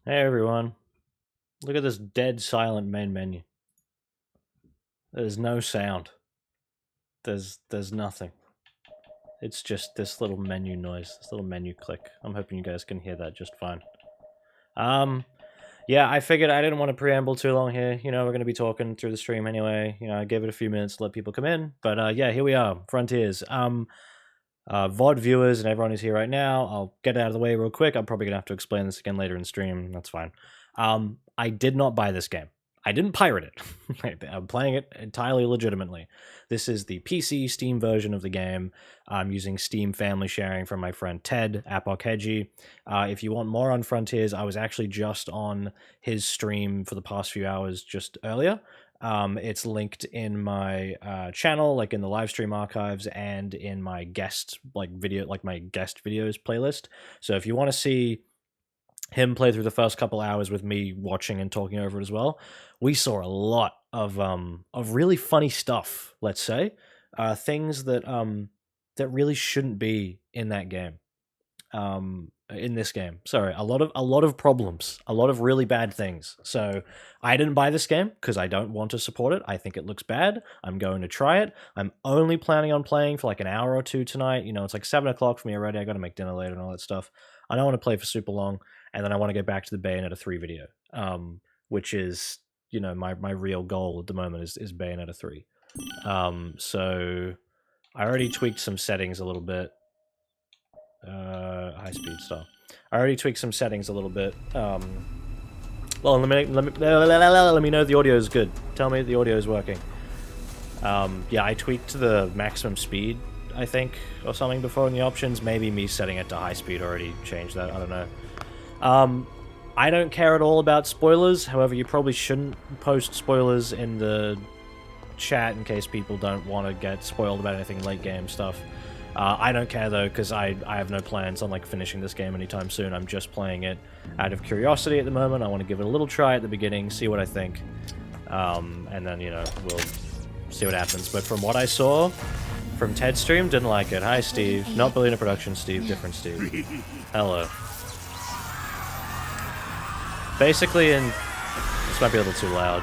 Hey everyone, look at this dead silent main menu. There's no sound. There's nothing. It's just this little menu noise, this little menu click. I'm hoping you guys can hear that just fine. Yeah, I figured I didn't want to preamble too long here. You know, we're going to be talking through the stream anyway. You know, I gave it a few minutes to let people come in. But yeah, here we are, Frontiers. VOD viewers and everyone who's here right now, I'll get it out of the way real quick. I'm probably going to have to explain this again later in stream. That's fine. I did not buy this game. I didn't pirate it. I'm playing it entirely legitimately. This is the PC Steam version of the game. I'm using Steam family sharing from my friend Ted Apokheji. If you want more on Frontiers, I was actually just on his stream for the past few hours just earlier. It's linked in my channel, like in the live stream archives, and in my guest my guest videos playlist. So if you want to see him play through the first couple hours with me watching and talking over it as well, we saw a lot of really funny stuff. Let's say things that that really shouldn't be in that game. In this game, sorry, a lot of problems, a lot of really bad things. So I didn't buy this game because I don't want to support it. I think it looks bad. I'm going to try it. I'm only planning on playing for like an hour or two tonight. You know, it's like 7 o'clock for me already. I got to make dinner later and all that stuff. I don't want to play for super long, and then I want to get back to the Bayonetta 3 video, which is, you know, my real goal at the moment is Bayonetta 3. So I already tweaked some settings a little bit. High speed style. I already tweaked some settings a little bit. Well, let me know the audio is good. Tell me the audio is working. Yeah, I tweaked the maximum speed, I think, or something before in the options. Maybe me setting it to high speed already changed that. I don't know. I don't care at all about spoilers. However, you probably shouldn't post spoilers in the chat in case people don't want to get spoiled about anything late game stuff. I don't care though, because I have no plans on like finishing this game anytime soon. I'm just playing it out of curiosity at the moment. I want to give it a little try at the beginning, see what I think, and then, you know, we'll see what happens. But from what I saw from Ted's stream, didn't like it. Hi Steve, not Billionaire Production Steve, different Steve. Hello. Basically, this might be a little too loud.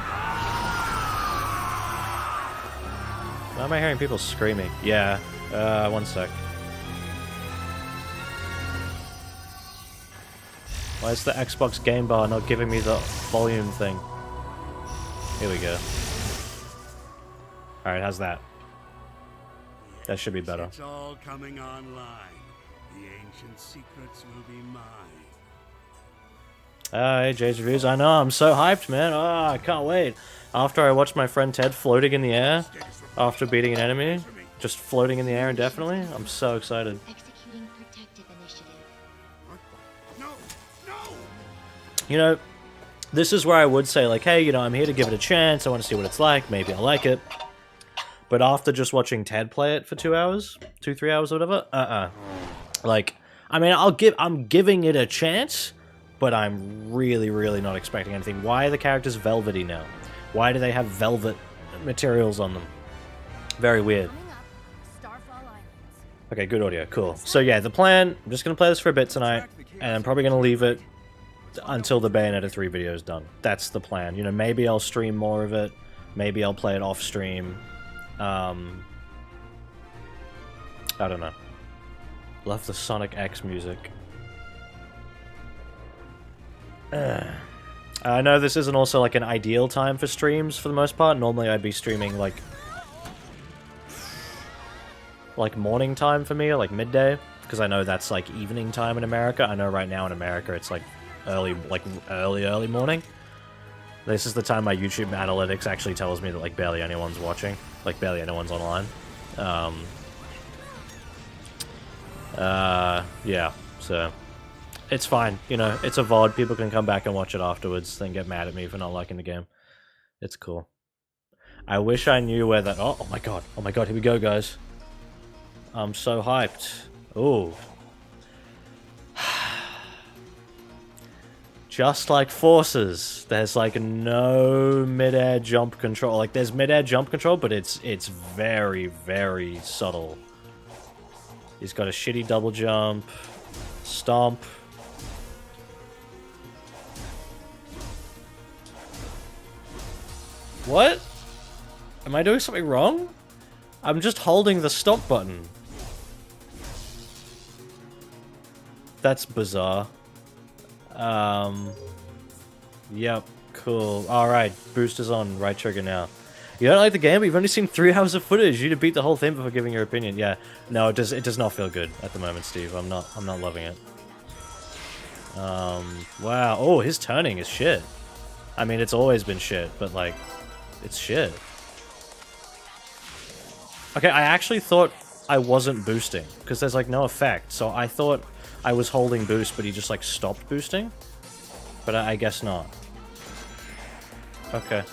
Why am I hearing people screaming? Yeah. One sec. Why is the Xbox game bar not giving me the volume thing? Here we go. Alright, how's that? That should be better. It's all coming online. The ancient secrets will be mine. Hey, Jay's Reviews. I know, I'm so hyped, man. Oh, I can't wait. After I watched my friend Ted floating in the air after beating an enemy, just floating in the air indefinitely, I'm so excited. Executing protective initiative. No! No! You know, this is where I would say, like, hey, you know, I'm here to give it a chance. I want to see what it's like. Maybe I'll like it. But after just watching Ted play it for 2 hours, 3 hours, or whatever, like, I mean, I'm giving it a chance, but I'm really, really not expecting anything. Why are the characters velvety now? Why do they have velvet materials on them? Very weird. Okay, good audio, cool. So yeah, the plan, I'm just going to play this for a bit tonight, and I'm probably going to leave it until the Bayonetta 3 video is done. That's the plan. You know, maybe I'll stream more of it, maybe I'll play it off stream. I don't know. Love the Sonic X music. I know this isn't also like an ideal time for streams for the most part. Normally I'd be streaming like morning time for me, or like midday, because I know that's like evening time in America. I know right now in America it's like early morning. This is the time my YouTube analytics actually tells me that like barely anyone's watching, like barely anyone's online. Yeah, so it's fine, you know, it's a VOD, people can come back and watch it afterwards, then get mad at me for not liking the game. It's cool. I wish I knew where that... Oh my god, here we go, guys. I'm so hyped. Ooh. Just like Forces, there's like no mid-air jump control. Like there's mid-air jump control, but it's very, very subtle. He's got a shitty double jump, stomp. What? Am I doing something wrong? I'm just holding the stop button. That's bizarre. Yep, cool. Alright, booster's on, right trigger now. You don't like the game, but you've only seen 3 hours of footage. You need to beat the whole thing before giving your opinion. Yeah, no, it does not feel good at the moment, Steve. I'm not loving it. Wow. Oh, his turning is shit. I mean, it's always been shit, but like, it's shit. Okay, I actually thought I wasn't boosting, because there's like no effect, so I thought I was holding boost, but he just like stopped boosting. But I guess not. Okay.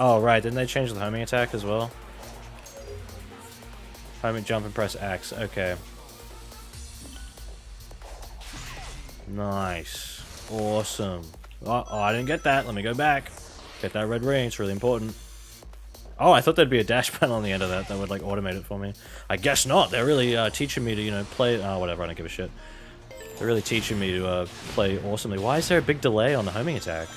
Oh, right, didn't they change the homing attack as well? Homing jump and press X, okay. Nice. Awesome. Oh, I didn't get that. Let me go back. Get that red ring, it's really important. Oh, I thought there'd be a dash panel on the end of that would, like, automate it for me. I guess not. They're really teaching me to, you know, play... Oh, whatever, I don't give a shit. They're really teaching me to play awesomely. Why is there a big delay on the homing attack?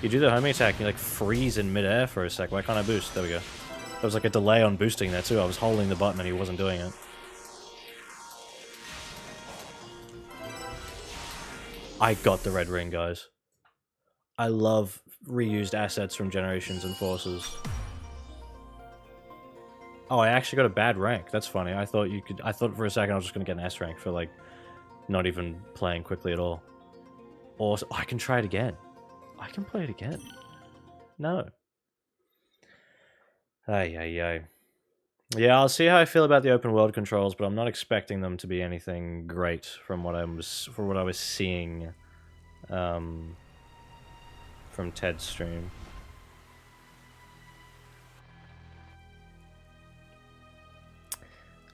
You do the homing attack and you, like, freeze in midair for a sec. Why can't I boost? There we go. There was, like, a delay on boosting there, too. I was holding the button and he wasn't doing it. I got the red ring, guys. I love reused assets from Generations and Forces. Oh, I actually got a bad rank. That's funny. I thought you could... I thought for a second I was just gonna get an S rank for, like, not even playing quickly at all. Awesome. Oh, I can try it again. I can play it again. No. Ay, ay, ay. Yeah, I'll see how I feel about the open world controls, but I'm not expecting them to be anything great from what I was seeing from Ted's stream.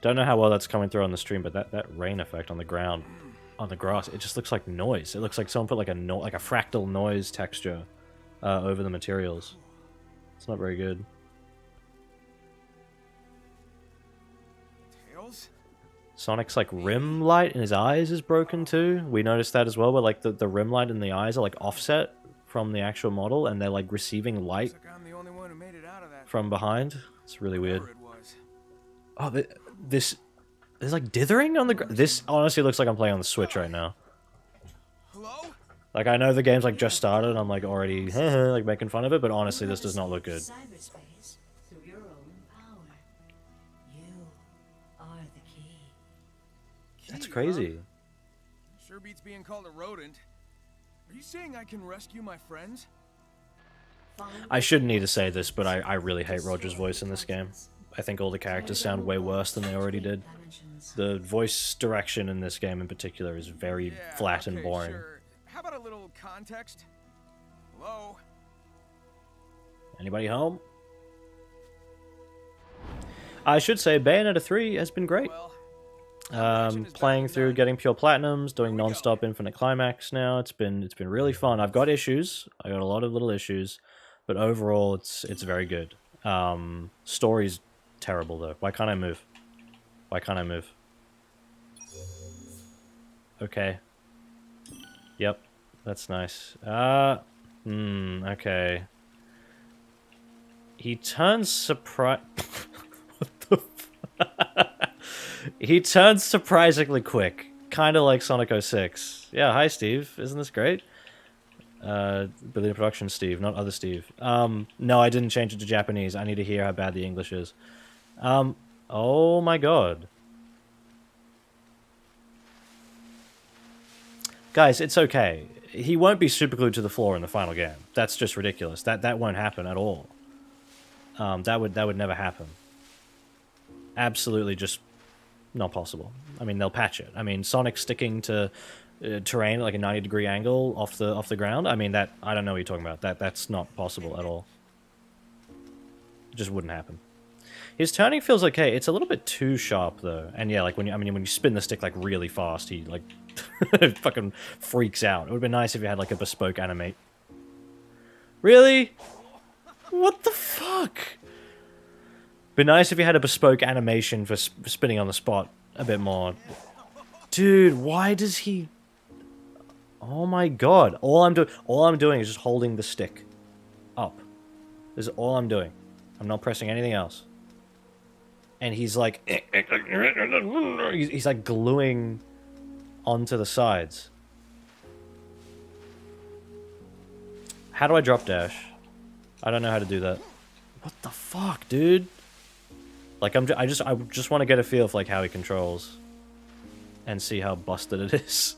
Don't know how well that's coming through on the stream, but that rain effect on the ground, on the grass, it just looks like noise. It looks like someone put like a fractal noise texture over the materials. It's not very good. Sonic's like rim light in his eyes is broken too. We noticed that as well, where like the rim light in the eyes are like offset from the actual model, and they're like receiving light from behind. It's really weird. Oh, there's like dithering on the ground. This honestly looks like I'm playing on the Switch right now. Hello? Like, I know the game's like just started, and I'm like already like making fun of it, but honestly this does not look good. Cyberspace through your own power. You are the key. That's crazy. Sure beats being called a rodent. Are you saying I can rescue my friends? I shouldn't need to say this, but I really hate Roger's voice in this game. I think all the characters sound way worse than they already did. The voice direction in this game in particular is very flat and boring. Sure. How about a little context? Hello? Anybody home? I should say Bayonetta 3 has been great. Playing through, getting pure platinums, doing non-stop infinite climax now. It's been really fun. I've got issues. I got a lot of little issues, but overall it's very good. Story's terrible though. Why can't I move? Why can't I move? Okay. Yep. That's nice. Okay. He turns surprise. What the He turns surprisingly quick. Kinda like Sonic 06. Yeah, hi Steve. Isn't this great? Billion Production Steve, not other Steve. No, I didn't change it to Japanese. I need to hear how bad the English is. Oh my god. Guys, it's okay. He won't be super glued to the floor in the final game. That's just ridiculous. That won't happen at all. That would never happen. Absolutely just not possible. I mean, they'll patch it. I mean, Sonic sticking to terrain at like a 90-degree angle off the ground. I mean, that I don't know what you're talking about. That's not possible at all. It just wouldn't happen. His turning feels okay. It's a little bit too sharp though. And yeah, like when you spin the stick like really fast, he like fucking freaks out. It would have been nice if you had like a bespoke animate. Really? What the fuck? Be nice if you had a bespoke animation for spinning on the spot a bit more. Dude, why does he... Oh my god. All I'm doing is just holding the stick up. This is all I'm doing. I'm not pressing anything else. And he's like he's like gluing onto the sides. How do I drop dash? I don't know how to do that. What the fuck, dude? Like I just want to get a feel for like how he controls and see how busted it is.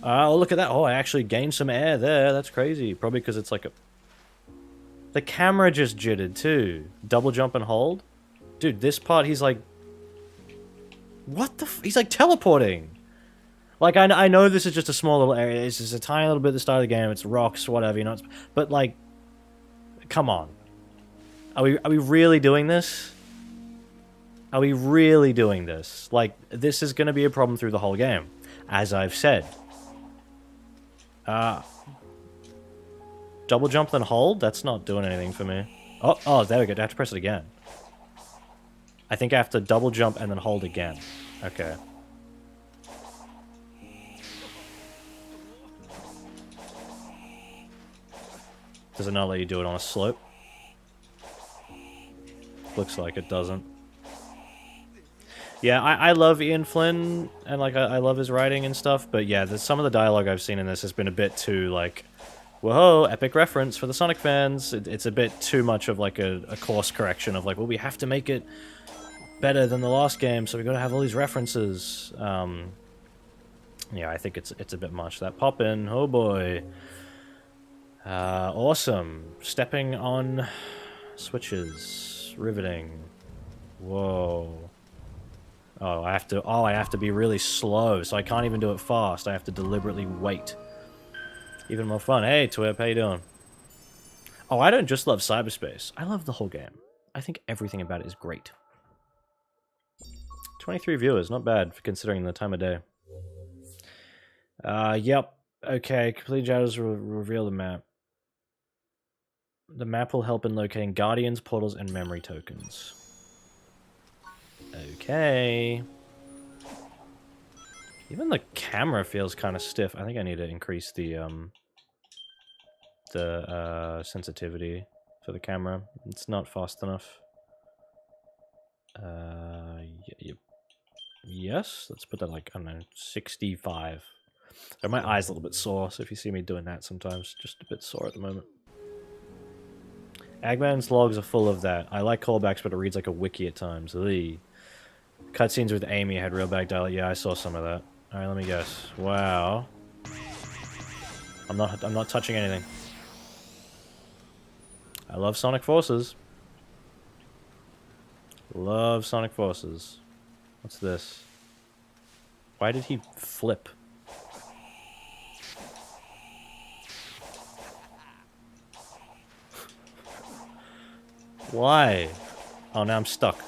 Oh, look at that. Oh, I actually gained some air there. That's crazy. Probably because it's like a... The camera just jittered too. Double jump and hold. Dude, this part he's like... What the he's like teleporting. Like, I know this is just a small little area. It's just a tiny little bit at the start of the game. It's rocks, whatever, you know. But like... Come on. Are we really doing this? Are we really doing this? Like, this is going to be a problem through the whole game. As I've said. Double jump then hold? That's not doing anything for me. Oh, there we go. I have to press it again. I think I have to double jump and then hold again. Okay. Does it not let you do it on a slope? Looks like it doesn't. Yeah, I love Ian Flynn, and like I love his writing and stuff, but yeah, some of the dialogue I've seen in this has been a bit too like, whoa, epic reference for the Sonic fans. It's a bit too much of like a course correction of like, well, we have to make it better than the last game, so we gotta have all these references. Yeah, I think it's a bit much. That pop in, oh boy. Awesome. Stepping on switches, riveting. Whoa. Oh, I have to be really slow, so I can't even do it fast. I have to deliberately wait. Even more fun. Hey, Twip, how you doing? Oh, I don't just love Cyberspace. I love the whole game. I think everything about it is great. 23 viewers, not bad for considering the time of day. Yep. Okay, complete shadows reveal the map. The map will help in locating guardians, portals, and memory tokens. Okay. Even the camera feels kind of stiff. I think I need to increase the sensitivity for the camera. It's not fast enough. Yes, let's put that like, I don't know, 65. So my eye's a little bit sore, so if you see me doing that sometimes, just a bit sore at the moment. Agman's logs are full of that. I like callbacks, but it reads like a wiki at times. Lee. Cutscenes with Amy had real bad dialogue. Yeah, I saw some of that. Alright, let me guess. Wow. I'm not touching anything. I love Sonic Forces. Love Sonic Forces. What's this? Why did he flip? Why? Oh, now I'm stuck.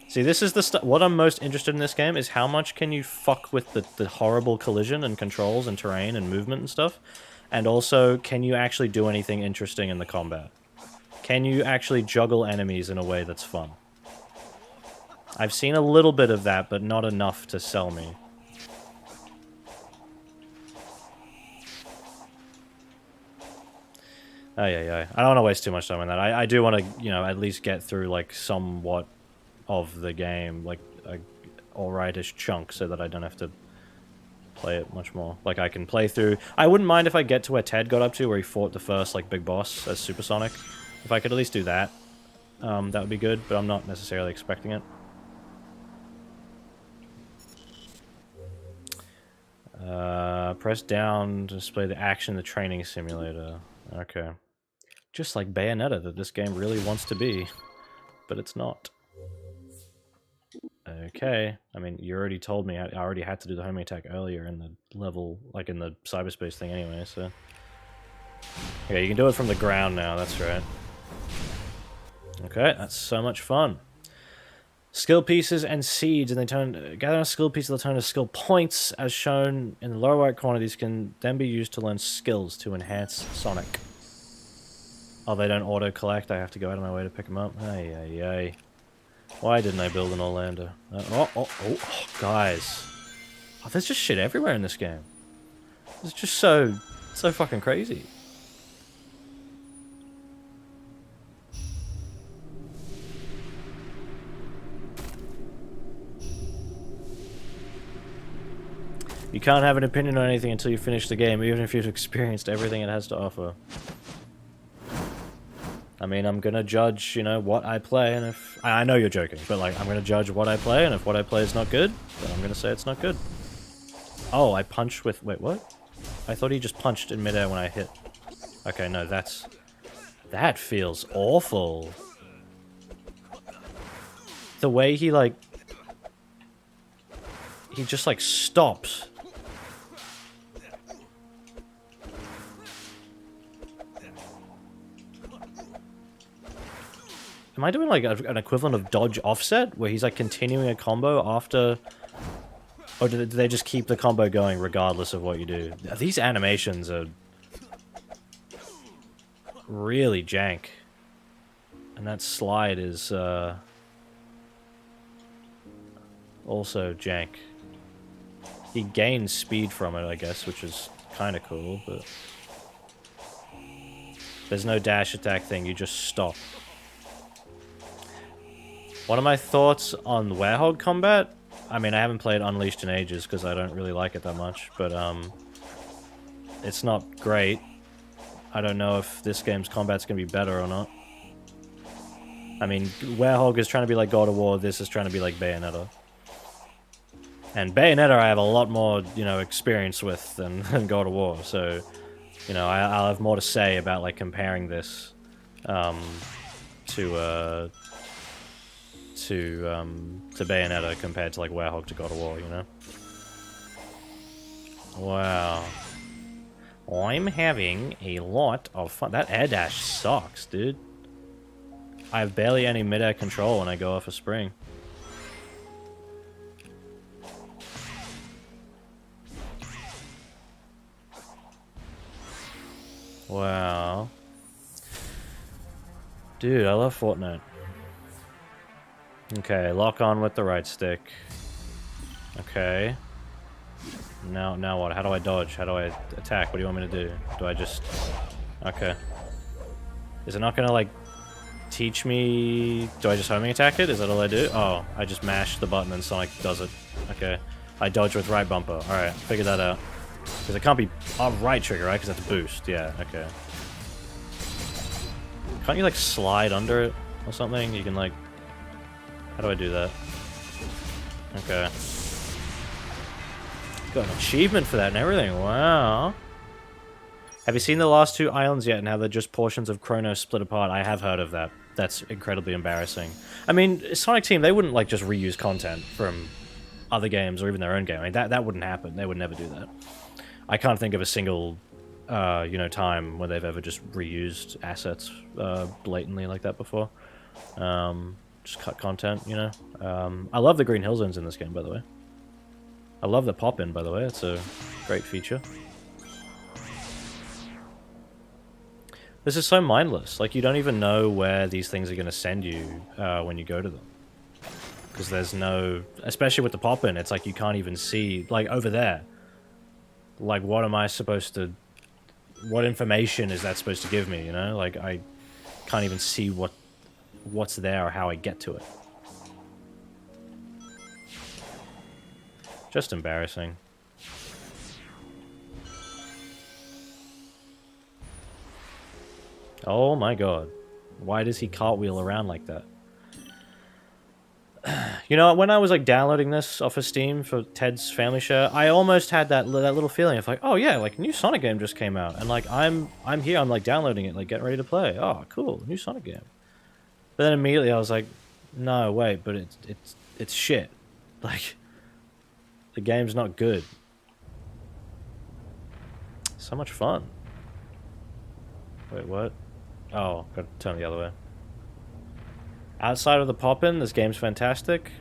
See, this is the stuff. What I'm most interested in this game is how much can you fuck with the horrible collision and controls and terrain and movement and stuff, and also can you actually do anything interesting in the combat? Can you actually juggle enemies in a way that's fun? I've seen a little bit of that, but not enough to sell me. I don't want to waste too much time on that. I do want to, you know, at least get through, like, somewhat of the game, like, a alrightish chunk, so that I don't have to play it much more. Like, I can play through... I wouldn't mind if I get to where Ted got up to, where he fought the first, like, big boss as Supersonic. If I could at least do that, that would be good, but I'm not necessarily expecting it. Press down to display the action in the training simulator. Okay. Just like Bayonetta that this game really wants to be, but it's not. Okay. I mean, you already told me I already had to do the homing attack earlier in the level, like in the cyberspace thing anyway, so... Okay, you can do it from the ground now, that's right. Okay, that's so much fun. Skill pieces and seeds, and they gather a skill piece, they'll turn into skill points, as shown in the lower right corner. These can then be used to learn skills to enhance Sonic. Oh, they don't auto-collect, I have to go out of my way to pick them up? Ay. Why didn't I build an Orlando? Guys. Oh, there's just shit everywhere in this game. It's just so fucking crazy. You can't have an opinion on anything until you finish the game, even if you've experienced everything it has to offer. I mean, I'm gonna judge, you know, what I play, and if... I know you're joking, but, like, I'm gonna judge what I play, and if what I play is not good, then I'm gonna say it's not good. Oh, I punched with... Wait, what? I thought he just punched in midair when I hit. Okay, no, that's... That feels awful. The way he, like... He just, like, stops. Am I doing, like, an equivalent of dodge offset? Where he's, like, continuing a combo after... Or do they just keep the combo going regardless of what you do? These animations are... really jank. And that slide is, also jank. He gains speed from it, I guess, which is kind of cool, but... There's no dash attack thing, you just stop. One of my thoughts on Werehog combat... I mean, I haven't played Unleashed in ages because I don't really like it that much, but it's not great. I don't know if this game's combat's gonna be better or not. I mean, Werehog is trying to be like God of War, this is trying to be like Bayonetta. And Bayonetta I have a lot more, you know, experience with than God of War, so, you know, I'll have more to say about, like, comparing this to Bayonetta compared to, like, Werehog to God of War, you know? Wow. I'm having a lot of fun. That air dash sucks, dude. I have barely any mid-air control when I go off a spring. Wow. Dude, I love Fortnite. Okay, lock on with the right stick. Okay. Now what? How do I dodge? How do I attack? What do you want me to do? Do I just... Okay. Is it not gonna, like, teach me... Do I just homing attack it? Is that all I do? Oh, I just mash the button and Sonic does it. Okay. I dodge with right bumper. Alright, figured that out. Because it can't be right trigger, right? Because that's a boost. Yeah, okay. Can't you, like, slide under it or something? You can, like... How do I do that? Okay. Got an achievement for that and everything. Wow. Have you seen the last two islands yet and how they're just portions of Chronos split apart? I have heard of that. That's incredibly embarrassing. I mean, Sonic Team, they wouldn't, like, just reuse content from other games or even their own game. I mean, that wouldn't happen. They would never do that. I can't think of a single, you know, time where they've ever just reused assets blatantly like that before. Just cut content, you know. I love the Green Hill Zones in this game, by the way. I love the pop-in, by the way. It's a great feature. This is so mindless. Like, you don't even know where these things are going to send you when you go to them. Because there's no... Especially with the pop-in, it's like you can't even see... Like, over there. Like, what am I supposed to... What information is that supposed to give me, you know? Like, I can't even see what's there or how I get to it. Just embarrassing. Oh my god. Why does he cartwheel around like that? You know, when I was, like, downloading this off of Steam for Ted's Family Share, I almost had that little feeling of, like, oh yeah, like, a new Sonic game just came out, and, like, I'm here, I'm, like, downloading it, like, getting ready to play. Oh, cool, new Sonic game. But then immediately I was like, no, wait, but it's shit. Like, the game's not good. So much fun. Wait, what? Oh, gotta turn the other way. Outside of the pop-in, this game's fantastic.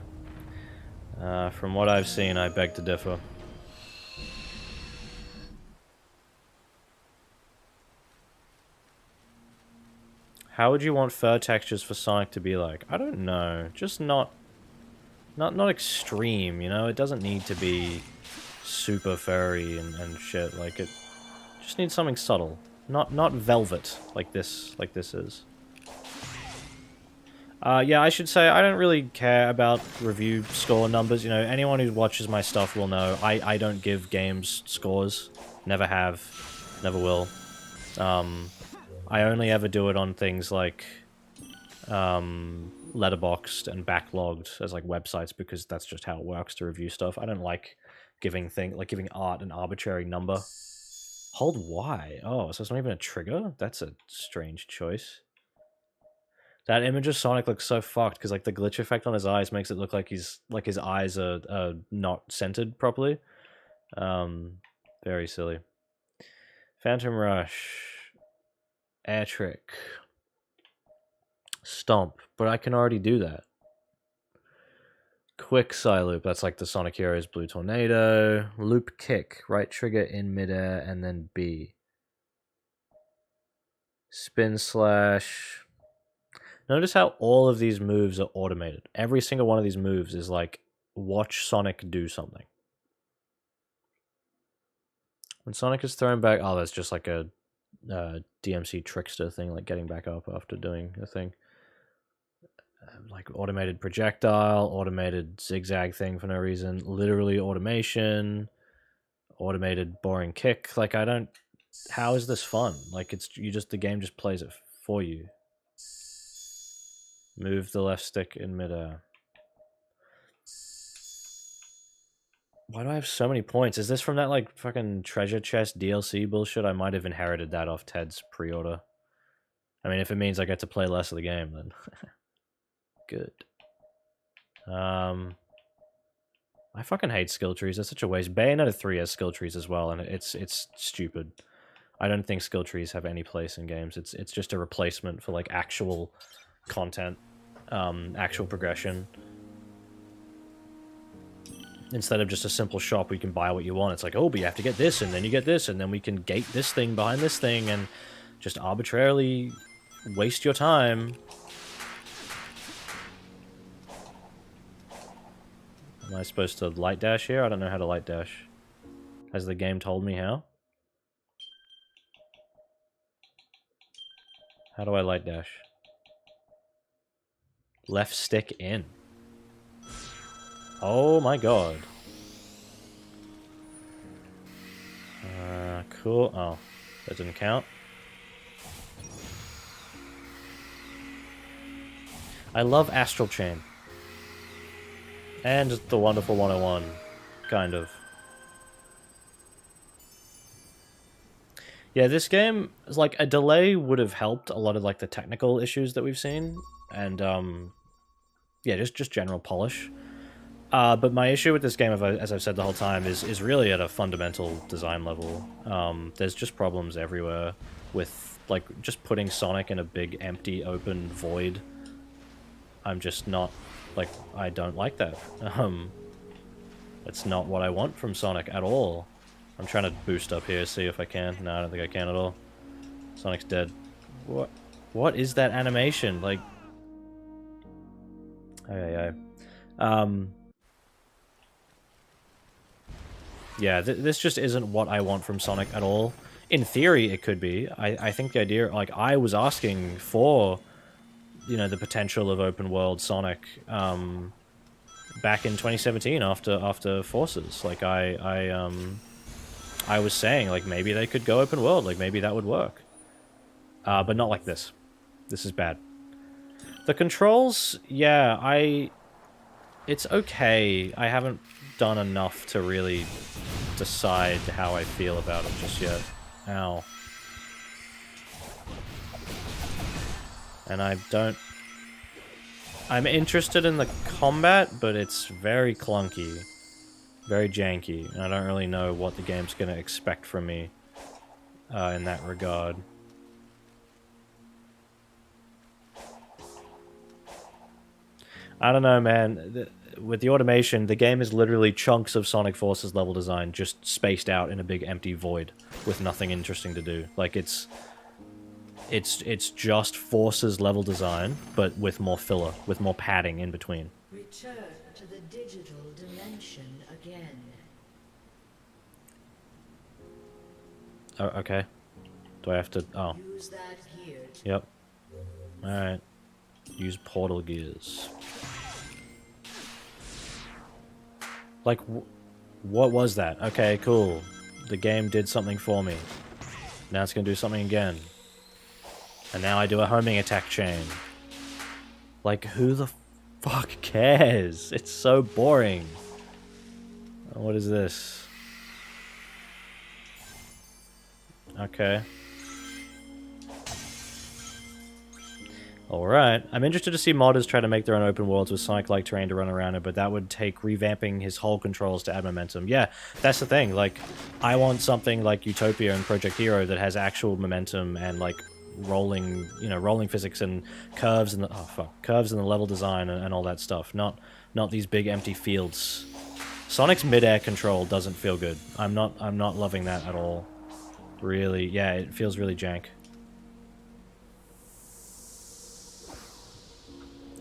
From what I've seen, I beg to differ. How would you want fur textures for Sonic to be like? I don't know. Just not extreme, you know? It doesn't need to be super furry and shit. Like, it just needs something subtle. Not velvet like this is. Yeah, I should say I don't really care about review score numbers. You know, anyone who watches my stuff will know I don't give games scores. Never have. Never will. I only ever do it on things like letterboxed and backlogged as like websites because that's just how it works to review stuff. I don't like giving art an arbitrary number. Hold Y. Oh, so it's not even a trigger? That's a strange choice. That image of Sonic looks so fucked because like the glitch effect on his eyes makes it look like his eyes are not centered properly. Very silly. Phantom Rush, Air Trick, Stomp, but I can already do that. Quick Psy Loop, that's like the Sonic Heroes Blue Tornado. Loop Kick, right trigger in midair and then B. Spin Slash. Notice how all of these moves are automated. Every single one of these moves is like, watch Sonic do something. When Sonic is thrown back, oh, that's just like a DMC trickster thing, like getting back up after doing a thing. Like automated projectile, automated zigzag thing for no reason, literally automation, automated boring kick. Like I don't. How is this fun? Like the game just plays it for you. Move the left stick in midair. Why do I have so many points? Is this from that like fucking treasure chest DLC bullshit? I might have inherited that off Ted's pre-order. I mean, if it means I get to play less of the game, then good. I fucking hate skill trees. That's such a waste. Bayonetta 3 has skill trees as well, and it's stupid. I don't think skill trees have any place in games. It's just a replacement for like actual content, actual progression. Instead of just a simple shop where you can buy what you want, it's like, oh, but you have to get this, and then you get this, and then we can gate this thing behind this thing, and just arbitrarily waste your time. Am I supposed to light dash here? I don't know how to light dash. Has the game told me how? How do I light dash? Left stick in. Oh my god. Cool. Oh, that didn't count. I love Astral Chain. And the Wonderful 101, kind of. Yeah, this game is like a delay would have helped a lot of like the technical issues that we've seen, and yeah, just general polish. But my issue with this game, as I've said the whole time, is really at a fundamental design level. There's just problems everywhere with like just putting Sonic in a big empty open void. I'm just not like, I don't like that. That's not what I want from Sonic at all. I'm trying to boost up here, see if I can. No, I don't think I can at all. Sonic's dead. What is that animation? Like, yeah, this just isn't what I want from Sonic at all. In theory, it could be. I think the idea, like, I was asking for, you know, the potential of open world Sonic back in 2017 after Forces. Like, I was saying, like, maybe they could go open world. Like, maybe that would work. But not like this. This is bad. The controls, yeah, it's okay. I haven't done enough to really decide how I feel about it just yet. Ow. And I'm interested in the combat, but it's very clunky. Very janky. And I don't really know what the game's going to expect from me in that regard. I don't know, man. With the automation, the game is literally chunks of Sonic Forces level design just spaced out in a big empty void with nothing interesting to do. Like, it's it's just Force's level design, but with more filler, with more padding in between. Return to the digital dimension again. Oh, okay. Do I have to? Oh, Use that gear to yep. All right. Use portal gears. Like, what was that? Okay, cool. The game did something for me. Now it's gonna do something again. And now I do a homing attack chain. Like, who the fuck cares? It's so boring. What is this? Okay. Alright. I'm interested to see modders try to make their own open worlds with Sonic-like terrain to run around it, but that would take revamping his whole controls to add momentum. Yeah, that's the thing. Like, I want something like Utopia and Project Hero that has actual momentum and, like, rolling, you know, rolling physics and curves and the, oh fuck, curves and the level design and all that stuff. Not these big empty fields. Sonic's mid-air control doesn't feel good. I'm not loving that at all. Really, yeah, it feels really jank.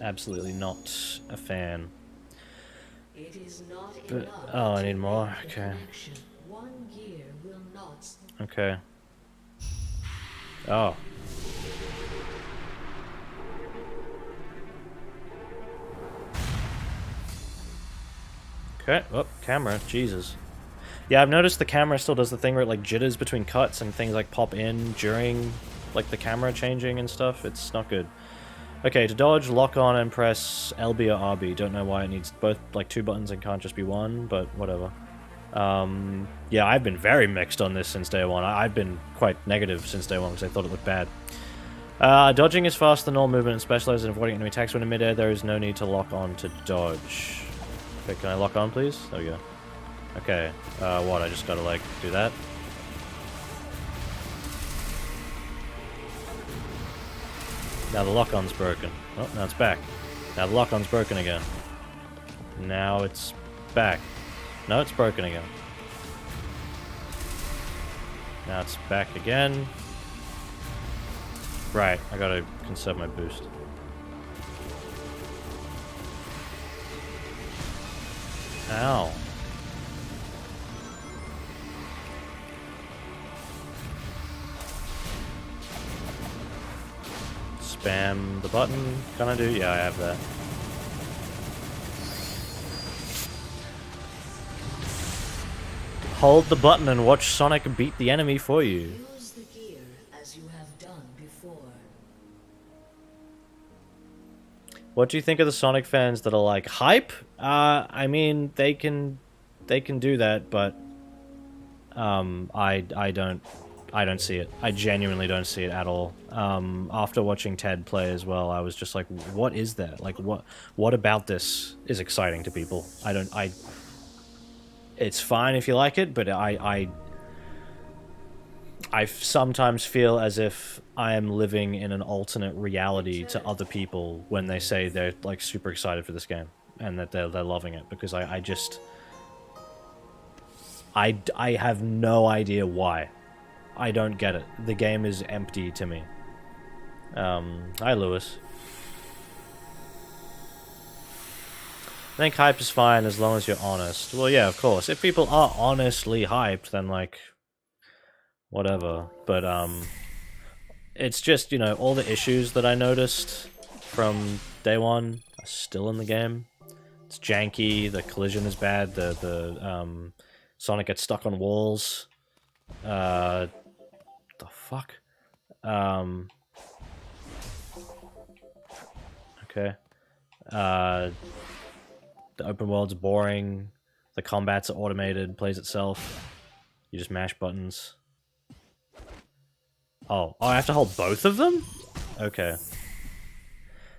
Absolutely not a fan. It is not But, enough oh, I to need more. make the Okay. connection. One gear will not. Okay. Oh. Okay. Oh, camera. Jesus. Yeah, I've noticed the camera still does the thing where it like jitters between cuts and things like pop in during like the camera changing and stuff. It's not good. Okay, to dodge, lock on and press LB or RB. Don't know why it needs both like two buttons and can't just be one, but whatever. Yeah, I've been very mixed on this since day one. I've been quite negative since day one because I thought it looked bad. Dodging is faster than all movement and specialized in avoiding enemy attacks when in midair. There is no need to lock on to dodge. Okay, can I lock on, please? There we go. Okay, what? I just gotta, like, do that? Now the lock-on's broken. Oh, now it's back. Now the lock-on's broken again. Now it's back. No, it's broken again. Now it's back again. Right, I gotta conserve my boost. Ow. Spam the button. Can I do? Yeah, I have that. Hold the button and watch Sonic beat the enemy for you. Use the gear as you have done before. What do you think of the Sonic fans that are like hype? I mean, they can do that, but I don't see it. I genuinely don't see it at all. After watching Ted play as well, I was just like, what is that? Like, what about this is exciting to people? It's fine if you like it, but I sometimes feel as if I am living in an alternate reality to other people when they say they're like super excited for this game and that they're loving it, because I have no idea why. I don't get it. The game is empty to me. Hi, Lewis. I think hype is fine as long as you're honest. Well, yeah, of course. If people are honestly hyped, then, like, whatever. But, it's just, you know, all the issues that I noticed from day one are still in the game. It's janky, the collision is bad, the Sonic gets stuck on walls. The fuck? Okay. The open world's boring. The combats are automated, plays itself. You just mash buttons. Oh, I have to hold both of them? Okay.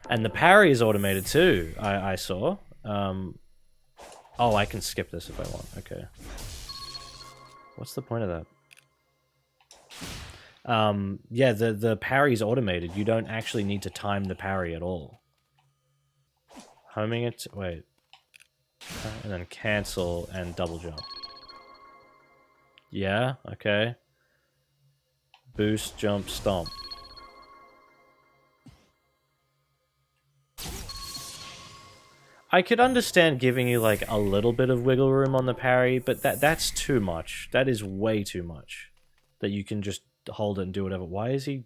And the parry is automated too, I saw. Oh, I can skip this if I want. Okay. What's the point of that? Yeah, the parry's automated. You don't actually need to time the parry at all. Homing it... Wait. And then cancel and double jump. Yeah, okay. Boost, jump, stomp. I could understand giving you like a little bit of wiggle room on the parry, but that's too much. That is way too much. That you can just hold it and do whatever. Why is he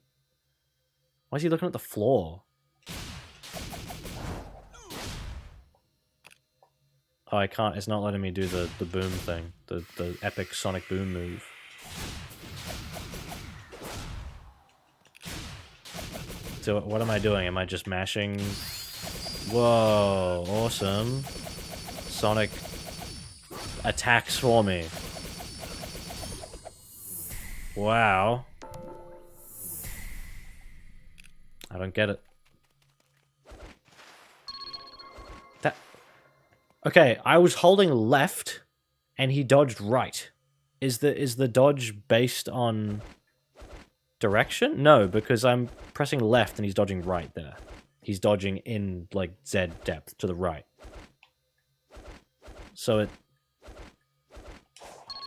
looking at the floor? Oh, I can't. It's not letting me do the boom thing. The epic sonic boom move. So what am I doing? Am I just mashing? Whoa, awesome. Sonic attacks for me. Wow. I don't get it. That... Okay, I was holding left and he dodged right. Is the dodge based on direction? No, because I'm pressing left and he's dodging right there. He's dodging in, like, Z depth to the right. So it...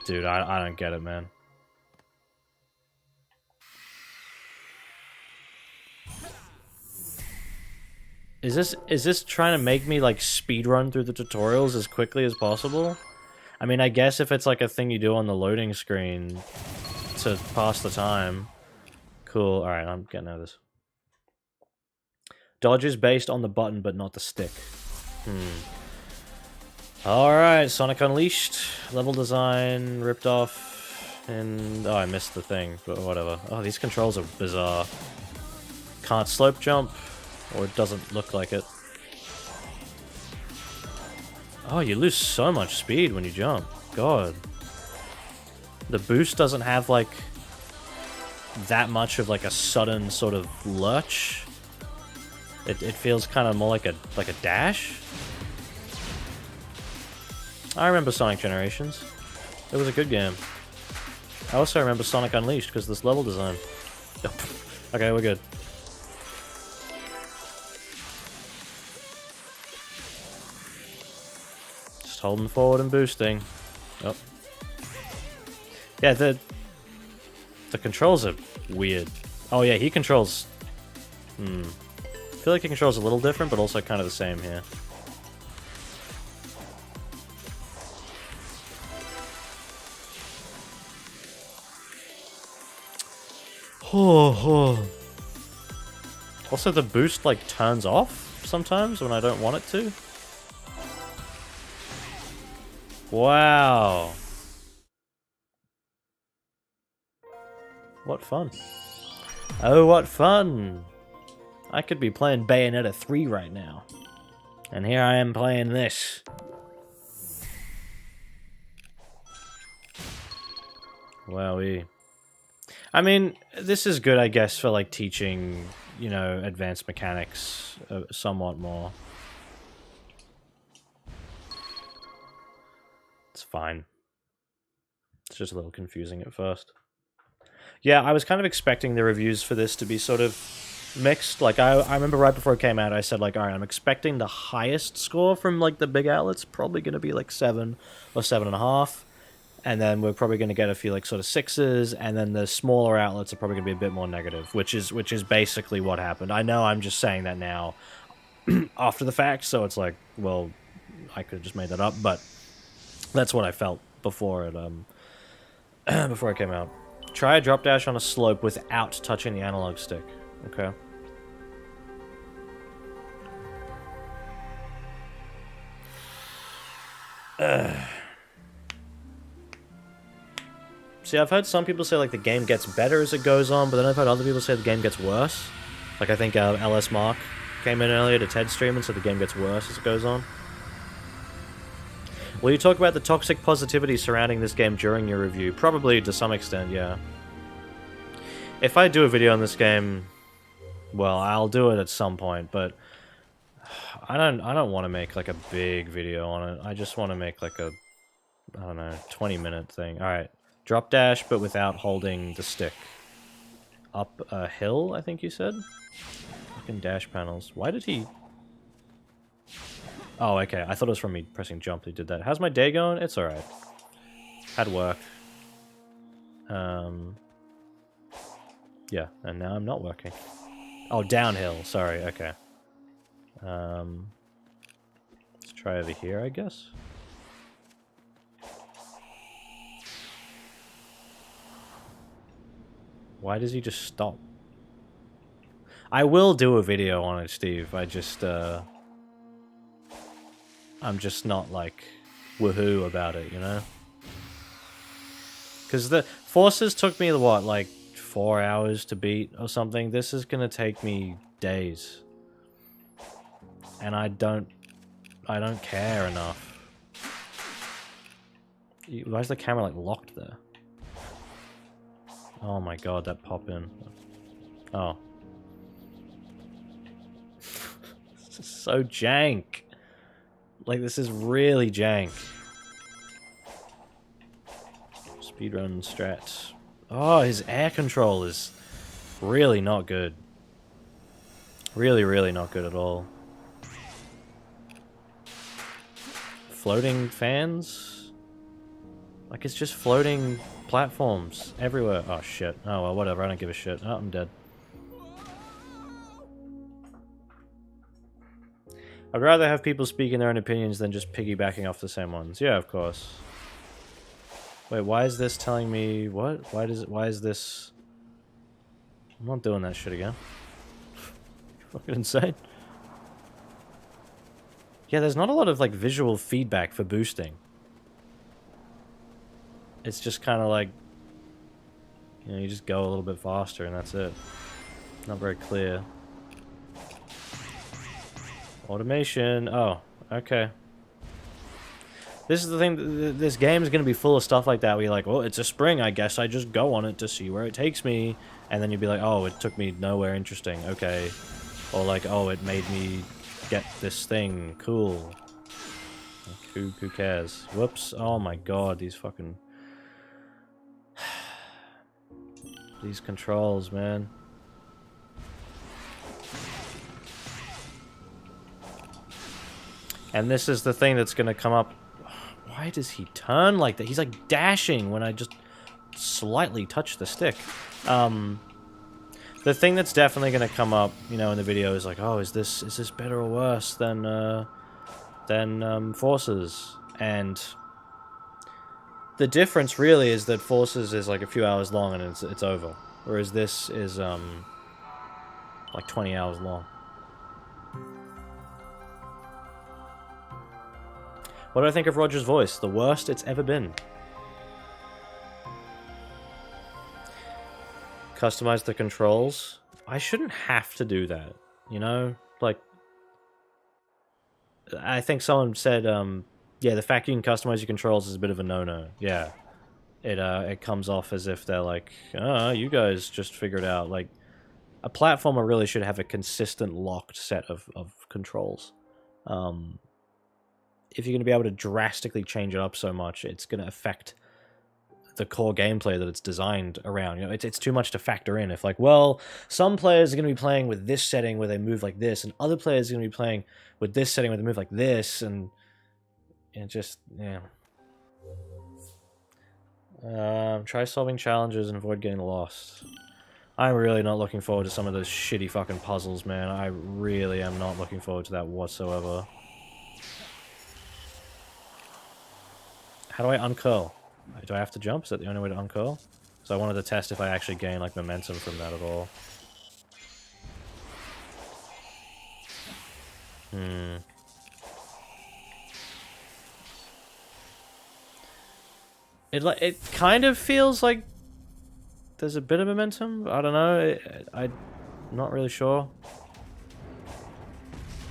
Dude, I don't get it, man. Is this trying to make me, like, speedrun through the tutorials as quickly as possible? I mean, I guess if it's, like, a thing you do on the loading screen to pass the time. Cool, alright, I'm getting out of this. Dodge is based on the button, but not the stick. Alright, Sonic Unleashed. Level design, ripped off, and... Oh, I missed the thing, but whatever. Oh, these controls are bizarre. Can't slope jump, or it doesn't look like it. Oh, you lose so much speed when you jump. God. The boost doesn't have, like, that much of, like, a sudden sort of lurch. It feels kind of more like a dash. I remember Sonic Generations. It was a good game. I also remember Sonic Unleashed because this level design. Okay, we're good. Just holding forward and boosting. Oh. Yeah, the controls are weird. Oh yeah, he controls... I feel like he controls a little different, but also kind of the same here. Also, the boost, like, turns off sometimes when I don't want it to. Wow. What fun. Oh, what fun. I could be playing Bayonetta 3 right now. And here I am playing this. Wowee. I mean, this is good, I guess, for, like, teaching, you know, advanced mechanics somewhat more. It's fine. It's just a little confusing at first. Yeah, I was kind of expecting the reviews for this to be sort of mixed. Like, I remember right before it came out, I said, like, alright, I'm expecting the highest score from, like, the big outlets, probably going to be, like, 7 or 7.5. And then we're probably going to get a few, like, sort of 6s, and then the smaller outlets are probably going to be a bit more negative, which is basically what happened. I know I'm just saying that now after the fact, so it's like, well, I could have just made that up, but that's what I felt before it, before it came out. Try a drop dash on a slope without touching the analog stick. Okay. See, I've heard some people say, like, the game gets better as it goes on, but then I've heard other people say the game gets worse. Like, I think LS Mark came in earlier to Ted's stream and said the game gets worse as it goes on. Will you talk about the toxic positivity surrounding this game during your review? Probably to some extent, yeah. If I do a video on this game, well, I'll do it at some point, but I don't want to make, like, a big video on it. I just want to make, like, a, I don't know, 20-minute thing. Alright. Drop dash, but without holding the stick. Up a hill, I think you said? Fucking dash panels. Why did he... Oh, okay. I thought it was from me pressing jump he did that. How's my day going? It's alright. Had work. Yeah, and now I'm not working. Oh, downhill. Sorry, okay. Let's Try over here, I guess. Why does he just stop? I will do a video on it, Steve. I just, I'm just not, like, woohoo about it, you know? Because the Forces took me, what, like, 4 hours to beat or something? This is gonna take me days. And I don't care enough. Why is the camera, like, locked there? Oh my god, that pop in. Oh. This is so jank. Like, this is really jank. Speedrun strats. Oh, his air control is really not good. Really, really not good at all. Floating fans? Like, it's just floating platforms everywhere. Oh, shit. Oh, well, whatever. I don't give a shit. Oh, I'm dead. I'd rather have people speaking their own opinions than just piggybacking off the same ones. Yeah, of course. Wait, why is this telling me... What? Why is this... I'm not doing that shit again. Fucking insane. Yeah, there's not a lot of, like, visual feedback for boosting. It's just kind of like... You know, you just go a little bit faster and that's it. Not very clear. Automation. Oh, okay. This is the thing, this game is going to be full of stuff like that where you're like, well, it's a spring, I guess I just go on it to see where it takes me. And then you'd be like, oh, it took me nowhere interesting, okay. Or like, oh, it made me get this thing, cool. Like, who cares? Whoops, oh my god, these fucking... These controls, man. And this is the thing that's going to come up. Why does he turn like that? He's like dashing when I just slightly touch the stick. The thing that's definitely going to come up, you know, in the video is like, oh, is this better or worse than Forces? And the difference really is that Forces is like a few hours long and it's over, whereas this is like 20 hours long. What do I think of Roger's voice? The worst it's ever been. Customize the controls. I shouldn't have to do that, you know? Like, I think someone said, yeah, the fact you can customize your controls is a bit of a no-no. Yeah. It comes off as if they're like, you guys just figure it out. Like, a platformer really should have a consistent locked set of controls. If you're going to be able to drastically change it up so much, it's going to affect the core gameplay that it's designed around. You know, it's too much to factor in. If like, well, some players are going to be playing with this setting where they move like this, and other players are going to be playing with this setting where they move like this, and just, yeah. Try solving challenges and avoid getting lost. I'm really not looking forward to some of those shitty fucking puzzles, man. I really am not looking forward to that whatsoever. How do I uncurl? Do I have to jump? Is that the only way to uncurl? So I wanted to test if I actually gain, like, momentum from that at all. It kind of feels like there's a bit of momentum. I don't know. I'm not really sure.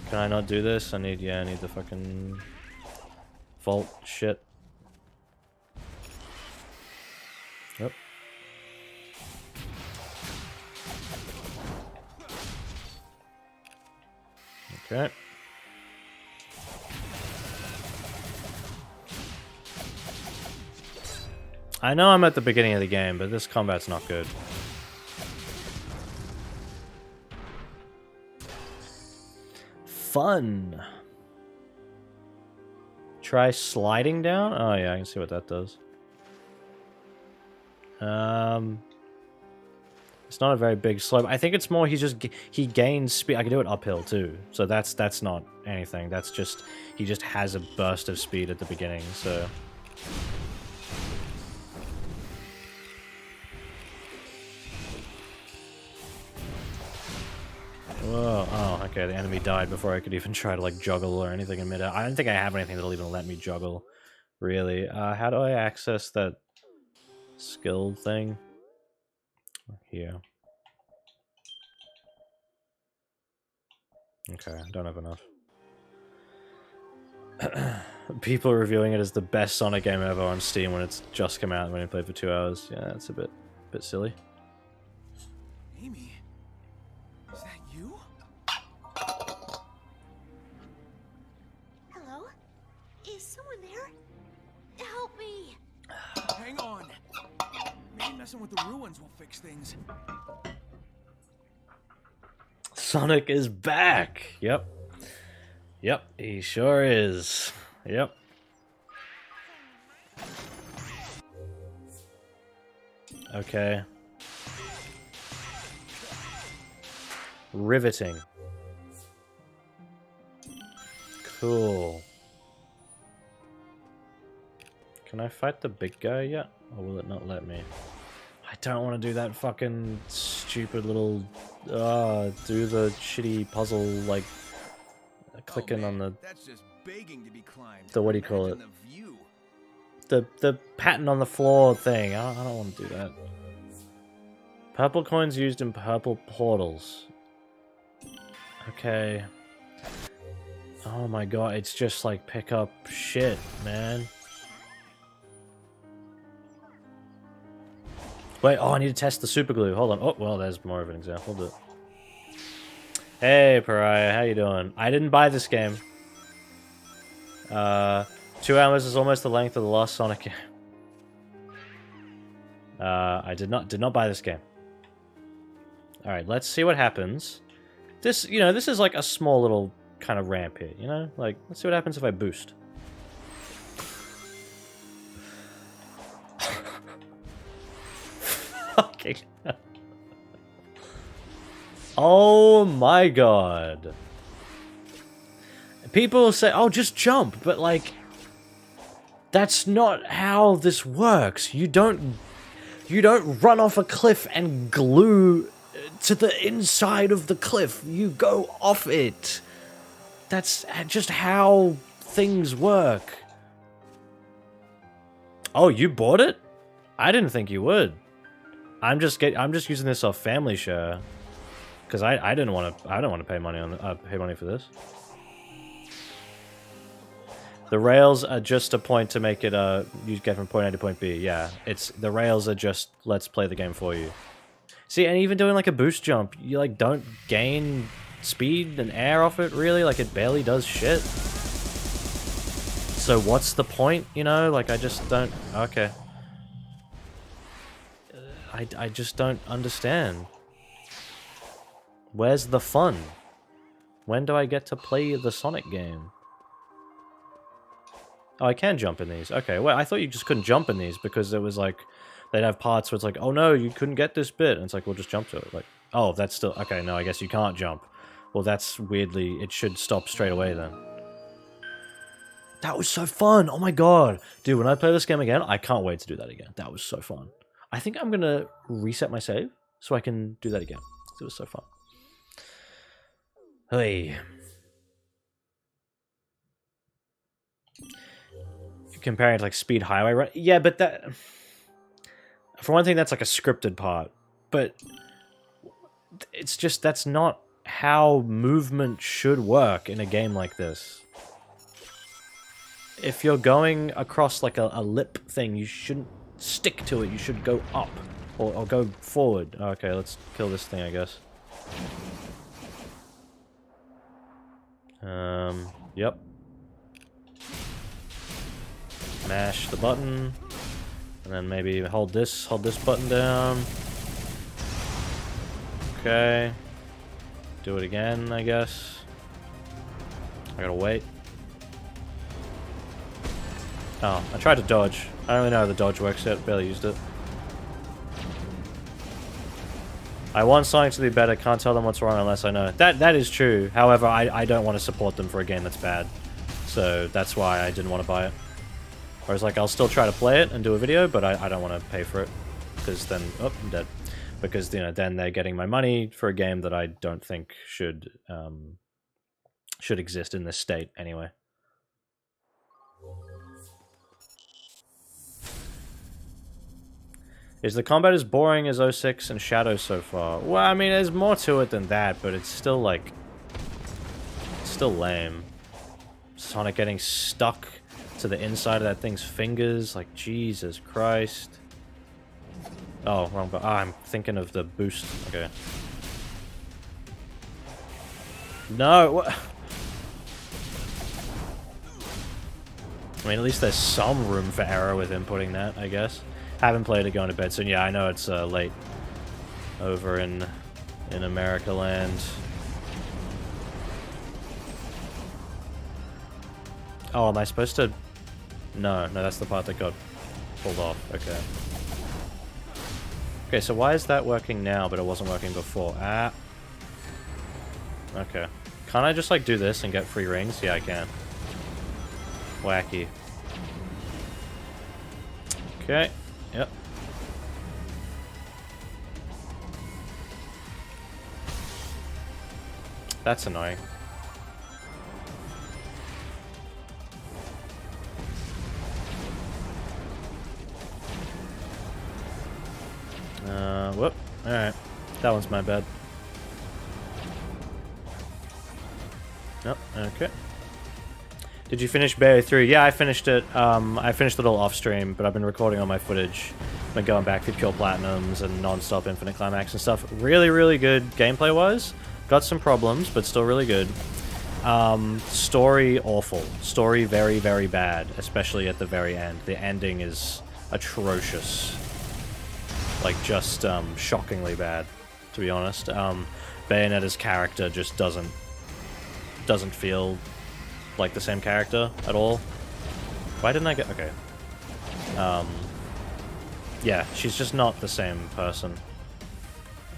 Can I not do this? I need the fucking vault shit. Yep. Okay. I know I'm at the beginning of the game, but this combat's not good. Fun. Try sliding down? Oh yeah, I can see what that does. It's not a very big slope. I think it's more he gains speed. I can do it uphill too, so that's not anything. That's just he just has a burst of speed at the beginning. So whoa! Oh, okay. The enemy died before I could even try to like juggle or anything in midair. I don't think I have anything that'll even let me juggle. Really? How do I access that skill thing? Here. Okay, I don't have enough. People are reviewing it as the best Sonic game ever on Steam when it's just come out and when you played for 2 hours. Yeah, that's a bit silly. Amy, is that you? Hello? Is someone there? Help me! Hang on. Maybe messing with the ruins will fix things. Sonic is back! Yep. Yep, he sure is. Yep. Okay. Riveting. Cool. Can I fight the big guy yet? Or will it not let me? I don't want to do that fucking stupid little... do the shitty puzzle, like... clicking on the... That's just begging to be climbed. The, what do you call it? Imagine the view. The pattern on the floor thing. I don't want to do that. Purple coins used in purple portals. Okay. Oh my god, it's just like pick up shit, man. Wait, oh, I need to test the super glue. Hold on. Oh, well, there's more of an example, but... Hey, Pariah, how you doing? I didn't buy this game. 2 hours is almost the length of the last Sonic game. I did not buy this game. Alright, let's see what happens. This, you know, this is like a small little kind of ramp here, you know? Like, let's see what happens if I boost. Fucking hell. Oh my god. People say, oh, just jump, but like, that's not how this works. You don't run off a cliff and glue to the inside of the cliff. You go off it. That's just how things work. Oh, you bought it? I didn't think you would. I'm just using this off family share. Because I don't want to pay money on pay money for this. The rails are just a point to make it you get from point A to point B. Yeah, the rails are just let's play the game for you. See, and even doing like a boost jump, you like don't gain speed and air off it really. Like it barely does shit. So what's the point? You know, like I just don't. Okay. I just don't understand. Where's the fun? When do I get to play the Sonic game? Oh, I can jump in these. Okay, well, I thought you just couldn't jump in these because it was like, they'd have parts where it's like, oh no, you couldn't get this bit. And it's like, we'll just jump to it. Like, oh, that's still, okay, no, I guess you can't jump. Well, that's weirdly, it should stop straight away then. That was so fun. Oh my god. Dude, when I play this game again, I can't wait to do that again. That was so fun. I think I'm gonna reset my save so I can do that again. It was so fun. Hey. Comparing it to like Speed Highway Run. Yeah, but that... For one thing, that's like a scripted part. But... It's just, that's not how movement should work in a game like this. If you're going across like a lip thing, you shouldn't stick to it. You should go up. Or go forward. Okay, let's kill this thing, I guess. Yep. Mash the button. And then maybe hold this button down. Okay. Do it again, I guess. I gotta wait. Oh, I tried to dodge. I don't really know how the dodge works yet. Barely used it. I want Sonic to be better, can't tell them what's wrong unless I know. That is true. However, I don't want to support them for a game that's bad. So that's why I didn't want to buy it. Whereas, like, I'll still try to play it and do a video, but I don't want to pay for it. Because then... Oh, I'm dead. Because, you know, then they're getting my money for a game that I don't think should exist in this state anyway. Is the combat as boring as 06 and Shadow so far? Well, I mean, there's more to it than that, but it's still, like... It's still lame. Sonic getting stuck to the inside of that thing's fingers. Like, Jesus Christ. Oh, wrong button. Ah, I'm thinking of the boost. Okay. No! What? I mean, at least there's some room for error with inputting that, I guess. Haven't played it, going to bed soon. Yeah, I know it's late over in America land. Oh, am I supposed to... No, that's the part that got pulled off. Okay. Okay, so why is that working now, but it wasn't working before? Ah. Okay. Can't I just, like, do this and get free rings? Yeah, I can. Wacky. Okay. Yep. That's annoying. Whoop. Alright. That one's my bad. Nope. Okay. Did you finish Bayo 3? Yeah, I finished it. I finished it all off stream, but I've been recording all my footage. Been going back through pure platinums and non-stop infinite climax and stuff. Really, really good gameplay-wise. Got some problems, but still really good. Story awful. Story very, very bad, especially at the very end. The ending is atrocious. Like, just shockingly bad, to be honest. Bayonetta's character just doesn't feel like the same character at all. Why didn't I get... Okay. Yeah, she's just not the same person.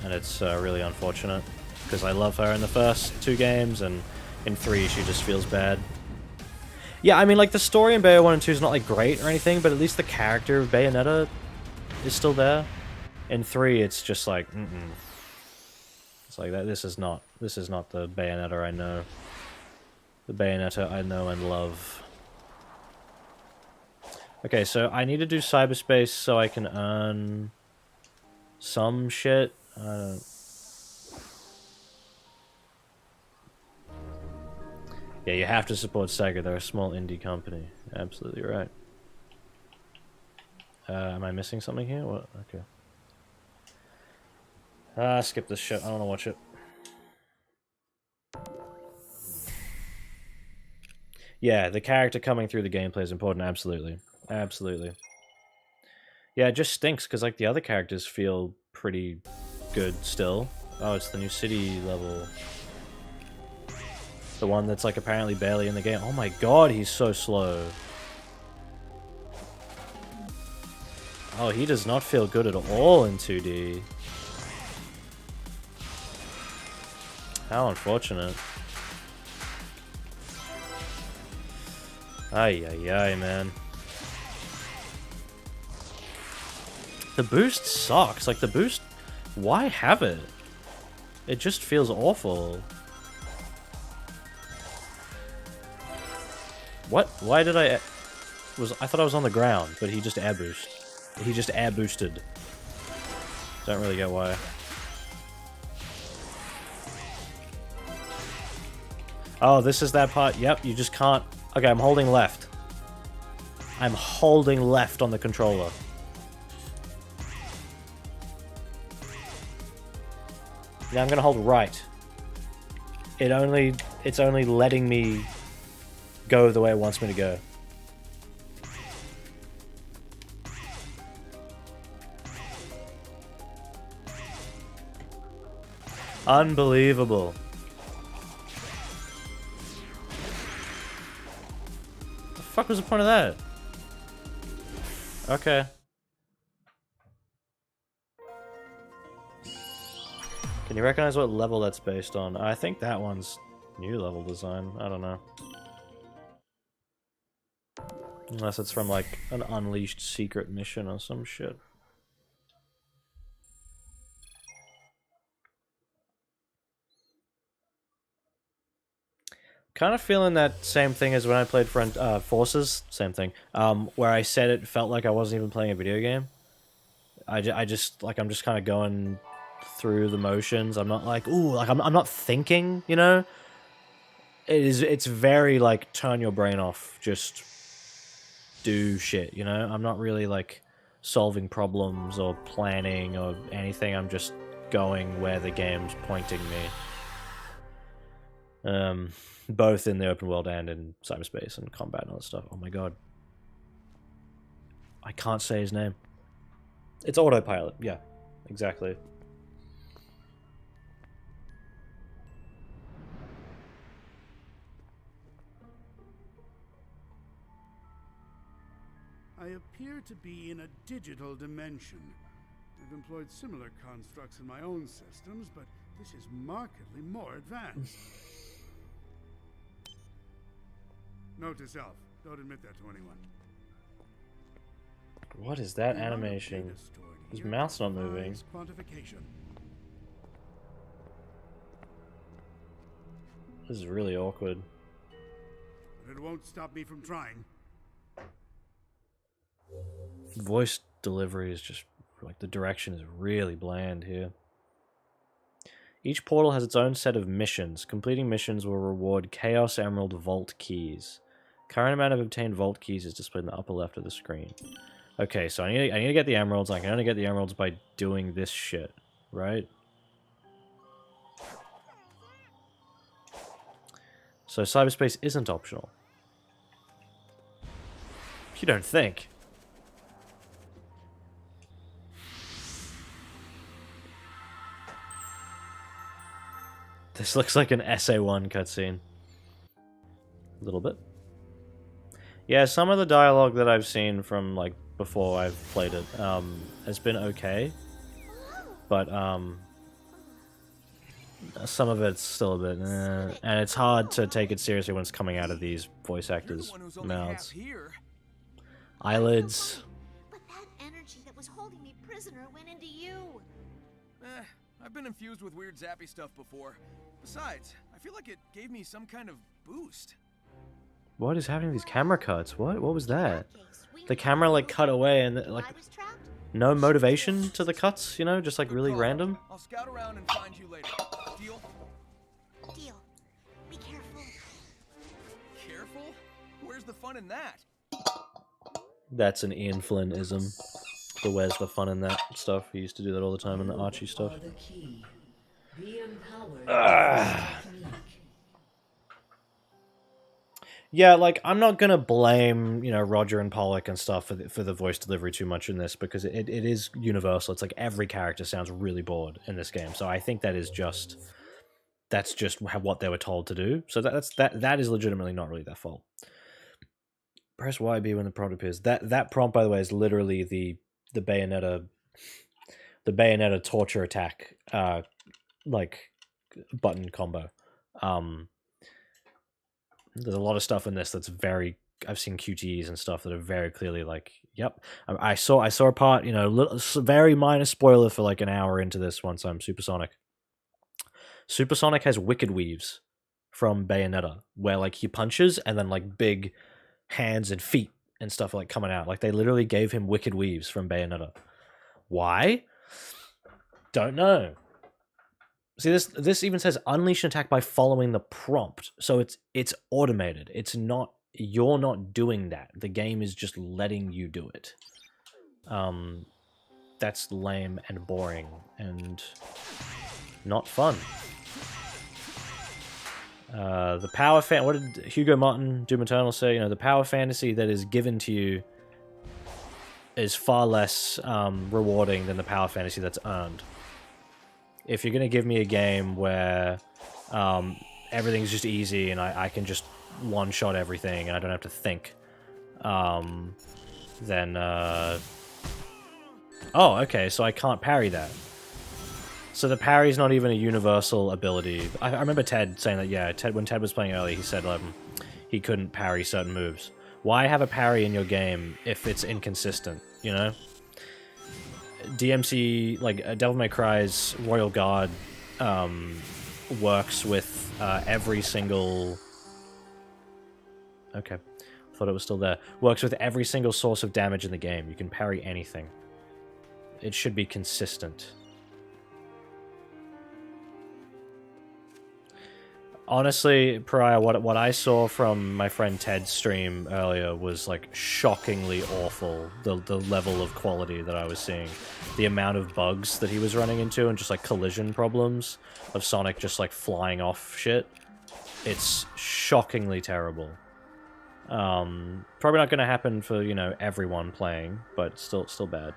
And it's really unfortunate. Because I love her in the first 2 games, and in 3 she just feels bad. Yeah, I mean, like, the story in Bayo 1 and 2 is not, like, great or anything, but at least the character of Bayonetta is still there. In 3, it's just like, It's like that. This is not the Bayonetta I know. The Bayonetta I know and love. Okay, so I need to do Cyberspace so I can earn some shit. I don't... Yeah, you have to support Sega. They're a small indie company. Absolutely right. Am I missing something here? What? Okay. Skip this shit. I don't want to watch it. Yeah, the character coming through the gameplay is important. Absolutely. Absolutely. Yeah, it just stinks because, like, the other characters feel pretty good still. Oh, it's the new city level. The one that's, like, apparently barely in the game. Oh my god, he's so slow. Oh, he does not feel good at all in 2D. How unfortunate. Ay, ay, ay, man. The boost sucks. Like, the boost... Why have it? It just feels awful. What? Why did I... I thought I was on the ground, but he just air boost. He just air boosted. Don't really get why. Oh, this is that part. Yep, you just can't... Okay, I'm holding left. I'm holding left on the controller. Now I'm gonna hold right. It's only letting me go the way it wants me to go. Unbelievable. The fuck was the point of that? Okay. Can you recognize what level that's based on? I think that one's new level design. I don't know. Unless it's from like an unleashed secret mission or some shit. Kind of feeling that same thing as when I played Forces, same thing, where I said it felt like I wasn't even playing a video game. I just, like, I'm just kind of going through the motions. I'm not like, ooh, like, I'm not thinking, you know? It's very, like, turn your brain off, just do shit, you know? I'm not really, like, solving problems or planning or anything. I'm just going where the game's pointing me. Both in the open world and in cyberspace and combat and all that stuff. Oh my god. I can't say his name. It's autopilot, yeah. Exactly. I appear to be in a digital dimension. I've employed similar constructs in my own systems, but this is markedly more advanced. Note to self, don't admit that to anyone. What is that The amount of animation? data stored His here mouth's not moving. defies quantification. This is really awkward. But it won't stop me from trying. Voice delivery is just, like, the direction is really bland here. Each portal has its own set of missions. Completing missions will reward Chaos Emerald Vault keys. Current amount of obtained vault keys is displayed in the upper left of the screen. Okay, so I need to get the emeralds. I can only get the emeralds by doing this shit, right? So cyberspace isn't optional. You don't think? This looks like an SA1 cutscene. A little bit. Yeah, some of the dialogue that I've seen from, like, before I've played it, has been okay. But, some of it's still a bit, and it's hard to take it seriously when it's coming out of these voice actors' mouths. Eyelids. But that energy that was holding me prisoner went into you. I've been infused with weird zappy stuff before. Besides, I feel like it gave me some kind of boost. What is happening to these camera cuts? What was that? Case, we The camera, like, cut away and, knew like, I was trapped. no motivation to the cuts, you know? Just, like, Good really call. random? I'll scout around and find you later. Deal? Deal. Be careful. Careful? Where's the fun in that? That's an Ian Flynn-ism. The where's the fun in that stuff. He used to do that all the time in the Archie stuff. Are the key. Be empowered. Technique. Yeah, like, I'm not gonna blame, you know, Roger and Pollock and stuff for the voice delivery too much in this, because it is universal. It's like every character sounds really bored in this game. So I think that's just what they were told to do. So that is legitimately not really their fault. Press YB when the prompt appears. That prompt, by the way, is literally the Bayonetta torture attack like button combo. There's a lot of stuff in this that's very. I've seen QTEs and stuff that are very clearly like, yep. I saw a part, you know, very minor spoiler for like an hour into this once I'm Supersonic. Supersonic has Wicked Weaves from Bayonetta, where like he punches and then like big hands and feet and stuff like coming out. Like they literally gave him Wicked Weaves from Bayonetta. Why? Don't know. See, this even says unleash an attack by following the prompt. So it's automated. It's not, you're not doing that. The game is just letting you do it. That's lame and boring and not fun. The power what did Hugo Martin, Doom Eternal say? You know, the power fantasy that is given to you is far less rewarding than the power fantasy that's earned. If you're going to give me a game where everything's just easy and I can just one-shot everything and I don't have to think, then... Oh, okay, so I can't parry that. So the parry's not even a universal ability. I remember Ted saying that, yeah, when Ted was playing early, he said he couldn't parry certain moves. Why have a parry in your game if it's inconsistent, you know? DMC, like, Devil May Cry's Royal Guard works with every single... Okay, thought it was still there. Works with every single source of damage in the game. You can parry anything. It should be consistent. Honestly, Pariah, what I saw from my friend Ted's stream earlier was, like, shockingly awful, the level of quality that I was seeing. The amount of bugs that he was running into and just, like, collision problems of Sonic just, like, flying off shit. It's shockingly terrible. Probably not going to happen for, you know, everyone playing, but still bad.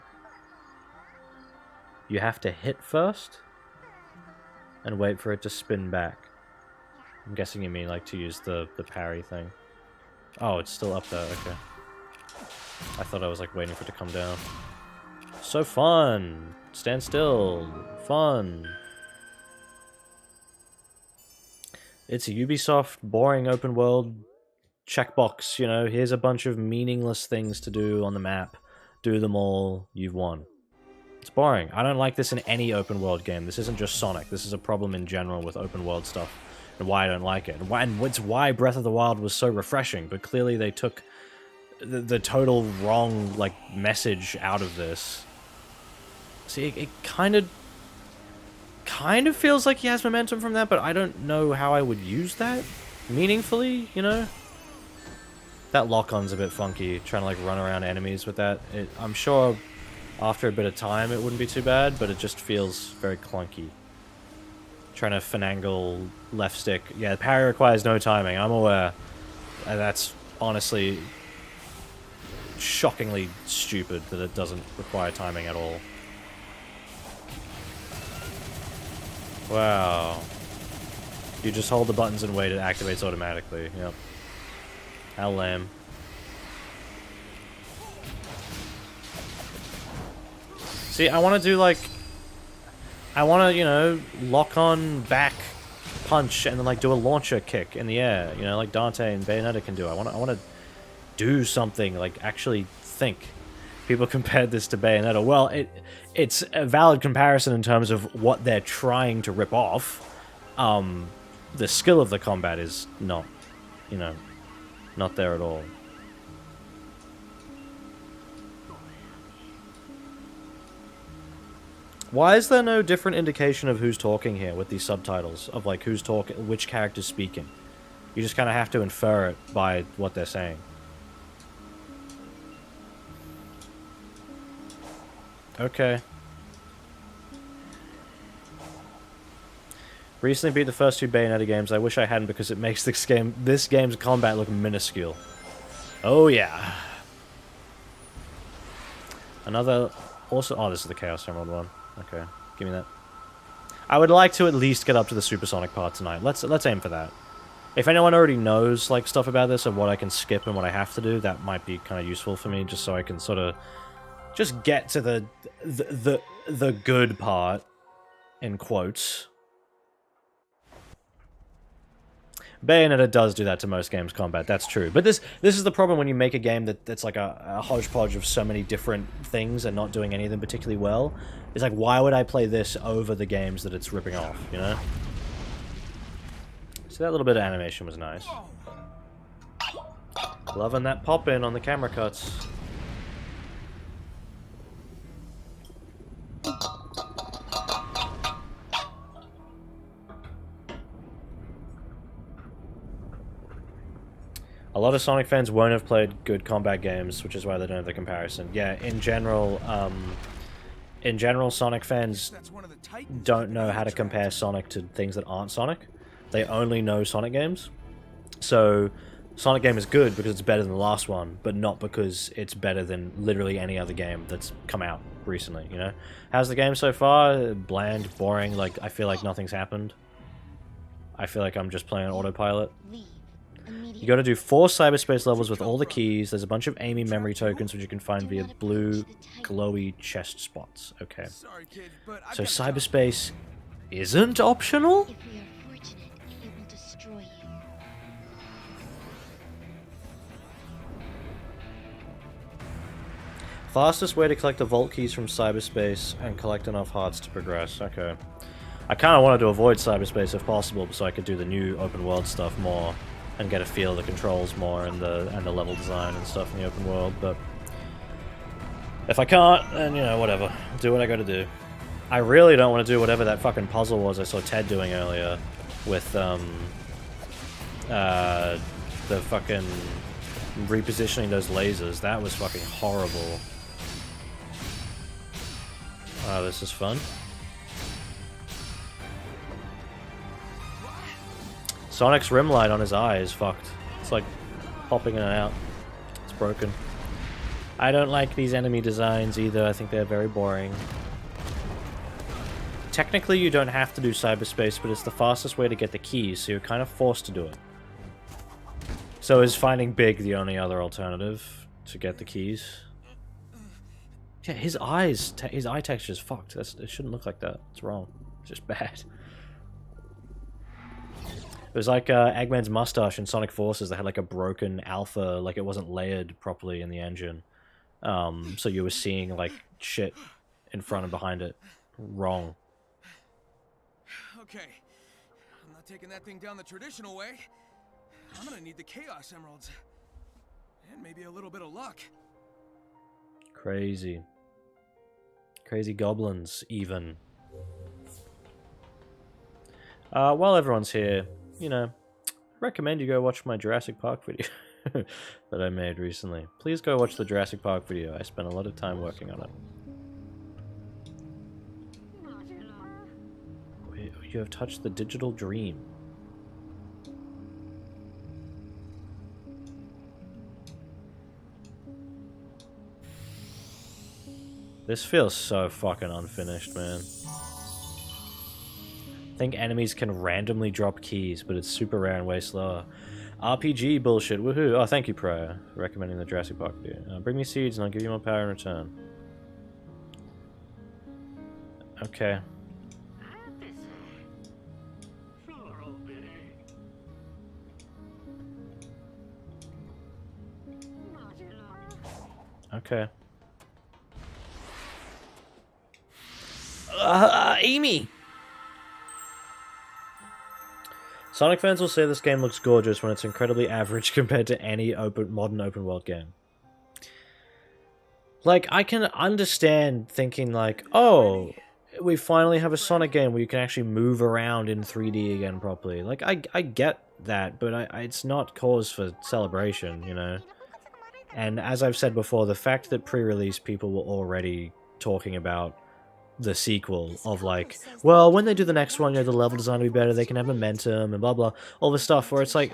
You have to hit first and wait for it to spin back. I'm guessing you mean, like, to use the parry thing. Oh, it's still up there, okay. I thought I was, like, waiting for it to come down. So fun! Stand still. Fun. It's a Ubisoft boring open world checkbox, you know, here's a bunch of meaningless things to do on the map. Do them all, you've won. It's boring. I don't like this in any open world game. This isn't just Sonic. This is a problem in general with open world stuff. And why I don't like it. And it's why Breath of the Wild was so refreshing, but clearly they took the total wrong, like, message out of this. See, it kind of feels like he has momentum from that, but I don't know how I would use that meaningfully, you know? That lock-on's a bit funky, trying to, like, run around enemies with that. I'm sure after a bit of time it wouldn't be too bad, but it just feels very clunky. Trying to finagle left stick. Yeah, parry requires no timing, I'm aware. And that's honestly shockingly stupid that it doesn't require timing at all. Wow. You just hold the buttons and wait, it activates automatically. Yep. How lame. See, I want to do, like... I want to, you know, lock on back punch and then, like, do a launcher kick in the air, you know, like Dante and Bayonetta can do. I want to do something, like, actually think. People compared this to Bayonetta. Well, it's a valid comparison in terms of what they're trying to rip off. The skill of the combat is not, you know, not there at all. Why is there no different indication of who's talking here with these subtitles? Of, like, who's talking, which character's speaking? You just kind of have to infer it by what they're saying. Okay. Recently beat the first two Bayonetta games. I wish I hadn't because it makes this game's combat look minuscule. Oh yeah. Another... Also... Oh, this is the Chaos Emerald one. Okay, give me that. I would like to at least get up to the Supersonic part tonight. Let's aim for that. If anyone already knows, like, stuff about this and what I can skip and what I have to do, that might be kind of useful for me, just so I can sort of just get to the good part, in quotes. Bayonetta does do that to most games' combat, that's true. But this is the problem when you make a game that's like a hodgepodge of so many different things and not doing any of them particularly well. It's like, why would I play this over the games that it's ripping off, you know? So that little bit of animation was nice. Loving that pop-in on the camera cuts. A lot of Sonic fans won't have played good combat games, which is why they don't have the comparison. Yeah, in general, Sonic fans don't know how to compare Sonic to things that aren't Sonic. They only know Sonic games. So, Sonic game is good because it's better than the last one, but not because it's better than literally any other game that's come out recently, you know? How's the game so far? Bland, boring, like, I feel like nothing's happened. I feel like I'm just playing on autopilot. You got to do 4 cyberspace levels with all the keys. There's a bunch of Amy memory tokens which you can find via blue glowy chest spots. Okay. Sorry, kid, but I've So got a job. cyberspace isn't optional? If we are fortunate, it will destroy you. Fastest way to collect the vault keys from cyberspace and collect enough hearts to progress. Okay. I kind of wanted to avoid cyberspace if possible so I could do the new open world stuff more and get a feel of the controls more and the level design and stuff in the open world, but if I can't, then, you know, whatever. Do what I gotta do. I really don't want to do whatever that fucking puzzle was I saw Ted doing earlier with, the fucking repositioning those lasers. That was fucking horrible. Oh, this is fun. Sonic's rim light on his eye is fucked. It's like popping in and out. It's broken. I don't like these enemy designs either. I think they're very boring. Technically, you don't have to do cyberspace, but it's the fastest way to get the keys, so you're kind of forced to do it. So is finding Big the only other alternative to get the keys? Yeah, his eyes, his eye texture is fucked. It shouldn't look like that. It's wrong. It's just bad. It was like Eggman's mustache in Sonic Forces that had like a broken alpha, like it wasn't layered properly in the engine. So you were seeing like shit in front and behind it. Wrong. Okay, I'm not taking that thing down the traditional way. I'm gonna need the Chaos Emeralds. And maybe a little bit of luck. Crazy. Crazy goblins, even. While everyone's here, you know, recommend you go watch my Jurassic Park video that I made recently. Please go watch the Jurassic Park video. I spent a lot of time working on it. You have touched the digital dream. This feels so fucking unfinished, man. I think enemies can randomly drop keys, but it's super rare and way slower. RPG bullshit, woohoo! Oh, thank you, Prior, for recommending the Jurassic Park video. Bring me seeds and I'll give you more power in return. Okay. Okay. Amy! Sonic fans will say this game looks gorgeous when it's incredibly average compared to any modern open world game. Like, I can understand thinking like, oh, we finally have a Sonic game where you can actually move around in 3D again properly. Like, I get that, but it's not cause for celebration, you know? And as I've said before, the fact that pre-release people were already talking about the sequel of like, well, when they do the next one, you know, the level design will be better, they can have momentum and blah blah, all this stuff where it's like,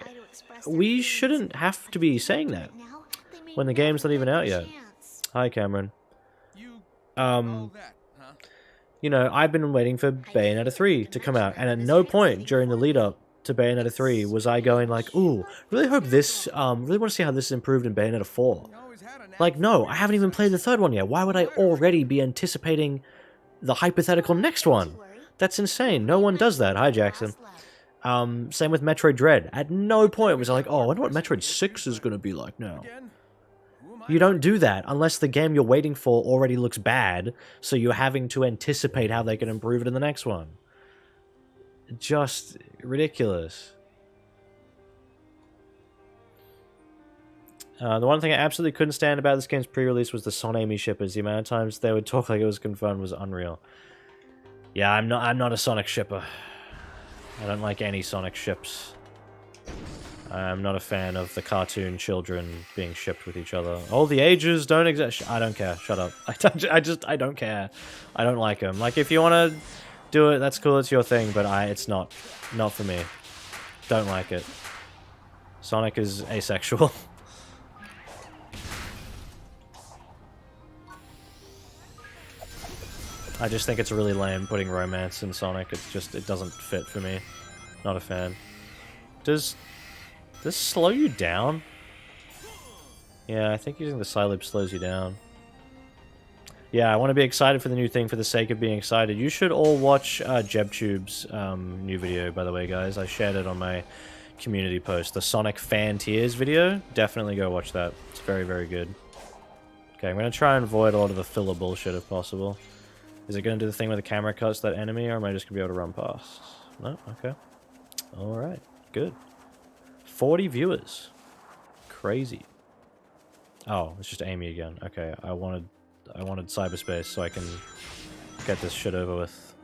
we shouldn't have to be saying that when the game's not even out yet. Hi, Cameron. You know, I've been waiting for Bayonetta 3 to come out, and at no point during the lead up to Bayonetta 3 was I going like, ooh, really hope this, really want to see how this is improved in Bayonetta 4. Like, no, I haven't even played the third one yet. Why would I already be anticipating the hypothetical next one? That's insane. No one does that. Hi, Jackson. Same with Metroid Dread. At no point was I like, oh, I wonder what Metroid 6 is going to be like now. You don't do that unless the game you're waiting for already looks bad, so you're having to anticipate how they can improve it in the next one. Just ridiculous. The one thing I absolutely couldn't stand about this game's pre-release was the Son Amy shippers. The amount of times they would talk like it was confirmed was unreal. Yeah, I'm not a Sonic shipper. I don't like any Sonic ships. I'm not a fan of the cartoon children being shipped with each other. Oh, the ages don't exist. I don't care. Shut up. I don't care. I don't like them. Like, if you want to do it, that's cool. It's your thing. But it's not for me. Don't like it. Sonic is asexual. I just think it's really lame putting romance in Sonic. It doesn't fit for me. Not a fan. Does Does this slow you down? Yeah, I think using the Psylip slows you down. Yeah, I want to be excited for the new thing for the sake of being excited. You should all watch JebTube's new video, by the way, guys. I shared it on my community post. The Sonic Fan Tears video. Definitely go watch that. It's very, very good. Okay, I'm going to try and avoid a lot of the filler bullshit if possible. Is it going to do the thing where the camera cuts that enemy, or am I just going to be able to run past? No? Okay. Alright, good. 40 viewers. Crazy. Oh, it's just Amy again. Okay, I wanted Cyberspace so I can get this shit over with.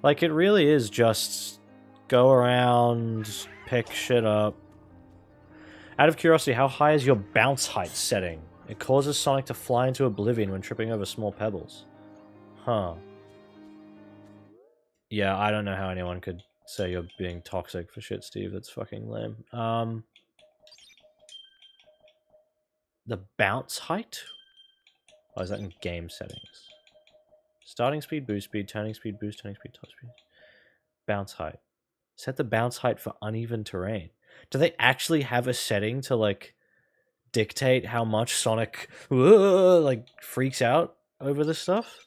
Like, it really is just go around, pick shit up. Out of curiosity, how high is your bounce height setting? It causes Sonic to fly into oblivion when tripping over small pebbles. Huh. Yeah, I don't know how anyone could say you're being toxic for shit, Steve. That's fucking lame. The bounce height? Oh, is that in game settings? Starting speed, boost speed, turning speed, boost, turning speed, top speed. Bounce height. Set the bounce height for uneven terrain. Do they actually have a setting to, like, dictate how much Sonic, like, freaks out over this stuff?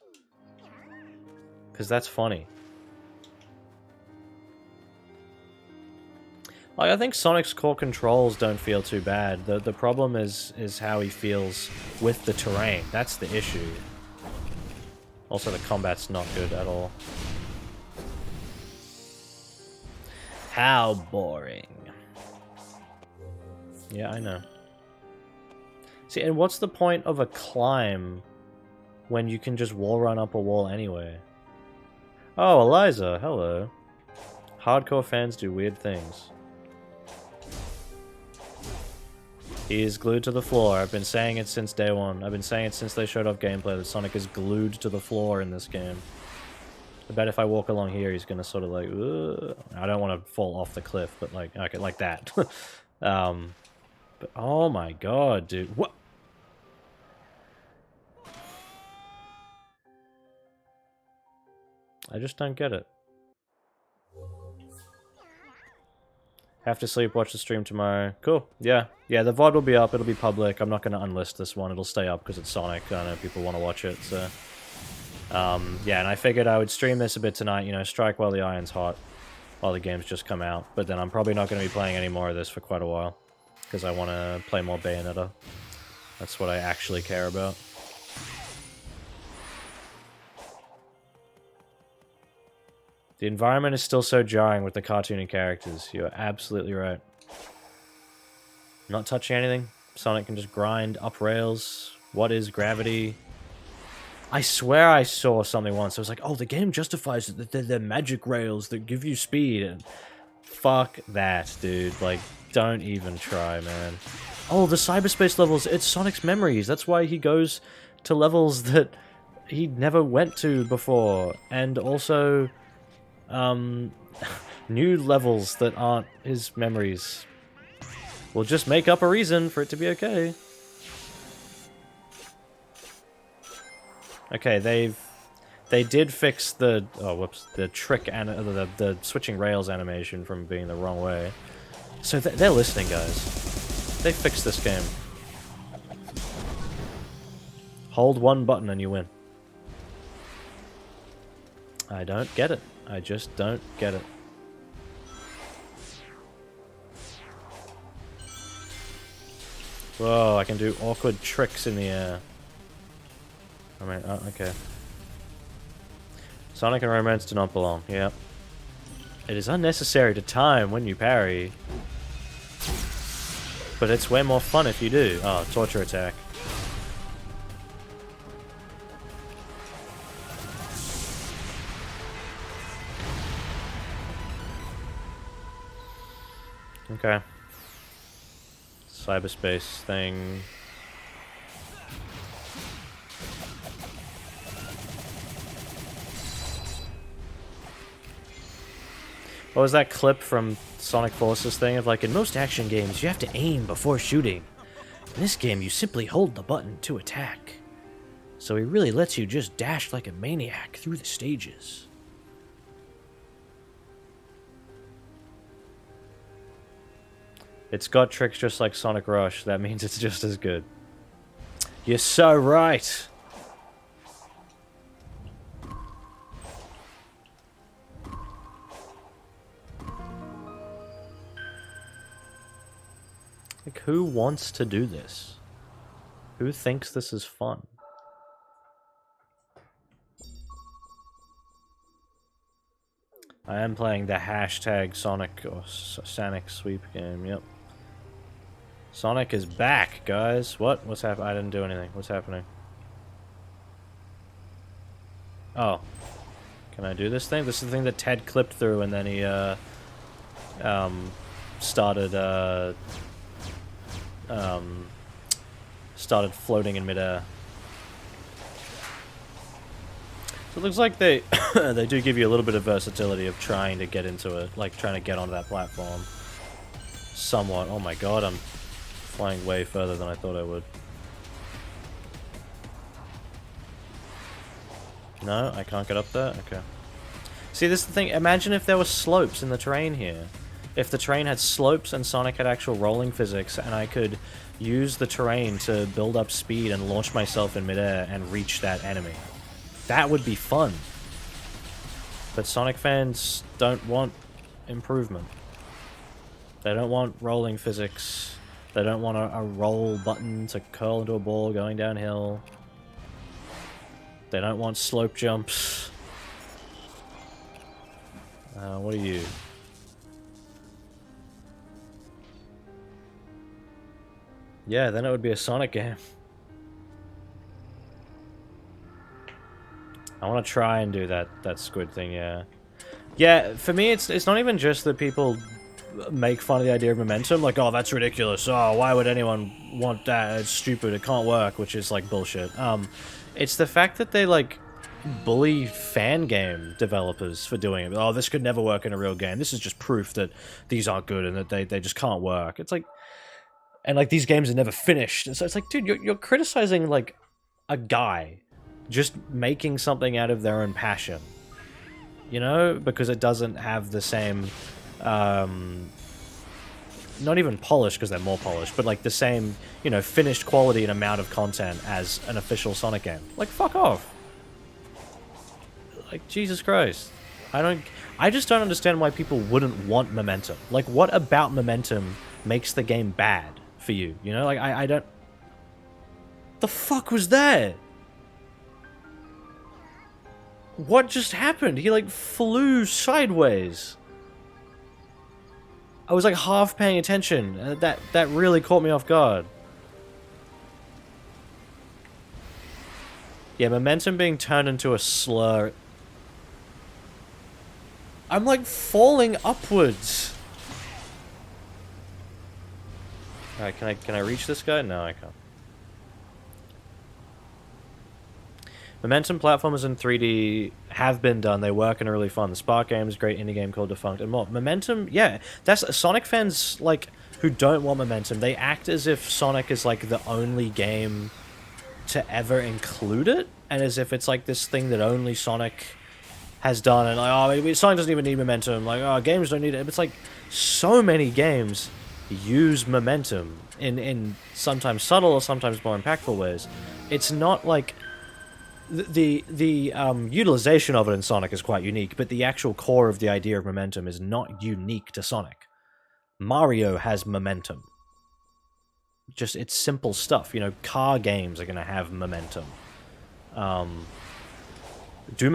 Because that's funny. Like, I think Sonic's core controls don't feel too bad. The problem is how he feels with the terrain. That's the issue. Also, the combat's not good at all. How boring. Yeah, I know. See, and what's the point of a climb when you can just wall run up a wall anyway? Oh, Eliza, hello. Hardcore fans do weird things. He is glued to the floor. I've been saying it since day one. I've been saying it since they showed off gameplay that Sonic is glued to the floor in this game. I bet if I walk along here, he's gonna sort of like, ugh. I don't want to fall off the cliff, but like, okay, like that. But oh my god, dude, what? I just don't get it. Have to sleep, watch the stream tomorrow. Cool, yeah. Yeah, the VOD will be up, it'll be public. I'm not going to unlist this one, it'll stay up because it's Sonic. I know people want to watch it, so... yeah, and I figured I would stream this a bit tonight, you know, strike while the iron's hot, while the game's just come out. But then I'm probably not going to be playing any more of this for quite a while, because I want to play more Bayonetta. That's what I actually care about. The environment is still so jarring with the cartoony characters. You're absolutely right. Not touching anything. Sonic can just grind up rails. What is gravity? I swear I saw something once. I was like, oh, the game justifies that they're magic rails that give you speed. And fuck that, dude. Like, don't even try, man. Oh, the cyberspace levels. It's Sonic's memories. That's why he goes to levels that he never went to before. And also... new levels that aren't his memories. We'll just make up a reason for it to be okay. Okay, they did fix the the trick and the switching rails animation from being the wrong way. So they're listening, guys. They fixed this game. Hold one button and you win. I don't get it. I just don't get it. Whoa, I can do awkward tricks in the air. I mean, okay. Sonic and romance do not belong, yep. It is unnecessary to time when you parry. But it's way more fun if you do. Oh, torture attack. Okay. Cyberspace thing. What was that clip from Sonic Forces thing of like, in most action games you have to aim before shooting. In this game you simply hold the button to attack. So he really lets you just dash like a maniac through the stages. It's got tricks just like Sonic Rush. That means it's just as good. You're so right. Like, who wants to do this? Who thinks this is fun? I am playing the hashtag Sonic or Sonic sweep game, yep. Sonic is back, guys. What? What's happening? I didn't do anything. What's happening? Oh. Can I do this thing? This is the thing that Ted clipped through and then he, started floating in midair. So it looks like they they do give you a little bit of versatility of trying to get into it, like trying to get onto that platform. Somewhat. Oh my god, I'm flying way further than I thought I would. No, I can't get up there? Okay. See, this is the thing. Imagine if there were slopes in the terrain here. If the terrain had slopes and Sonic had actual rolling physics, and I could use the terrain to build up speed and launch myself in midair and reach that enemy. That would be fun. But Sonic fans don't want improvement. They don't want rolling physics. They don't want a roll button to curl into a ball going downhill. They don't want slope jumps. What are you? Yeah, then it would be a Sonic game. I want to try and do that squid thing, yeah. Yeah, for me, it's not even just that people make fun of the idea of momentum, like, oh, that's ridiculous, oh, why would anyone want that, it's stupid, it can't work, which is, like, bullshit. It's the fact that they, like, bully fan game developers for doing it. Oh, this could never work in a real game, this is just proof that these aren't good and that they just can't work. It's like, and, like, these games are never finished, and so it's like, dude, you're criticizing, like, a guy just making something out of their own passion, you know, because it doesn't have the same, not even polish because they're more polished, but like the same, you know, finished quality and amount of content as an official Sonic game. Like, fuck off. Like, Jesus Christ. I just don't understand why people wouldn't want momentum. Like, what about momentum makes the game bad for you? You know, like, I don't... The fuck was that? What just happened? He, like, flew sideways. I was, like, half paying attention. That really caught me off guard. Yeah, momentum being turned into a slur. I'm, like, falling upwards. Alright, can I reach this guy? No, I can't. Momentum platformers in 3D have been done. They work and are really fun. The Spark game is a great indie game called Defunct and more. Momentum, yeah, that's Sonic fans, like, who don't want momentum. They act as if Sonic is, like, the only game to ever include it, and as if it's, like, this thing that only Sonic has done, and, like, oh, Sonic doesn't even need momentum. Like, oh, games don't need it. It's like, so many games use momentum in sometimes subtle or sometimes more impactful ways. It's not, like... The utilization of it in Sonic is quite unique, but the actual core of the idea of momentum is not unique to Sonic. Mario has momentum. Just, it's simple stuff. You know, car games are going to have momentum. Doom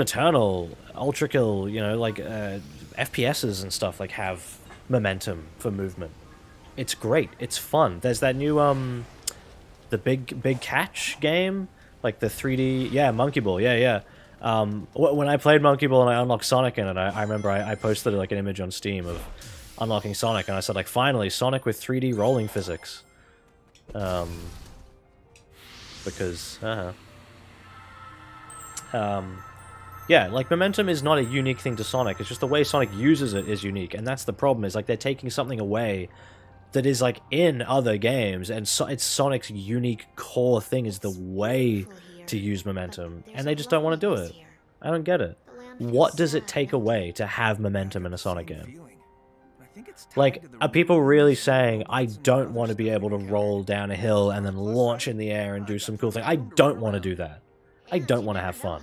Eternal, Ultra Kill, you know, like, FPSs and stuff, like, have momentum for movement. It's great. It's fun. There's that new, the Big Catch game. Like the 3D, yeah, Monkey Ball, yeah. When I played Monkey Ball and I unlocked Sonic in it, I remember I posted like an image on Steam of unlocking Sonic, and I said, like, finally, Sonic with 3D rolling physics. Because, yeah, like, momentum is not a unique thing to Sonic, it's just the way Sonic uses it is unique, and that's the problem, is, like, they're taking something away that is, like, in other games, and it's Sonic's unique core thing is the way to use momentum, and they just don't want to do it. I don't get it. What does it take away to have momentum in a Sonic game? think it's tied Like, to the are people rumors really of saying, I robots and don't want to be others able to stepping roll down a hill and then launch in the air and do some cool thing? I don't want to do that. I don't want to have fun.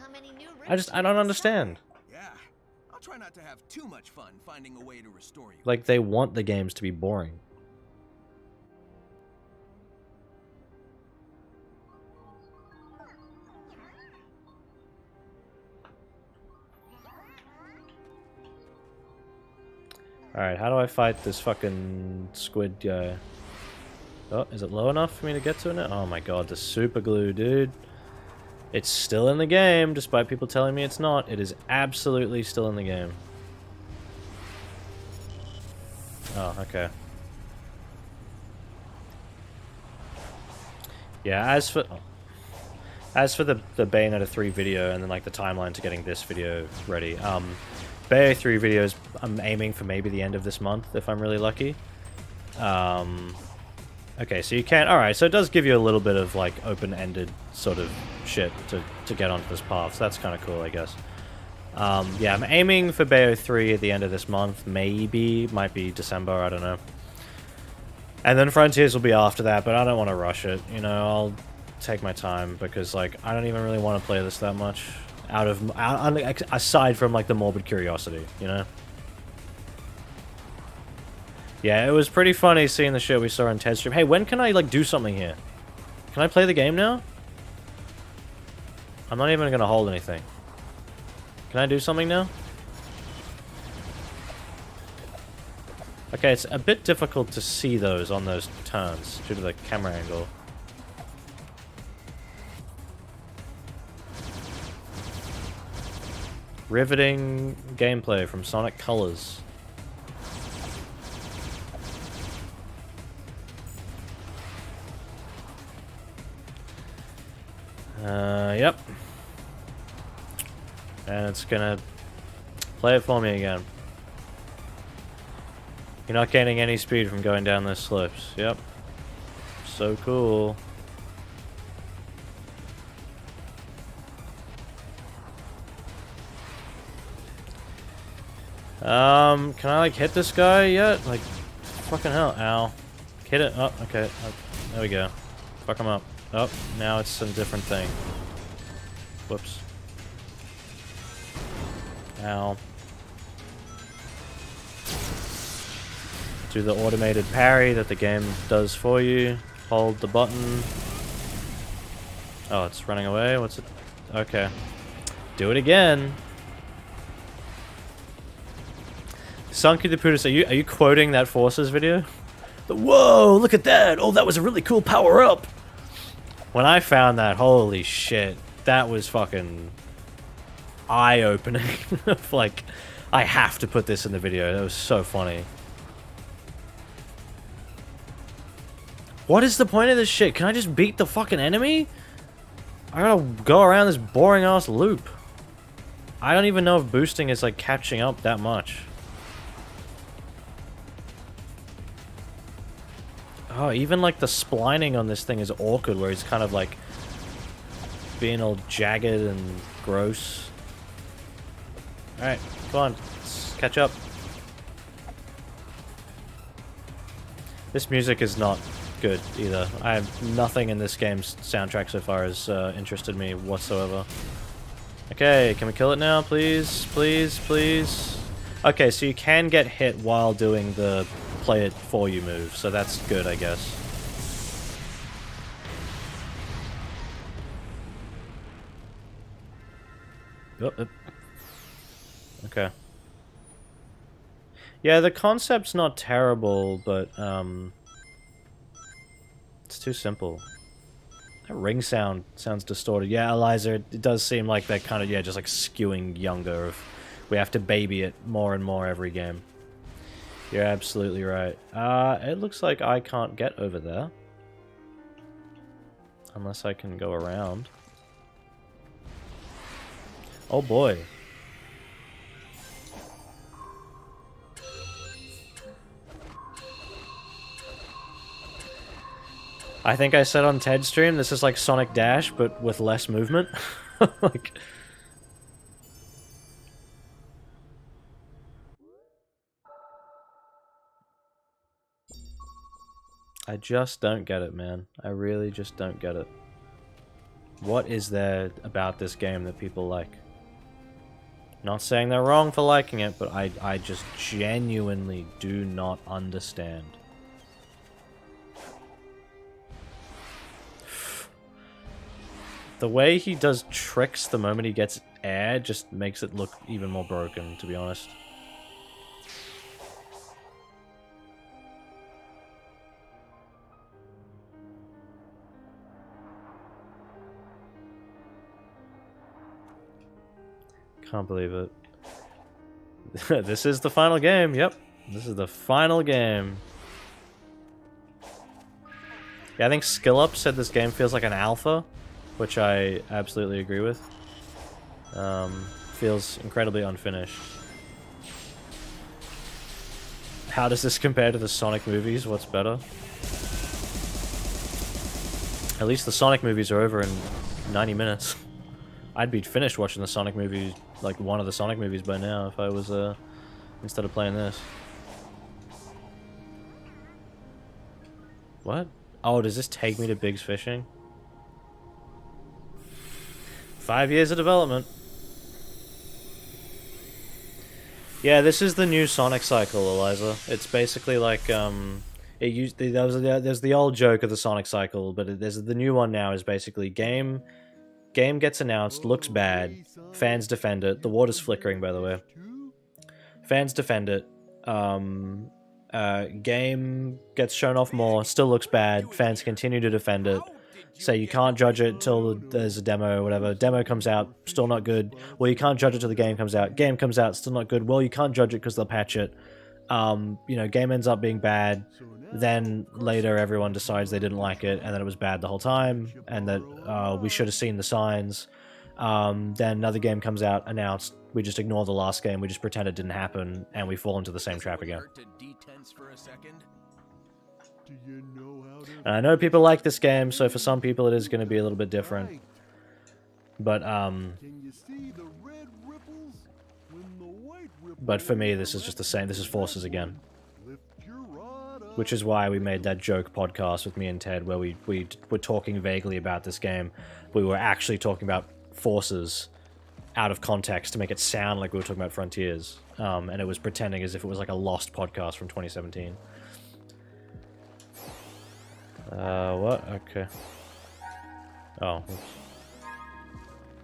I don't understand. Yeah, I'll try not to have too much fun finding a way to restore you. Like, they want the games to be boring. Alright, how do I fight this fucking squid guy? Oh, is it low enough for me to get to it now? Oh my god, the super glue, dude. It's still in the game, despite people telling me it's not. It is absolutely still in the game. Oh, okay. Yeah, as for the Bayonetta 3 video and then like the timeline to getting this video ready, Bayonetta 3 videos I'm aiming for maybe the end of this month if I'm really lucky. Okay, so you can, alright, so it does give you a little bit of like open-ended sort of shit to get onto this path, so that's kind of cool, I guess. Yeah, I'm aiming for Bayonetta 3 at the end of this month, maybe, might be December, I don't know. And then Frontiers will be after that, but I don't want to rush it, you know, I'll take my time, because, like, I don't even really want to play this that much, aside from, like, the morbid curiosity, you know? Yeah, it was pretty funny seeing the shit we saw on Ted's stream. Hey, when can I, like, do something here? Can I play the game now? I'm not even gonna hold anything. Can I do something now? Okay, it's a bit difficult to see those on those turns due to the camera angle. Riveting gameplay from Sonic Colors. Yep. And it's gonna play it for me again. You're not gaining any speed from going down those slopes. Yep. So cool. Can I, like, hit this guy yet? Like, fucking hell. Ow. Hit it. Oh, okay. Oh, there we go. Fuck him up. Oh, now it's a different thing. Whoops. Ow. Do the automated parry that the game does for you. Hold the button. Oh, it's running away? What's it? Okay. Do it again. Sunky the Pudis, are you quoting that Forces video? Whoa, look at that! Oh, that was a really cool power-up! When I found that, holy shit, that was fucking eye-opening. Like, I have to put this in the video. That was so funny. What is the point of this shit? Can I just beat the fucking enemy? I gotta go around this boring-ass loop. I don't even know if boosting is, like, catching up that much. Oh, even, like, the splining on this thing is awkward, where he's kind of, like, being all jagged and gross. Alright, come on. Let's catch up. This music is not good, either. I have nothing in this game's soundtrack so far has interested me whatsoever. Okay, can we kill it now, please? Please, please? Okay, so you can get hit while doing the play it for you move, so that's good, I guess. Oh. Okay. Yeah, the concept's not terrible, but it's too simple. That ring sound sounds distorted. Yeah, Eliza, it does seem like that kind of, yeah, just like skewing younger. We have to baby it more and more every game. You're absolutely right. It looks like I can't get over there. Unless I can go around. Oh boy. I think I said on Ted's stream, this is like Sonic Dash, but with less movement. Like... I just don't get it, man. I really just don't get it. What is there about this game that people like? Not saying they're wrong for liking it, but I just genuinely do not understand. The way he does tricks the moment he gets air just makes it look even more broken, to be honest. Can't believe it. This is the final game, yep. This is the final game. Yeah, I think SkillUp said this game feels like an alpha, which I absolutely agree with. Feels incredibly unfinished. How does this compare to the Sonic movies? What's better? At least the Sonic movies are over in 90 minutes. I'd be finished watching the Sonic movies, like one of the Sonic movies by now, if I was, instead of playing this. What? Oh, does this take me to Big's Fishing? 5 years of development. Yeah, this is the new Sonic cycle, Eliza. It's basically like, there's the old joke of the Sonic cycle, but there's the new one now is basically game gets announced, looks bad, fans defend it. The water's flickering, by the way. Fans defend it. Game gets shown off more, still looks bad. Fans continue to defend it. Say you can't judge it till there's a demo or whatever. Demo comes out, still not good. Well, you can't judge it till the game comes out. Game comes out, still not good. Well, you can't judge it because they'll patch it. You know, game ends up being bad. Then later everyone decides they didn't like it and that it was bad the whole time and that we should have seen the signs. Then another game comes out, announced. We just ignore the last game. We just pretend it didn't happen and we fall into the same trap again. And I know people like this game, so for some people it is going to be a little bit different. But for me, this is just the same. This is Forces again. Which is why we made that joke podcast with me and Ted, where we were talking vaguely about this game. We were actually talking about Forces out of context to make it sound like we were talking about Frontiers. And it was pretending as if it was like a lost podcast from 2017. What? Okay. Oh.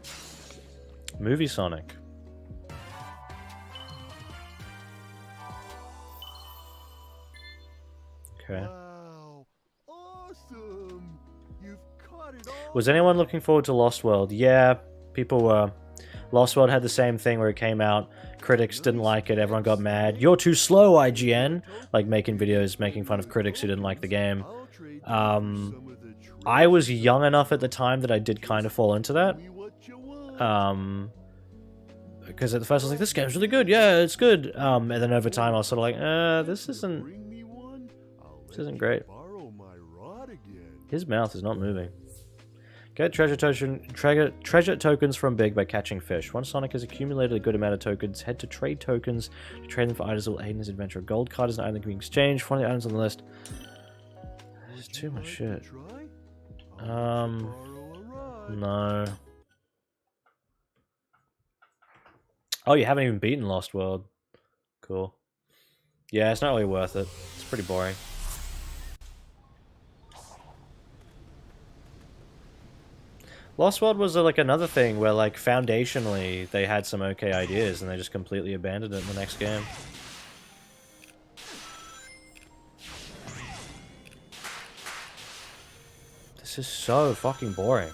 Oops. Movie Sonic. Okay. Wow. Awesome. You've caught it all. Was anyone looking forward to Lost World? Yeah, people were. Lost World had the same thing where it came out. Critics didn't like it. Everyone got mad. You're too slow, IGN. Like making videos, making fun of critics who didn't like the game. I was young enough at the time that I did kind of fall into that. Because at the first I was like, this game's really good. Yeah, it's good. And then over time I was sort of like, this isn't great. His mouth is not moving. Get treasure tokens from Big by catching fish. Once Sonic has accumulated a good amount of tokens, head to trade tokens to trade them for items that will aid in his adventure. A gold card is an item that can be exchanged for one of the items on the list. There's too much shit. No. Oh, you haven't even beaten Lost World. Cool. Yeah, it's not really worth it. It's pretty boring. Lost World was like another thing where like foundationally they had some okay ideas and they just completely abandoned it in the next game. This is so fucking boring.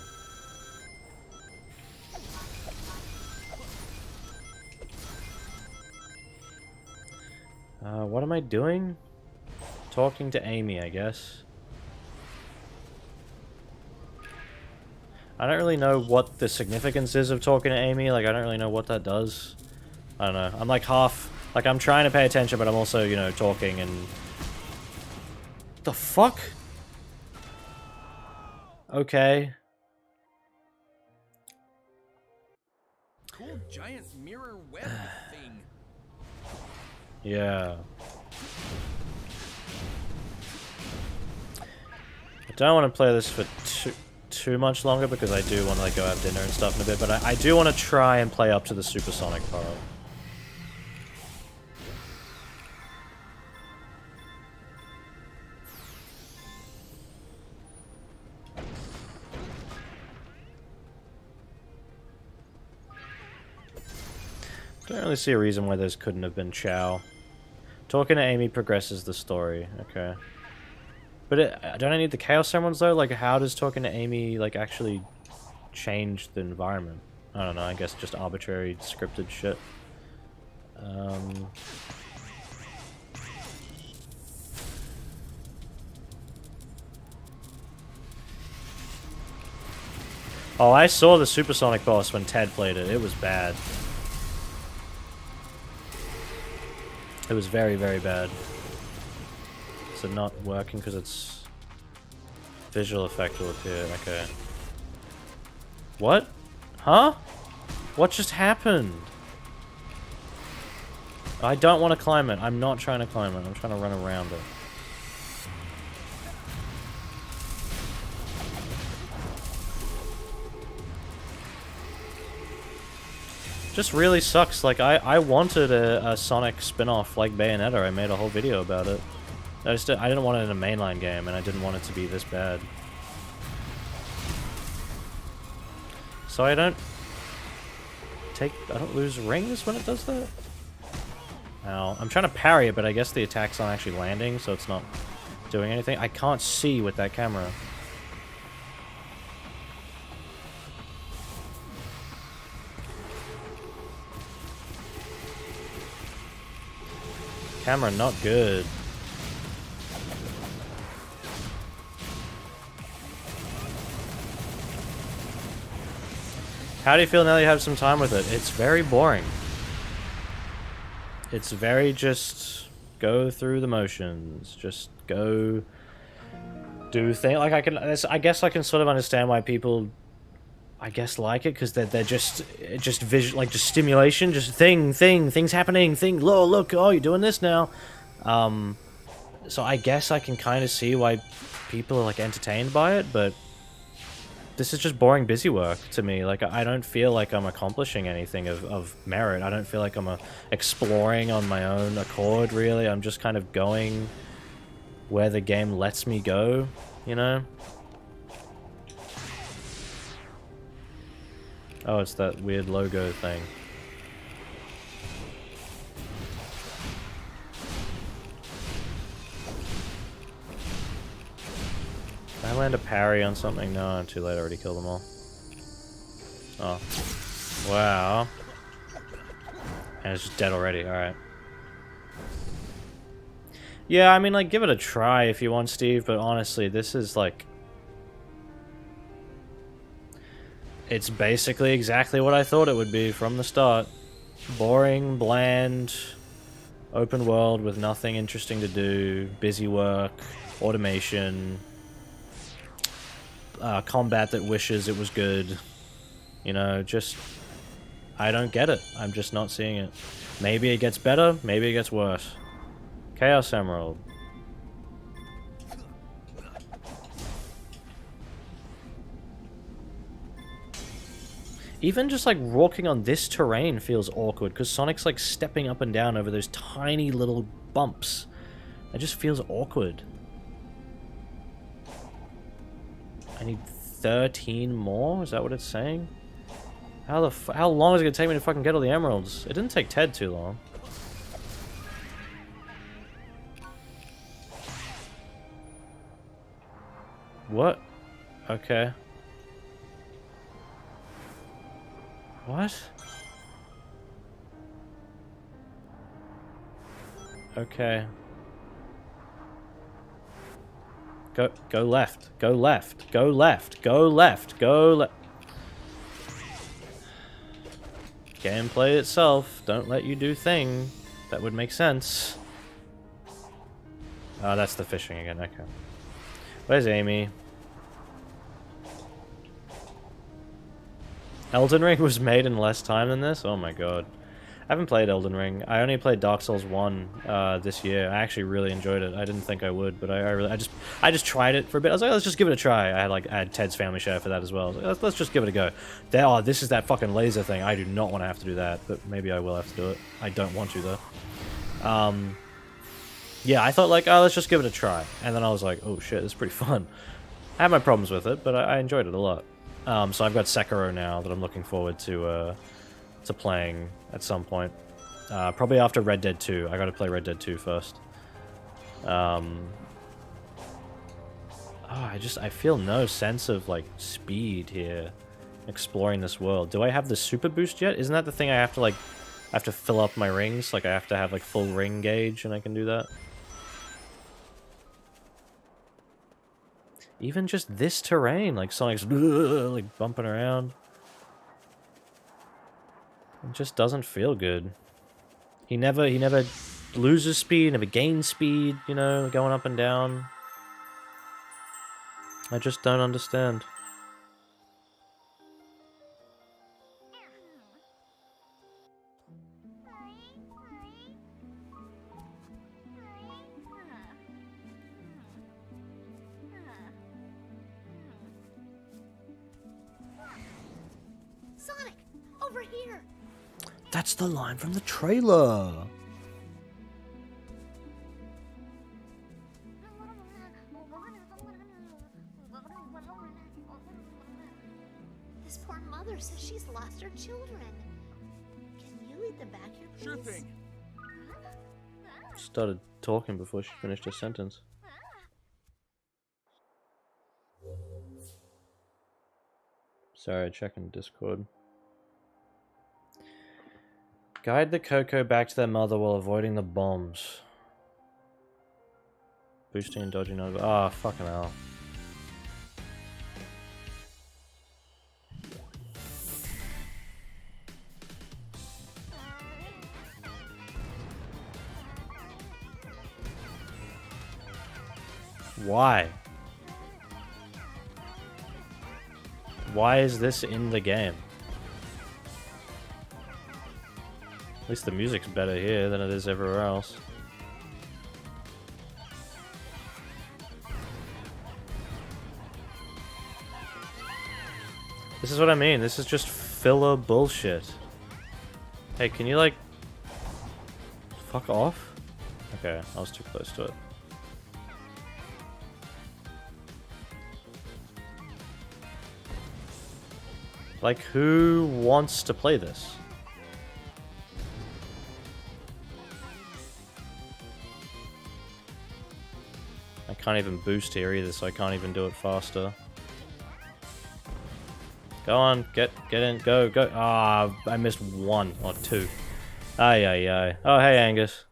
What am I doing? Talking to Amy, I guess. I don't really know what the significance is of talking to Amy. Like, I don't really know what that does. I don't know. I'm like half... Like, I'm trying to pay attention, but I'm also, you know, talking and... The fuck? Okay. Cool giant mirror web thing. Yeah. Don't want to play this for too much longer because I do want to like go have dinner and stuff in a bit, but I do want to try and play up to the supersonic part. Don't really see a reason why those couldn't have been Chow. Talking to Amy progresses the story. Okay. But don't I need the Chaos Emeralds though? Like, how does talking to Amy, like, actually change the environment? I don't know, I guess just arbitrary scripted shit. Oh, I saw the Supersonic boss when Ted played it. It was bad. It was very, very bad. Is it not working because it's... Visual effect will appear, okay. What? Huh? What just happened? I don't want to climb it. I'm not trying to climb it. I'm trying to run around it. Just really sucks. Like, I wanted a Sonic spin-off like Bayonetta. I made a whole video about it. I didn't want it in a mainline game, and I didn't want it to be this bad. So I don't lose rings when it does that? Ow. I'm trying to parry it, but I guess the attack's not actually landing, so it's not doing anything. I can't see with that camera. Camera not good. How do you feel now that you have some time with it? It's very boring. It's very just go through the motions. Just go do things. Like I guess I can sort of understand why people I guess like it, because they're just visual, like just stimulation, just things happening, look, oh, you're doing this now. So I guess I can kind of see why people are like entertained by it, but this is just boring busy work to me. Like, I don't feel like I'm accomplishing anything of merit. I don't feel like I'm exploring on my own accord, really. I'm just kind of going where the game lets me go, you know? Oh, it's that weird logo thing. Did I land a parry on something? No, I'm too late. I already killed them all. Oh. Wow. And it's just dead already. Alright. Yeah, I mean, like, give it a try if you want, Steve, but honestly, this is, like... It's basically exactly what I thought it would be from the start. Boring, bland, open world with nothing interesting to do, busy work, automation, combat that wishes it was good. You know, just... I don't get it. I'm just not seeing it. Maybe it gets better, maybe it gets worse. Chaos Emerald. Even just like walking on this terrain feels awkward because Sonic's like stepping up and down over those tiny little bumps. It just feels awkward. I need 13 more? Is that what it's saying? How long is it gonna take me to fucking get all the emeralds? It didn't take Ted too long. What? Okay. What? Okay. Go left. Go left. Go left. Go left. Go left. Gameplay itself. Don't let you do thing. That would make sense. Oh, that's the fishing again. Okay. Where's Amy? Elden Ring was made in less time than this? Oh my god. I haven't played Elden Ring. I only played Dark Souls 1 this year. I actually really enjoyed it. I didn't think I would, but I just tried it for a bit. I was like, let's just give it a try. I had Ted's family share for that as well. I was like, let's just give it a go. Oh, this is that fucking laser thing. I do not want to have to do that, but maybe I will have to do it. I don't want to though. Yeah, I thought like, oh, let's just give it a try. And then I was like, oh shit, this is pretty fun. I had my problems with it, but I enjoyed it a lot. So I've got Sekiro now that I'm looking forward to playing at some point. Probably after Red Dead 2. I gotta play Red Dead 2 first. I feel no sense of like speed here exploring this world. Do I have the super boost yet? Isn't that the thing I have to fill up my rings? Like I have to have like full ring gauge and I can do that? Even just this terrain, like Sonic's like bumping around. It just doesn't feel good. He never loses speed, never gains speed, you know, going up and down. I just don't understand. Sonic, over here. That's the line from the trailer. This poor mother says she's lost her children. Can you lead them back here, please? Sure thing. Started talking before she finished her sentence. Sorry, checking Discord. Guide the Coco back to their mother while avoiding the bombs. Boosting and dodging over. Ah, fucking hell. Why? Why is this in the game? At least the music's better here than it is everywhere else. This is what I mean. This is just filler bullshit. Hey, can you like... fuck off? Okay, I was too close to it. Like, who wants to play this? I can't even boost here either, so I can't even do it faster. Go on, get in, go. Ah, I missed one or two. Ay, ay, ay. Oh, hey, Angus.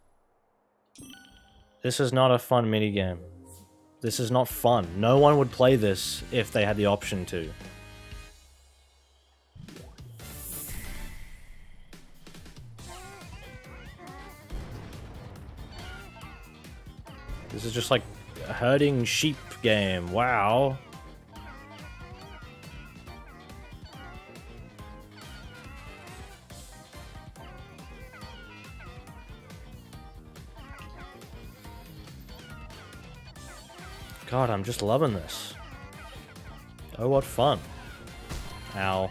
This is not a fun minigame. This is not fun. No one would play this if they had the option to. This is just like a herding sheep game. Wow. God, I'm just loving this. Oh, what fun. Ow.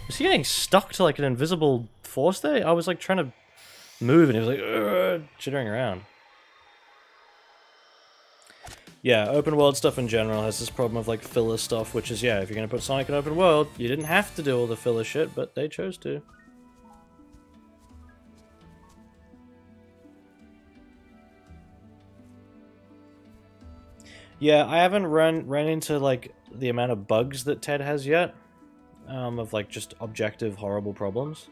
Was he getting stuck to like an invisible force there? I was like trying to move and he was like jittering around. Yeah, open world stuff in general has this problem of like filler stuff, which is, yeah, if you're gonna put Sonic in open world, you didn't have to do all the filler shit, but they chose to. Yeah, I haven't ran into like the amount of bugs that Ted has yet. Of like just objective horrible problems,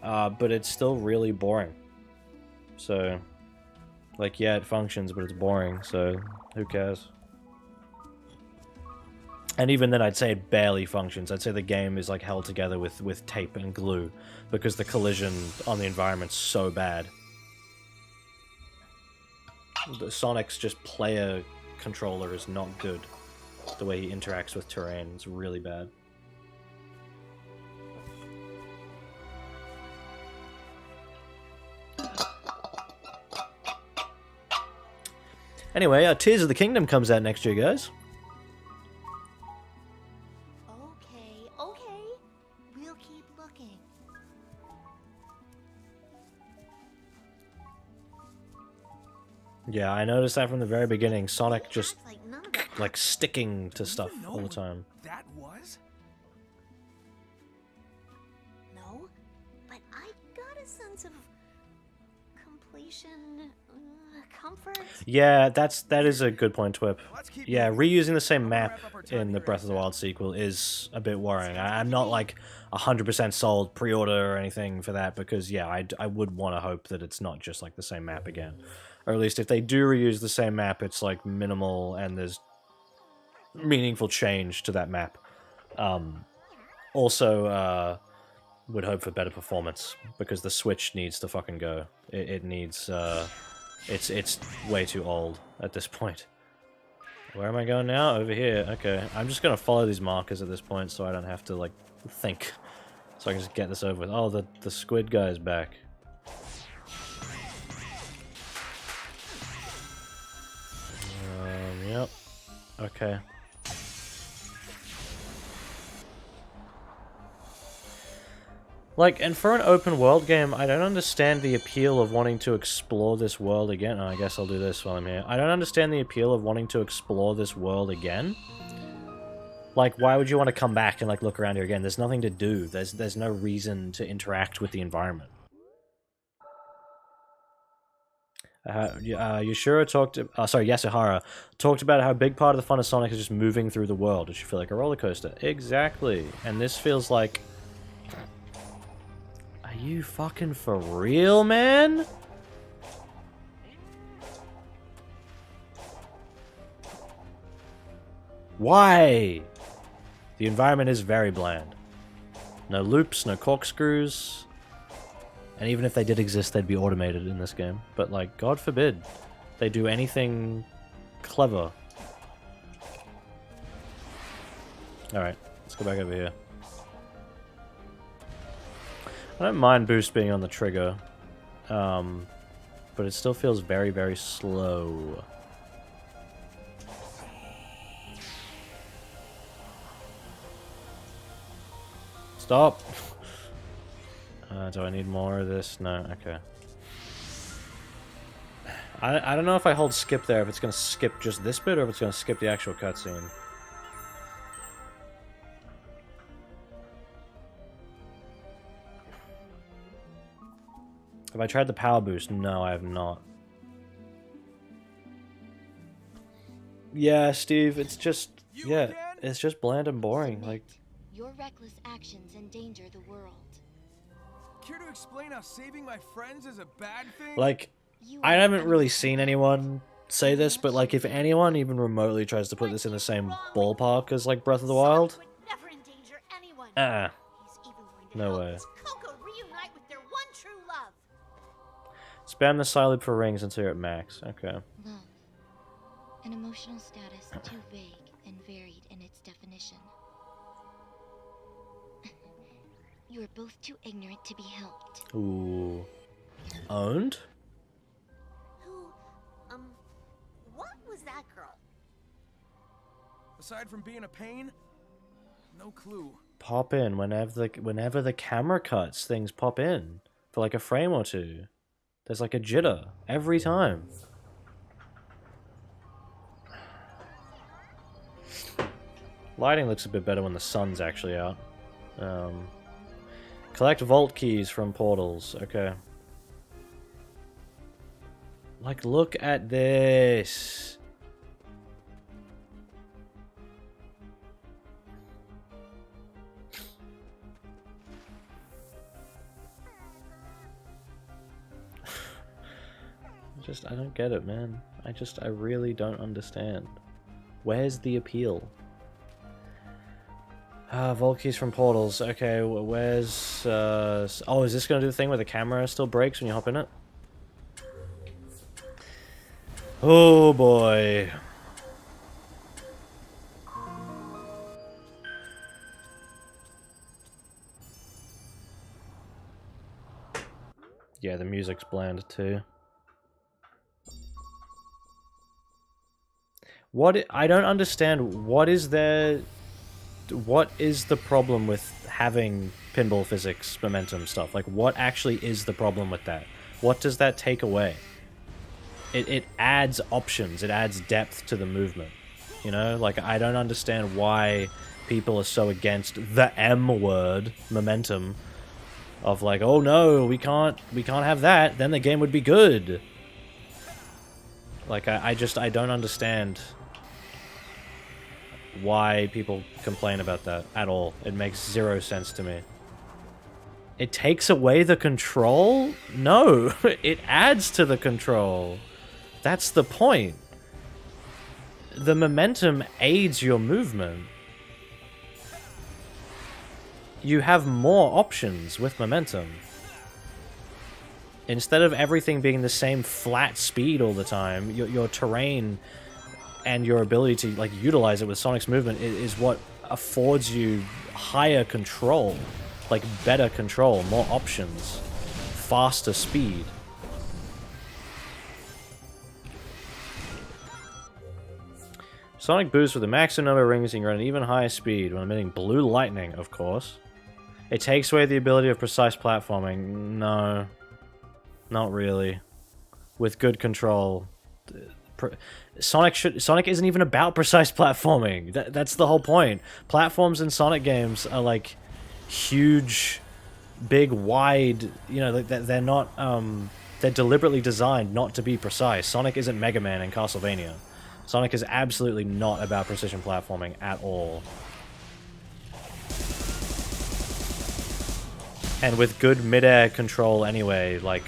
but it's still really boring. So, like, yeah, it functions, but it's boring. So, who cares? And even then, I'd say it barely functions. I'd say the game is like held together with tape and glue because the collision on the environment's so bad. Sonic's just player controller is not good. The way he interacts with terrain is really bad. Anyway, Tears of the Kingdom comes out next year, guys. Okay, okay. We'll keep looking. Yeah, I noticed that from the very beginning. Sonic just Acts like none of that like sticking to Do you stuff even know all the what time. That was? No, but I got a sense of completion, comfort. Yeah, that is a good point, Twip. Let's keep Yeah, moving. reusing the same I'm gonna map wrap up our time in the here Breath of the ASAP. Wild sequel is a bit worrying. I'm not like 100% sold pre-order or anything for that because yeah, I would want to hope that it's not just like the same map again. Or at least if they do reuse the same map, it's like minimal and there's meaningful change to that map. Also, would hope for better performance because the Switch needs to fucking go. It needs, it's way too old at this point. Where am I going now? Over here. Okay, I'm just gonna follow these markers at this point so I don't have to like think. So I can just get this over with. Oh, the squid guy is back. Yep. Okay. Like, and for an open world game, I don't understand the appeal of wanting to explore this world again. Oh, I guess I'll do this while I'm here. I don't understand the appeal of wanting to explore this world again. Like, why would you want to come back and like look around here again? There's nothing to do. There's no reason to interact with the environment. Yasuhara talked. Sorry, Yasuhara talked about how a big part of the fun of Sonic is just moving through the world. It should feel like a roller coaster. Exactly, and this feels like. Are you fucking for real, man? Why? The environment is very bland. No loops, no corkscrews. And even if they did exist, they'd be automated in this game. But, like, God forbid they do anything clever. Alright, let's go back over here. I don't mind boost being on the trigger. But it still feels very, very slow. Stop! Do I need more of this? No? Okay. I don't know if I hold skip there, if it's going to skip just this bit, or if it's going to skip the actual cutscene. Have I tried the power boost? No, I have not. Yeah, Steve, it's just... Yeah, it's just bland and boring. Like, Your reckless actions endanger the world. Care to explain how saving my friends is a bad thing? Like, You I are haven't really unacceptable. seen anyone say this, but like, if anyone even remotely tries to put this in the same ballpark as like Breath of the Wild, Sonic would never endanger anyone. ah, He's even going to no help way. his Coco reunite with their one true love. Spam the side loop for rings until you're at max. Okay. Love. An emotional status too vague and varied in its definition. You are both too ignorant to be helped. Ooh. Owned? Who, what was that girl? Aside from being a pain, no clue. Pop in whenever the camera cuts, things pop in for like a frame or two. There's like a jitter every time. Lighting looks a bit better when the sun's actually out. Collect vault keys from portals. Okay. Like, look at this. I don't get it, man. I really don't understand. Where's the appeal? Vault keys from portals. Okay, where's... oh, is this going to do the thing where the camera still breaks when you hop in it? Oh boy. Yeah, the music's bland too. I don't understand, what is the problem with having pinball physics momentum stuff? Like, what actually is the problem with that? What does that take away? It adds options, it adds depth to the movement. You know, like, I don't understand why people are so against the M word, momentum, of like, oh no, we can't have that, then the game would be good. Like, I don't understand why people complain about that at all. It makes zero sense to me. It takes away the control? No, it adds to the control. That's the point. The momentum aids your movement. You have more options with momentum. Instead of everything being the same flat speed all the time, your terrain and your ability to like utilize it with Sonic's movement is what affords you higher control, like better control, more options, faster speed. Sonic boosts with a maximum number of rings and you run an even higher speed when emitting blue lightning, of course. It takes away the ability of precise platforming. No. Not really. With good control. Sonic isn't even about precise platforming. That's the whole point. Platforms in Sonic games are like huge, big, wide, you know, they're not, they're deliberately designed not to be precise. Sonic isn't Mega Man in Castlevania. Sonic is absolutely not about precision platforming at all. And with good mid-air control anyway, like,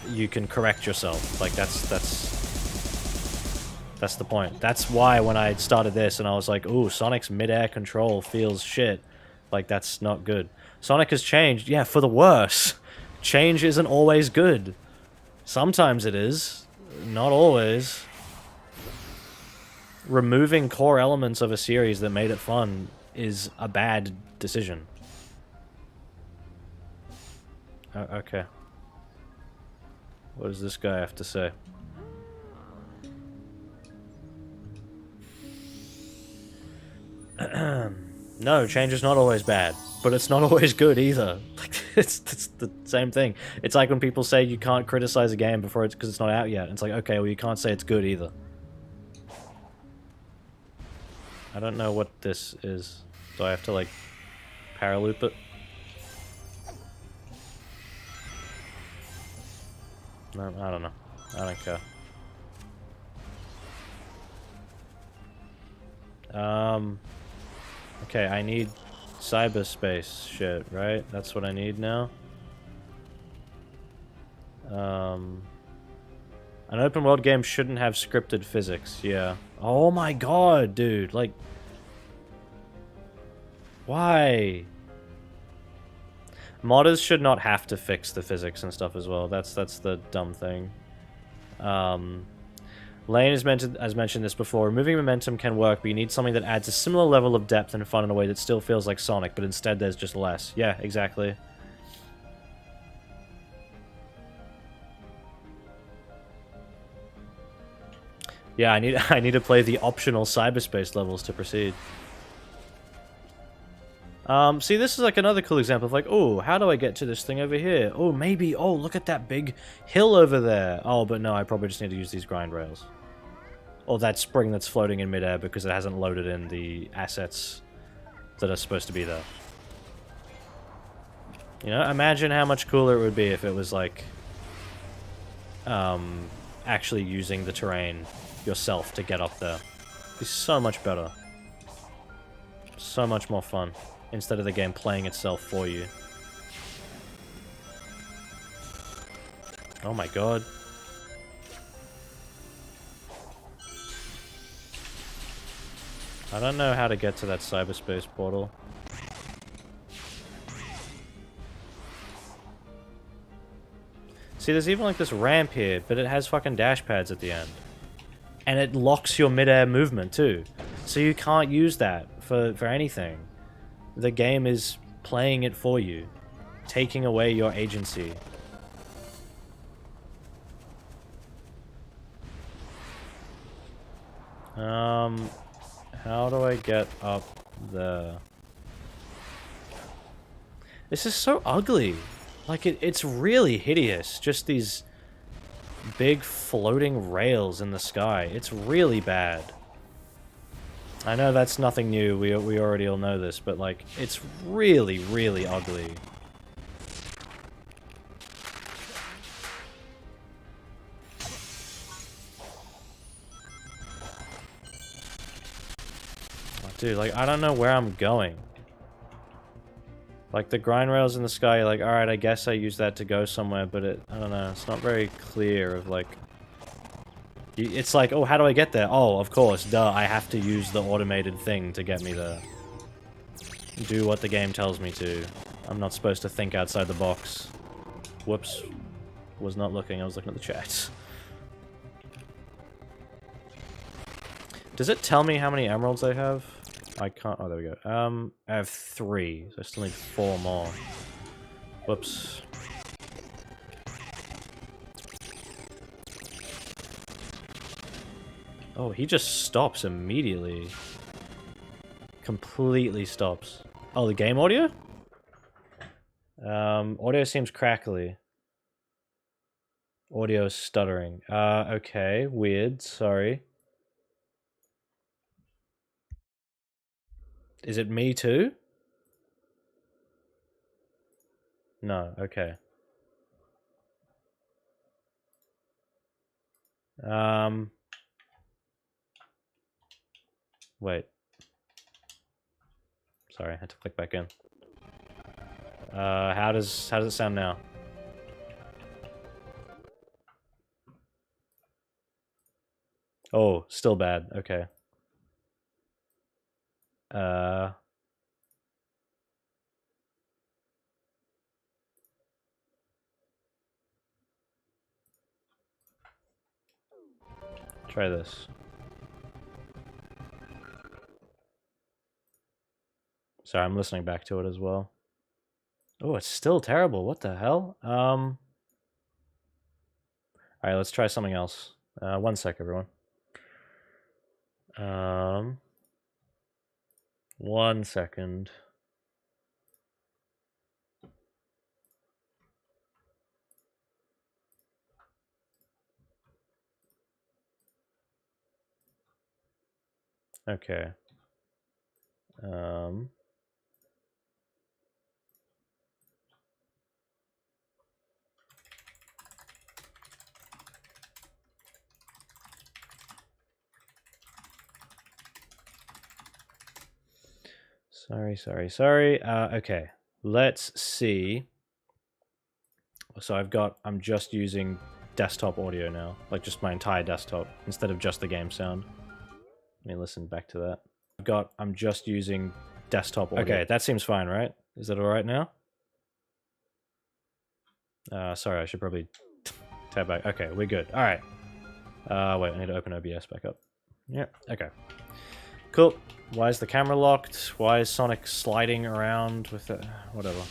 you can correct yourself. Like, that's the point. That's why when I started this and I was like, ooh, Sonic's mid-air control feels shit. Like, that's not good. Sonic has changed. Yeah, for the worse. Change isn't always good. Sometimes it is. Not always. Removing core elements of a series that made it fun is a bad decision. Okay. What does this guy have to say? No, change is not always bad, but it's not always good either. It's the same thing. It's like when people say you can't criticize a game before it's because it's not out yet. It's like, okay, well, you can't say it's good either. I don't know what this is. Do I have to, like, paraloop it? No, I don't know. I don't care. Okay, I need cyberspace shit, right? That's what I need now. An open world game shouldn't have scripted physics, yeah. Oh my god, dude, like... Why? Modders should not have to fix the physics and stuff as well. That's the dumb thing. Lane has mentioned this before. Removing momentum can work, but you need something that adds a similar level of depth and fun in a way that still feels like Sonic, but instead there's just less. Yeah, exactly. Yeah, I need to play the optional cyberspace levels to proceed. See, this is like another cool example of like, oh, how do I get to this thing over here? Oh, maybe, oh, look at that big hill over there. Oh, but no, I probably just need to use these grind rails. Or that spring that's floating in midair because it hasn't loaded in the assets that are supposed to be there. You know, imagine how much cooler it would be if it was like, actually using the terrain yourself to get up there. It'd be so much better. So much more fun. Instead of the game playing itself for you. Oh my god. I don't know how to get to that cyberspace portal. See, there's even like this ramp here, but it has fucking dash pads at the end. And it locks your mid-air movement too. So you can't use that for anything. The game is playing it for you, taking away your agency. How do I get up there? This is so ugly. Like, it's really hideous. Just these big floating rails in the sky. It's really bad. I know that's nothing new. We already all know this, but, like, it's really, really ugly. Dude, like, I don't know where I'm going. Like, the grind rails in the sky, like, alright, I guess I use that to go somewhere, but I don't know, it's not very clear of, like... It's like, oh, how do I get there? Oh, of course, duh, I have to use the automated thing to get me there. Do what the game tells me to. I'm not supposed to think outside the box. Whoops. Was not looking, I was looking at the chat. Does it tell me how many emeralds I have? I can't. Oh, there we go. I have 3, so I still need 4 more. Whoops. Oh, he just stops immediately. Completely stops. Oh, the game audio? Audio seems crackly. Audio is stuttering. Okay, weird. Sorry. Is it me too? No, okay. Wait. Sorry, I had to click back in. How does it sound now? Oh, still bad. Okay. Try this. Sorry, I'm listening back to it as well. Oh, it's still terrible. What the hell? Alright, let's try something else. 1 sec, everyone. 1 second. Okay. Sorry. Okay. Let's see. So I'm just using desktop audio now. Like, just my entire desktop, instead of just the game sound. Let me listen back to that. I'm just using desktop audio. Okay, that seems fine, right? Is that alright now? Sorry, I should probably tab back. Okay, we're good. Alright. Wait, I need to open OBS back up. Yeah, okay. Cool. Why is the camera locked? Why is Sonic sliding around with it? Whatever.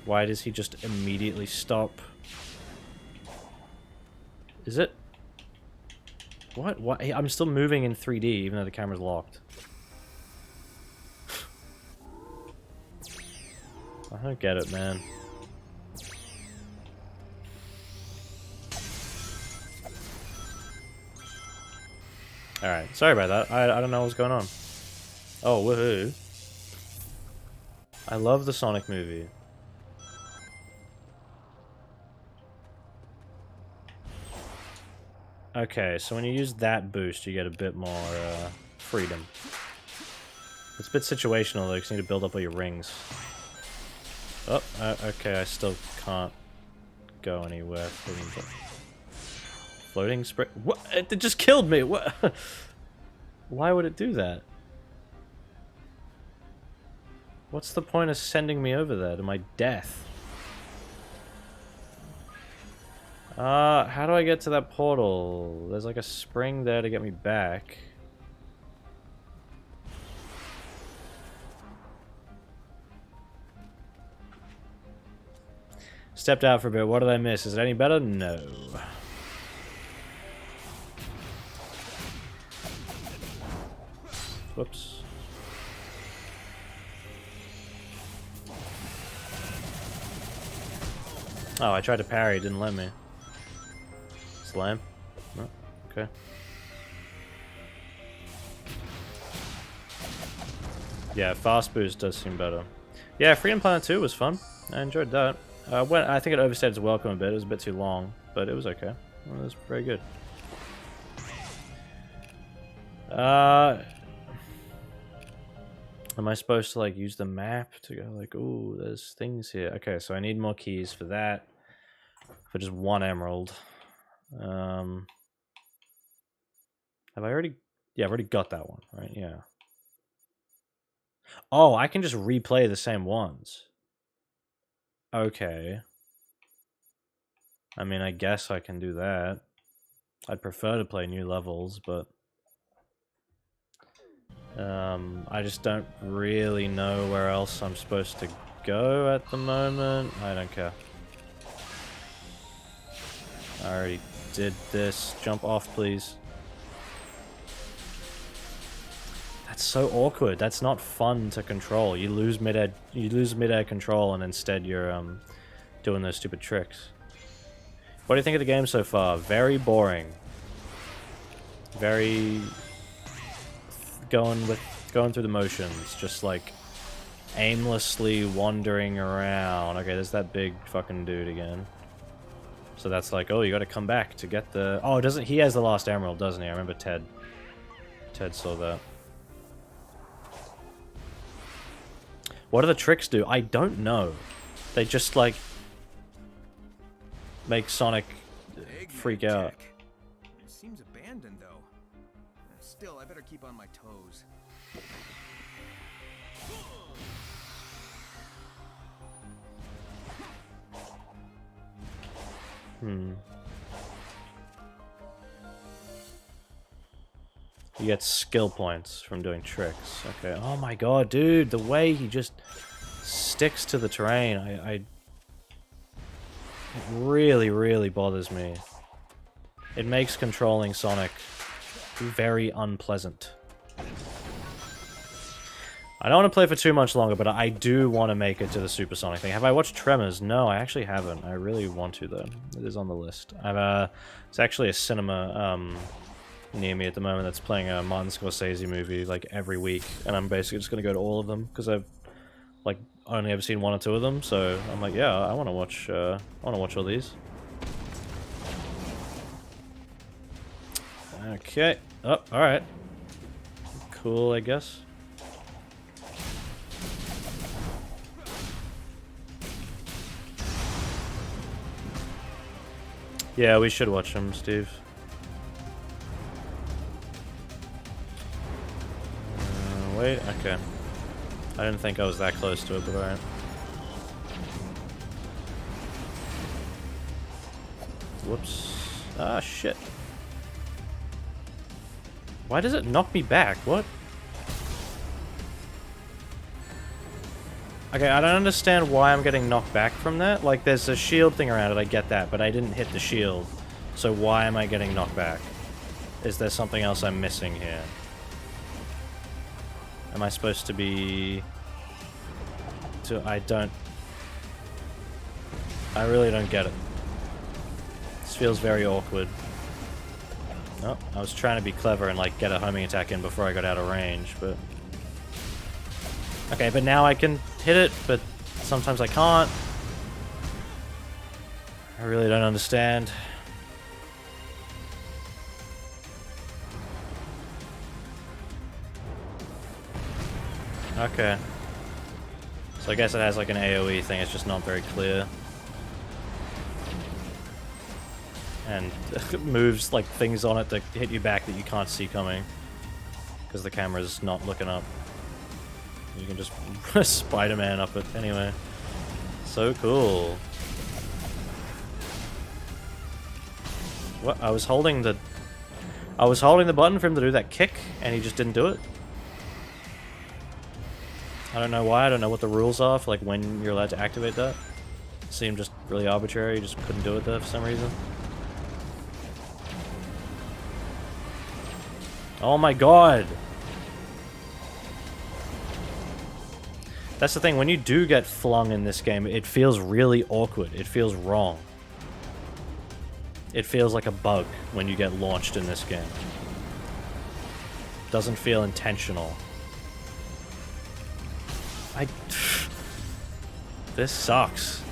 Why does he just immediately stop? Is it? What? What? I'm still moving in 3D even though the camera's locked. I don't get it, man. Alright, sorry about that. I don't know what's going on. Oh, woohoo. I love the Sonic movie. Okay, so when you use that boost, you get a bit more freedom. It's a bit situational though, because you need to build up all your rings. Oh, okay, I still can't go anywhere. Floating spray. What? It just killed me. What? Why would it do that? What's the point of sending me over there to my death? How do I get to that portal? There's like a spring there to get me back. Stepped out for a bit. What did I miss? Is it any better? No. Whoops. Oh, I tried to parry, it didn't let me. Slam? No? Okay. Yeah, fast boost does seem better. Yeah, Freedom Planet 2 was fun. I enjoyed that. I think it overstayed its welcome a bit. It was a bit too long, but it was okay. It was very good. Am I supposed to like use the map to go like, ooh, there's things here. Okay, so I need more keys for that. For just one emerald. Have I already? Yeah, I've already got that one, right? Yeah. Oh, I can just replay the same ones. Okay. I mean, I guess I can do that. I'd prefer to play new levels, but I just don't really know where else I'm supposed to go at the moment. I don't care. I already did this. Jump off, please. That's so awkward. That's not fun to control. You lose mid-air control, and instead you're doing those stupid tricks. What do you think of the game so far? Very boring. Very going through the motions, just like aimlessly wandering around. Okay, there's that big fucking dude again. So that's like, oh, you got to come back to get the. Oh, doesn't he has the last emerald, doesn't he? I remember Ted saw that. What do the tricks do? I don't know. They just like make Sonic freak out. It seems abandoned though. Still, I better keep on my toes. You get skill points from doing tricks. Okay. Oh my god, dude, the way he just sticks to the terrain, it really, really bothers me. It makes controlling Sonic very unpleasant. I don't want to play for too much longer, but I do want to make it to the Supersonic thing. Have I watched Tremors? No, I actually haven't. I really want to, though. It is on the list. It's actually a cinema near me at the moment that's playing a Martin Scorsese movie like every week, and I'm basically just going to go to all of them because I've like only ever seen one or two of them. So I'm like, yeah, I want to watch. I want to watch all these. Okay. Oh, all right. Cool, I guess. Yeah, we should watch them, Steve. Wait, okay. I didn't think I was that close to it, but alright. Whoops. Ah, shit. Why does it knock me back? What? Okay, I don't understand why I'm getting knocked back from that. Like, there's a shield thing around it, I get that, but I didn't hit the shield. So why am I getting knocked back? Is there something else I'm missing here? Am I supposed to be... I really don't get it. This feels very awkward. Oh, I was trying to be clever and, like, get a homing attack in before I got out of range, but... Okay, but now I can hit it, but sometimes I can't. I really don't understand. Okay. So I guess it has like an AoE thing, it's just not very clear. And moves like things on it that hit you back that you can't see coming. Because the camera's not looking up. You can just Spider-Man up it anyway. So cool. What? I was holding the button for him to do that kick, and he just didn't do it. I don't know why. I don't know what the rules are for like when you're allowed to activate that. It seemed just really arbitrary. You just couldn't do it there for some reason. Oh my god! That's the thing, when you do get flung in this game, it feels really awkward. It feels wrong. It feels like a bug when you get launched in this game. Doesn't feel intentional. This sucks.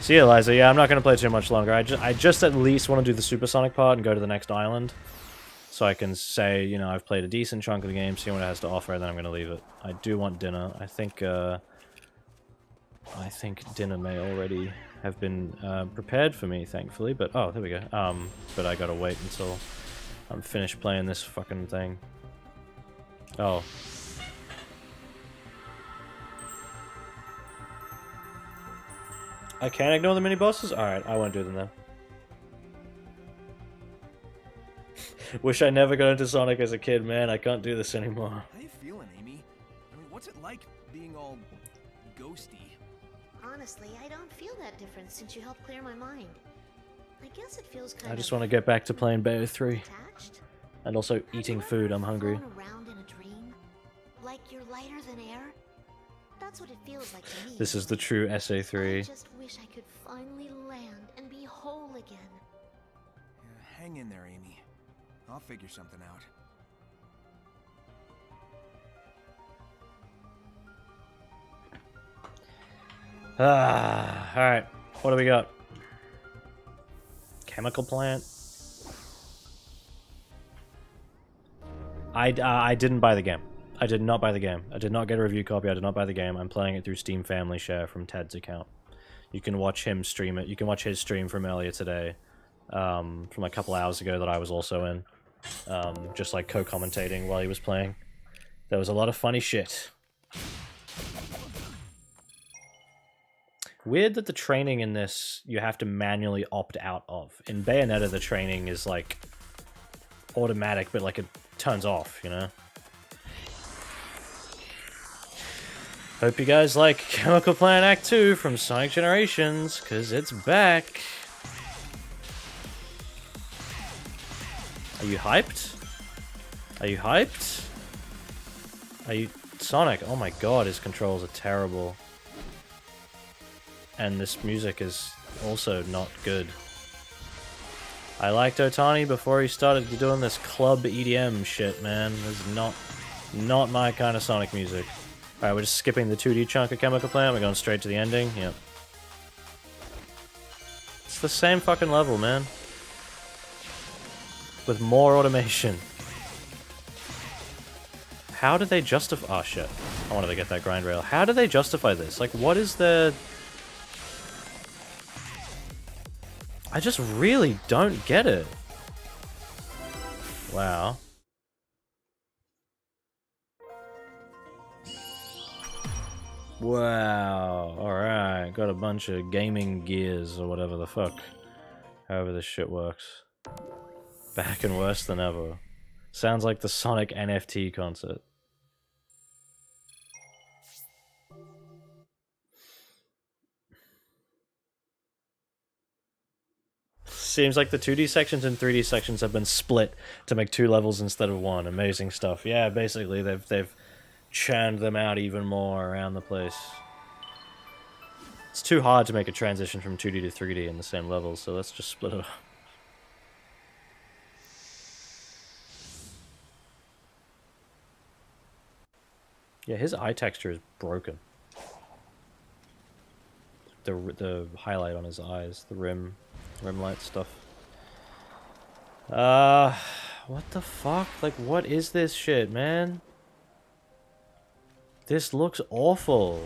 See you, Eliza. Yeah, I'm not going to play too much longer. I just at least want to do the supersonic part and go to the next island. So I can say, you know, I've played a decent chunk of the game, see what it has to offer, and then I'm going to leave it. I do want dinner. I think dinner may already have been prepared for me, thankfully. But, oh, there we go. But I got to wait until I'm finished playing this fucking thing. Oh. I can't ignore the mini-bosses? Alright, I won't do them then. Wish I never got into Sonic as a kid, man. I can't do this anymore. How you feeling, Amy? I mean, what's it like being all ghosty? Honestly, I don't feel that different since you helped clear my mind. I guess it feels kind I just of want to get back to playing Bayo 3. attached. And also Have eating you ever food, I'm hungry. flown around in a dream? Like you're lighter than air? That's what it feels like to me. This is the true I SA3. just wish I could finally land and be whole again. Yeah, hang in there, Amy. I'll figure something out. Alright. What do we got? Chemical plant? I didn't buy the game. I did not buy the game. I did not get a review copy. I did not buy the game. I'm playing it through Steam Family Share from Ted's account. You can watch him stream it. You can watch his stream from earlier today. From a couple hours ago that I was also in. Just like co-commentating while he was playing. There was a lot of funny shit. Weird that the training in this you have to manually opt out of. In Bayonetta the training is like automatic, but like it turns off, you know? Hope you guys like Chemical Plant Act 2 from Sonic Generations, because it's back. Are you hyped? Are you hyped? Are you... Sonic, oh my god, his controls are terrible. And this music is also not good. I liked Otani before he started doing this club EDM shit, man. This is not my kind of Sonic music. Alright, we're just skipping the 2D chunk of Chemical Plant, we're going straight to the ending, yep. It's the same fucking level, man. With more automation. How did they justify... Oh shit. I wanted to get that grind rail. How do they justify this? Like, what is the... I just really don't get it. Wow. Wow. Alright. Got a bunch of gaming gears or whatever the fuck. However this shit works. Back and worse than ever. Sounds like the Sonic NFT concert. Seems like the 2D sections and 3D sections have been split to make 2 levels instead of 1. Amazing stuff. Yeah, basically they've churned them out even more around the place. It's too hard to make a transition from 2D to 3D in the same level, so let's just split it up. Yeah, his eye texture is broken. The highlight on his eyes, the rim light stuff. What the fuck? Like, what is this shit, man? This looks awful.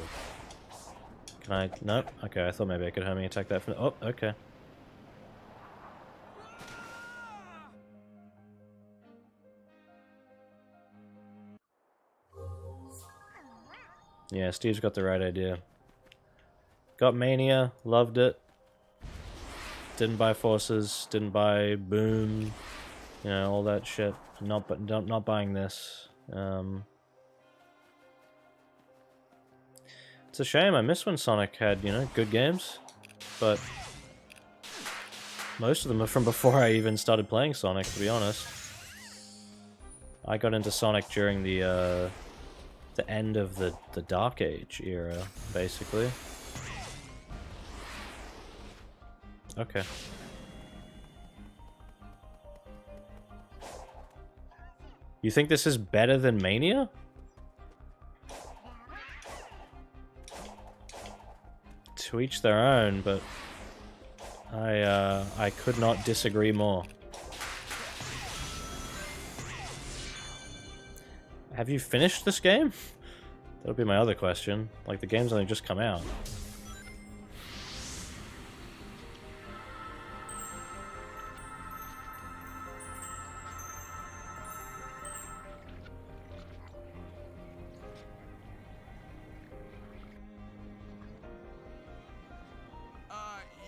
Can I? Nope. Okay, I thought maybe I could homing attack that from... Oh, okay. Yeah, Steve's got the right idea. Got Mania, loved it. Didn't buy Forces, didn't buy Boom, you know, all that shit. Not buying this. It's a shame. I miss when Sonic had, you know, good games, but most of them are from before I even started playing Sonic, to be honest. I got into Sonic during the end of the Dark Age era, basically. Okay. You think this is better than Mania? To each their own, but I could not disagree more. Have you finished this game? That would be my other question. Like, the game's only just come out.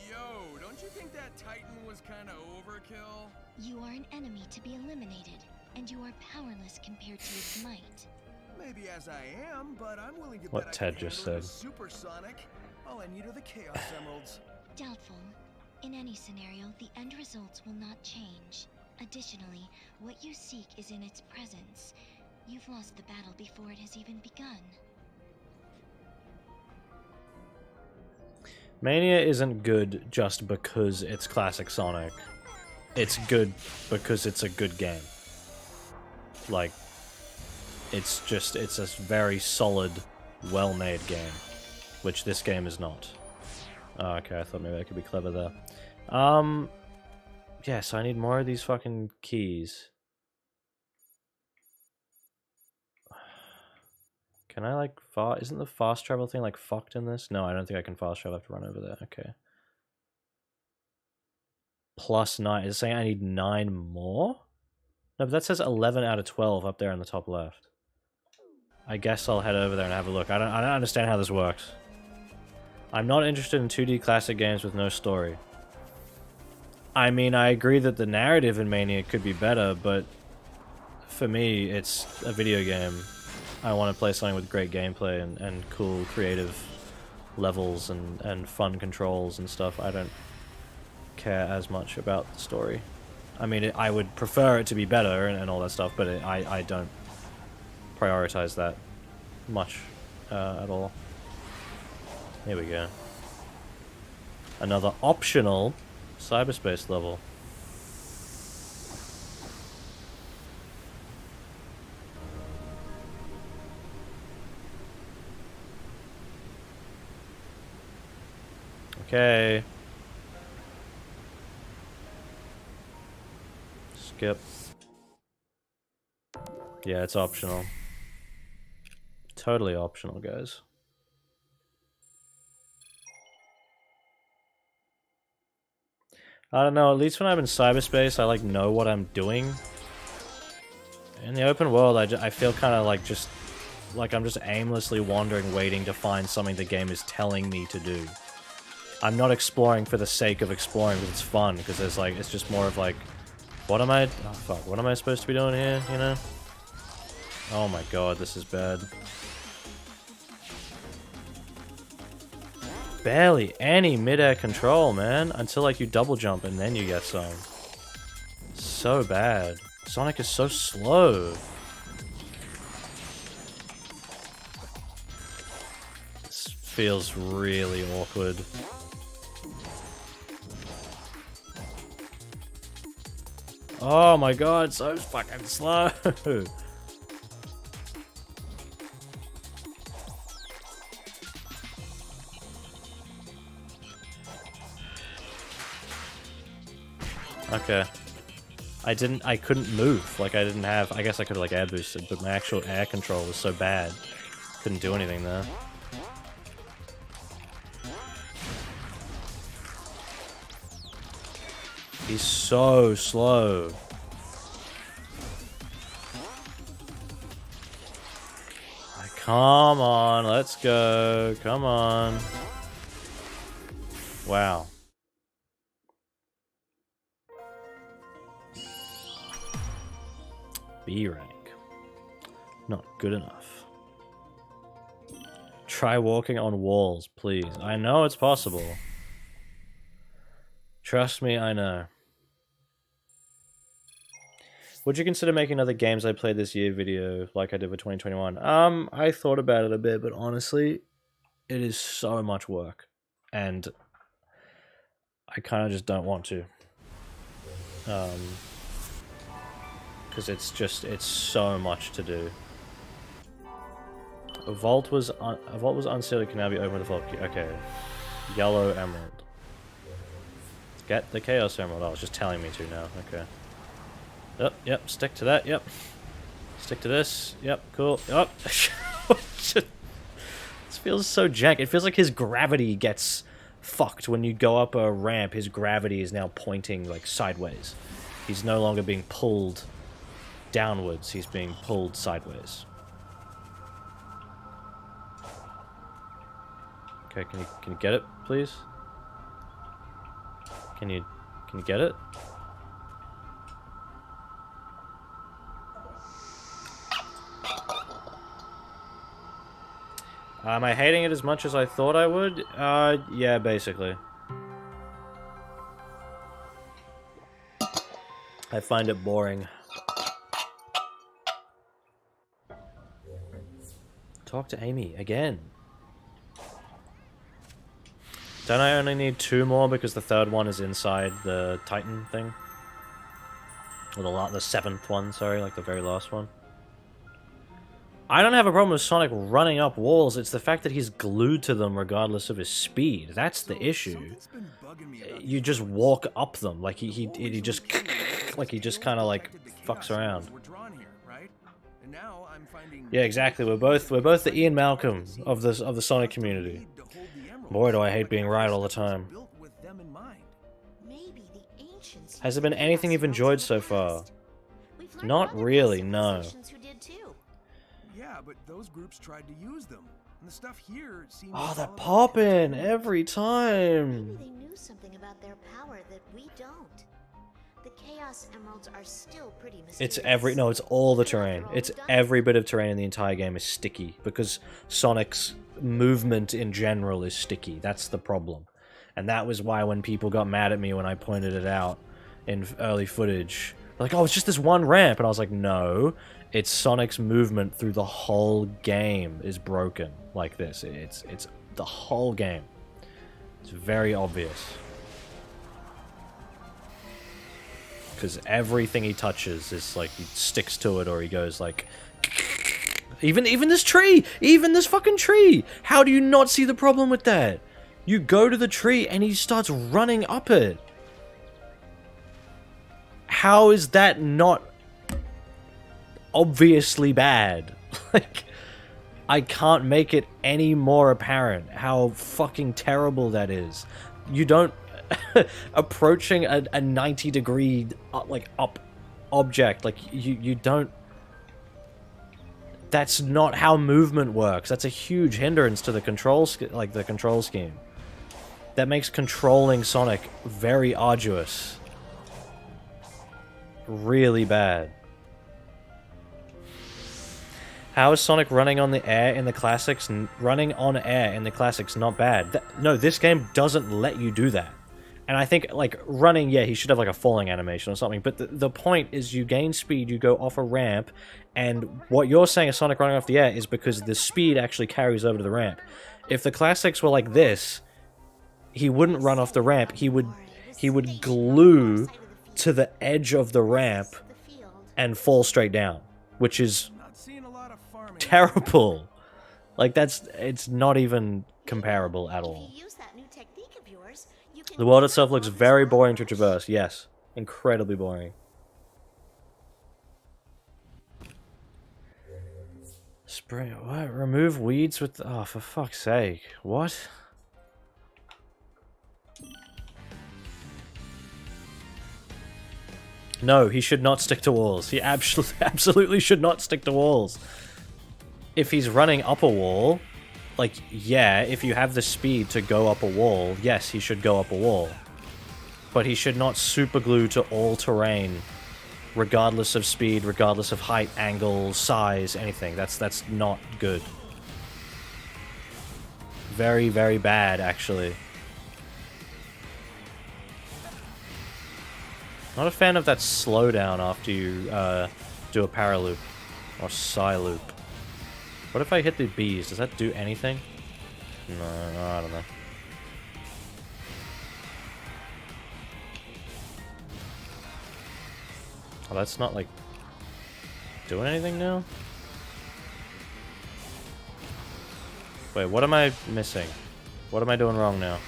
Yo, don't you think that Titan was kind of overkill? You are an enemy to be eliminated, and you are powerless compared to its might. Maybe as I am, but I'm willing to What bet Ted I can just handle the said. Supersonic. All I need are the Chaos Emeralds. Doubtful. In any scenario, the end results will not change. Additionally, what you seek is in its presence. You've lost the battle before it has even begun. Mania isn't good just because it's classic Sonic. It's good because it's a good game. Like, it's a very solid, well-made game, which this game is not. Oh, okay, I thought maybe I could be clever there. Yeah, so I need more of these fucking keys. Can I, like, isn't the fast travel thing, like, fucked in this? No, I don't think I can fast travel. I have to run over there. Okay. Plus 9. Is it saying I need 9 more? No, but that says 11 out of 12 up there in the top left. I guess I'll head over there and have a look. I don't understand how this works. I'm not interested in 2D classic games with no story. I mean, I agree that the narrative in Mania could be better, but for me, it's a video game. I want to play something with great gameplay and cool, creative levels and fun controls and stuff. I don't care as much about the story. I mean, I would prefer it to be better and all that stuff, but I don't prioritize that much at all. Here we go. Another optional cyberspace level. Okay. Skip. Yeah, it's optional. Totally optional, guys. I don't know, at least when I'm in cyberspace, I, like, know what I'm doing. In the open world, I feel kind of like just... like I'm just aimlessly wandering, waiting to find something the game is telling me to do. I'm not exploring for the sake of exploring because it's fun, because there's, like, it's just more of, like... what am I... oh, fuck, what am I supposed to be doing here, you know? Oh my god, this is bad. Barely any mid-air control, man. Until, like, you double jump and then you get some. So bad. Sonic is so slow. This feels really awkward. Oh my god, so fucking slow. Okay. I couldn't move. Like, I didn't have... I guess I could have, like, air boosted, but my actual air control was so bad. Couldn't do anything there. He's so slow. I Come on, let's go. Come on. Wow. B rank. Not good enough. Try walking on walls, please. I know it's possible. Trust me, I know. Would you consider making another games I played this year video like I did for 2021? I thought about it a bit, but honestly, it is so much work. And I kind of just don't want to. Because it's so much to do. A vault was unsealed. It can now be opened with a vault key. Okay. Yellow emerald. Get the chaos emerald. Oh, it's just telling me to now. Okay. Yep, stick to that, yep. Stick to this, yep, cool. Oh, this feels so jank. It feels like his gravity gets fucked when you go up a ramp. His gravity is now pointing, like, sideways. He's no longer being pulled downwards, he's being pulled sideways. Okay, can you get it, please? Can you get it? Am I hating it as much as I thought I would? Yeah, basically. I find it boring. Talk to Amy again. Don't I only need 2 more because the 3rd one is inside the Titan thing? Or the 7th one, sorry, like the very last one. I don't have a problem with Sonic running up walls, it's the fact that he's glued to them regardless of his speed. That's the issue. You just walk up them, like he just like he just kind of like fucks around. Yeah, exactly. We're both the Ian Malcolm of the Sonic community. Boy, do I hate being right all the time. Has there been anything you've enjoyed so far? Not really, no. Yeah, but those groups tried to use them. And the stuff here seems they're popping every time. Maybe they knew something about their power that we don't. The Chaos Emeralds are still pretty mysterious. It's all the terrain. It's every bit of terrain in the entire game is sticky because Sonic's movement in general is sticky. That's the problem. And that was why when people got mad at me when I pointed it out in early footage, like, oh, it's just this one ramp, and I was like, no, it's Sonic's movement through the whole game is broken like this. It's the whole game. It's very obvious. Because everything he touches is like, he sticks to it or he goes like... Even this tree! Even this fucking tree! How do you not see the problem with that? You go to the tree and he starts running up it. How is that not obviously bad? Like, I can't make it any more apparent how fucking terrible that is. You don't... approaching a 90-degree like up object, like you don't... That's not how movement works. That's a huge hindrance to the control scheme. That makes controlling Sonic very arduous. Really bad. How is Sonic running on the air in the classics? Running on air in the classics, not bad. No, this game doesn't let you do that. And I think, like, running, yeah, he should have, like, a falling animation or something. But the point is you gain speed, you go off a ramp, and what you're saying is Sonic running off the air is because the speed actually carries over to the ramp. If the classics were like this, he wouldn't run off the ramp. He would glue to the edge of the ramp and fall straight down, which is terrible. Like, it's not even comparable at all. The world itself looks very boring to traverse, yes. Incredibly boring. Spray, what? Remove weeds with... Oh, for fuck's sake. What? No, he should not stick to walls. He absolutely should not stick to walls. if he's running up a wall, like, yeah, if you have the speed to go up a wall, yes, he should go up a wall. But he should not super glue to all terrain, regardless of speed, regardless of height, angle, size, anything. That's not good. Very, very bad, actually. Not a fan of that slowdown after you do a Parry loop or Psy loop. What if I hit the bees? Does that do anything? No, I don't know. Oh, that's not like doing anything now? Wait, what am I missing? What am I doing wrong now?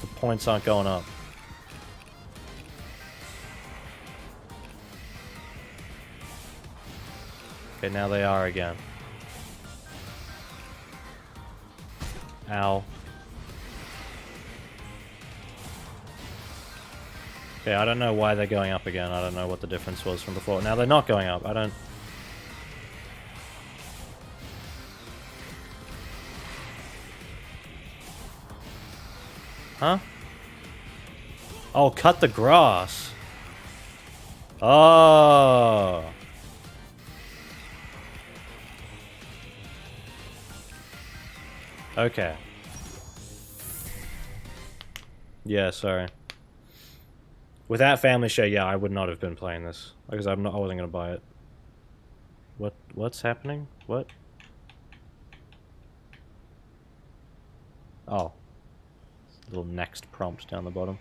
The points aren't going up. Okay, now they are again. Ow. Okay, I don't know why they're going up again. I don't know what the difference was from before. Now they're not going up. I don't... Huh? Oh, cut the grass. Oh. Okay. Yeah, sorry. Without Family Share, yeah, I would not have been playing this because I wasn't gonna buy it. What's happening? What? Oh. Little next prompt down the bottom.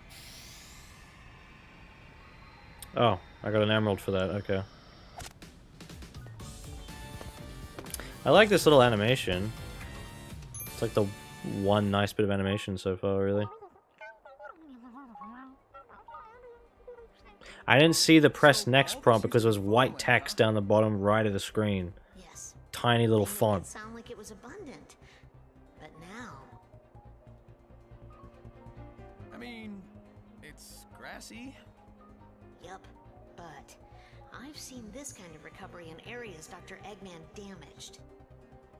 Oh, I got an emerald for that. Okay. I like this little animation. It's like the one nice bit of animation so far, really. I didn't see the press next prompt because it was white text down the bottom right of the screen. Yes. Tiny little It font. sounded like it was abundant. But now... I mean, it's grassy. Yup. But I've seen this kind of recovery in areas Dr. Eggman damaged.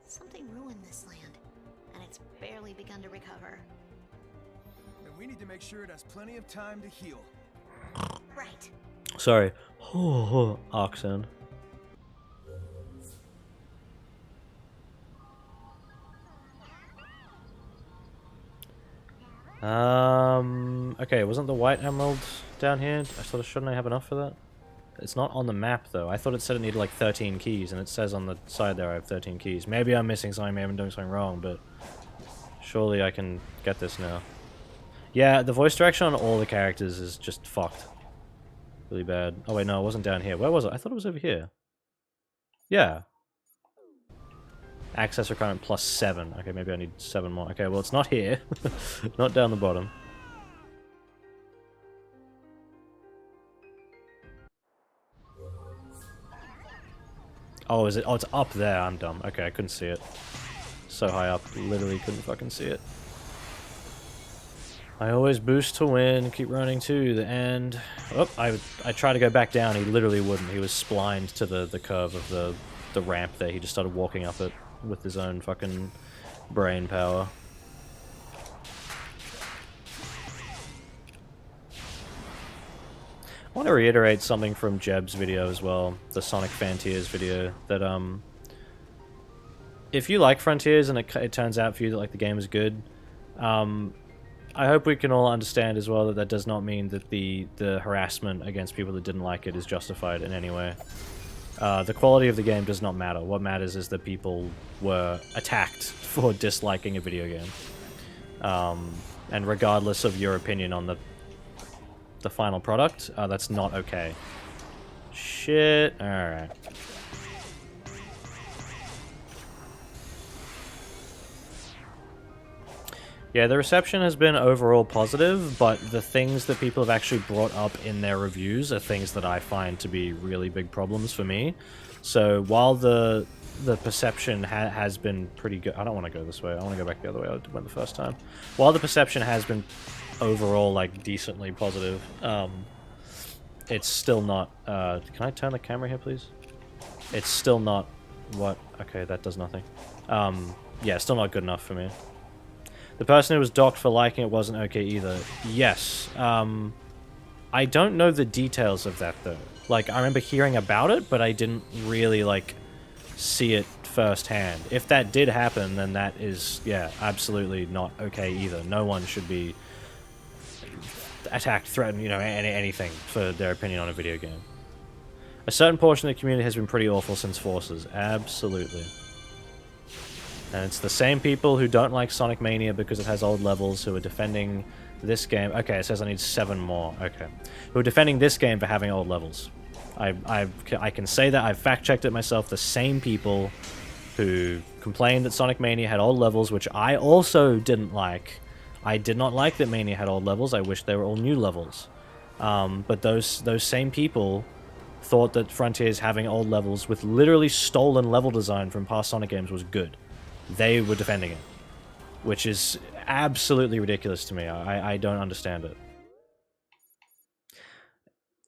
Something ruined this land, and it's barely begun to recover. And we need to make sure it has plenty of time to heal. Right. Sorry. Oxen. Okay, wasn't the white emerald down here? Shouldn't I have enough for that? It's not on the map though. I thought it said it needed like 13 keys, and it says on the side there I have 13 keys. Maybe I'm missing something, maybe I'm doing something wrong, but surely I can get this now. Yeah, the voice direction on all the characters is just fucked. Really bad. Oh wait, no, it wasn't down here. Where was it? I thought it was over here. Yeah. Access requirement +7. Okay, maybe I need 7 more. Okay, well it's not here. Not down the bottom. Oh, is it? Oh, it's up there. I'm dumb. Okay, I couldn't see it. So high up. Literally couldn't fucking see it. I always boost to win, keep running to the end. Oh, I tried to go back down, he literally wouldn't. He was splined to the curve of the ramp there. He just started walking up it with his own fucking brain power. I want to reiterate something from Jeb's video as well, the Sonic Frontiers video, that if you like Frontiers and it turns out for you that like the game is good, I hope we can all understand as well that that does not mean that the harassment against people that didn't like it is justified in any way. The quality of the game does not matter. What matters is that people were attacked for disliking a video game. And regardless of your opinion on the final product, that's not okay. Shit. Alright. Yeah, the reception has been overall positive, but the things that people have actually brought up in their reviews are things that I find to be really big problems for me. So while the perception has been pretty good... I don't want to go this way. I want to go back the other way I went the first time. While the perception has been overall, like, decently positive, it's still not... can I turn the camera here, please? It's still not What? Okay, that does nothing. Yeah, still not good enough for me. The person who was docked for liking it wasn't okay either. Yes. I don't know the details of that, though. Like, I remember hearing about it, but I didn't really, like, see it firsthand. If that did happen, then that is, yeah, absolutely not okay either. No one should be attacked, threatened, you know, anything for their opinion on a video game. A certain portion of the community has been pretty awful since Forces. Absolutely. And it's the same people who don't like Sonic Mania because it has old levels who are defending this game. Okay, it says I need 7 more. Okay. Who are defending this game for having old levels. I can say that. I've fact-checked it myself. The same people who complained that Sonic Mania had old levels, which I also didn't like. I did not like that Mania had old levels. I wish they were all new levels. But those same people thought that Frontiers having old levels with literally stolen level design from past Sonic games was good. They were defending it, which is absolutely ridiculous to me. I don't understand it.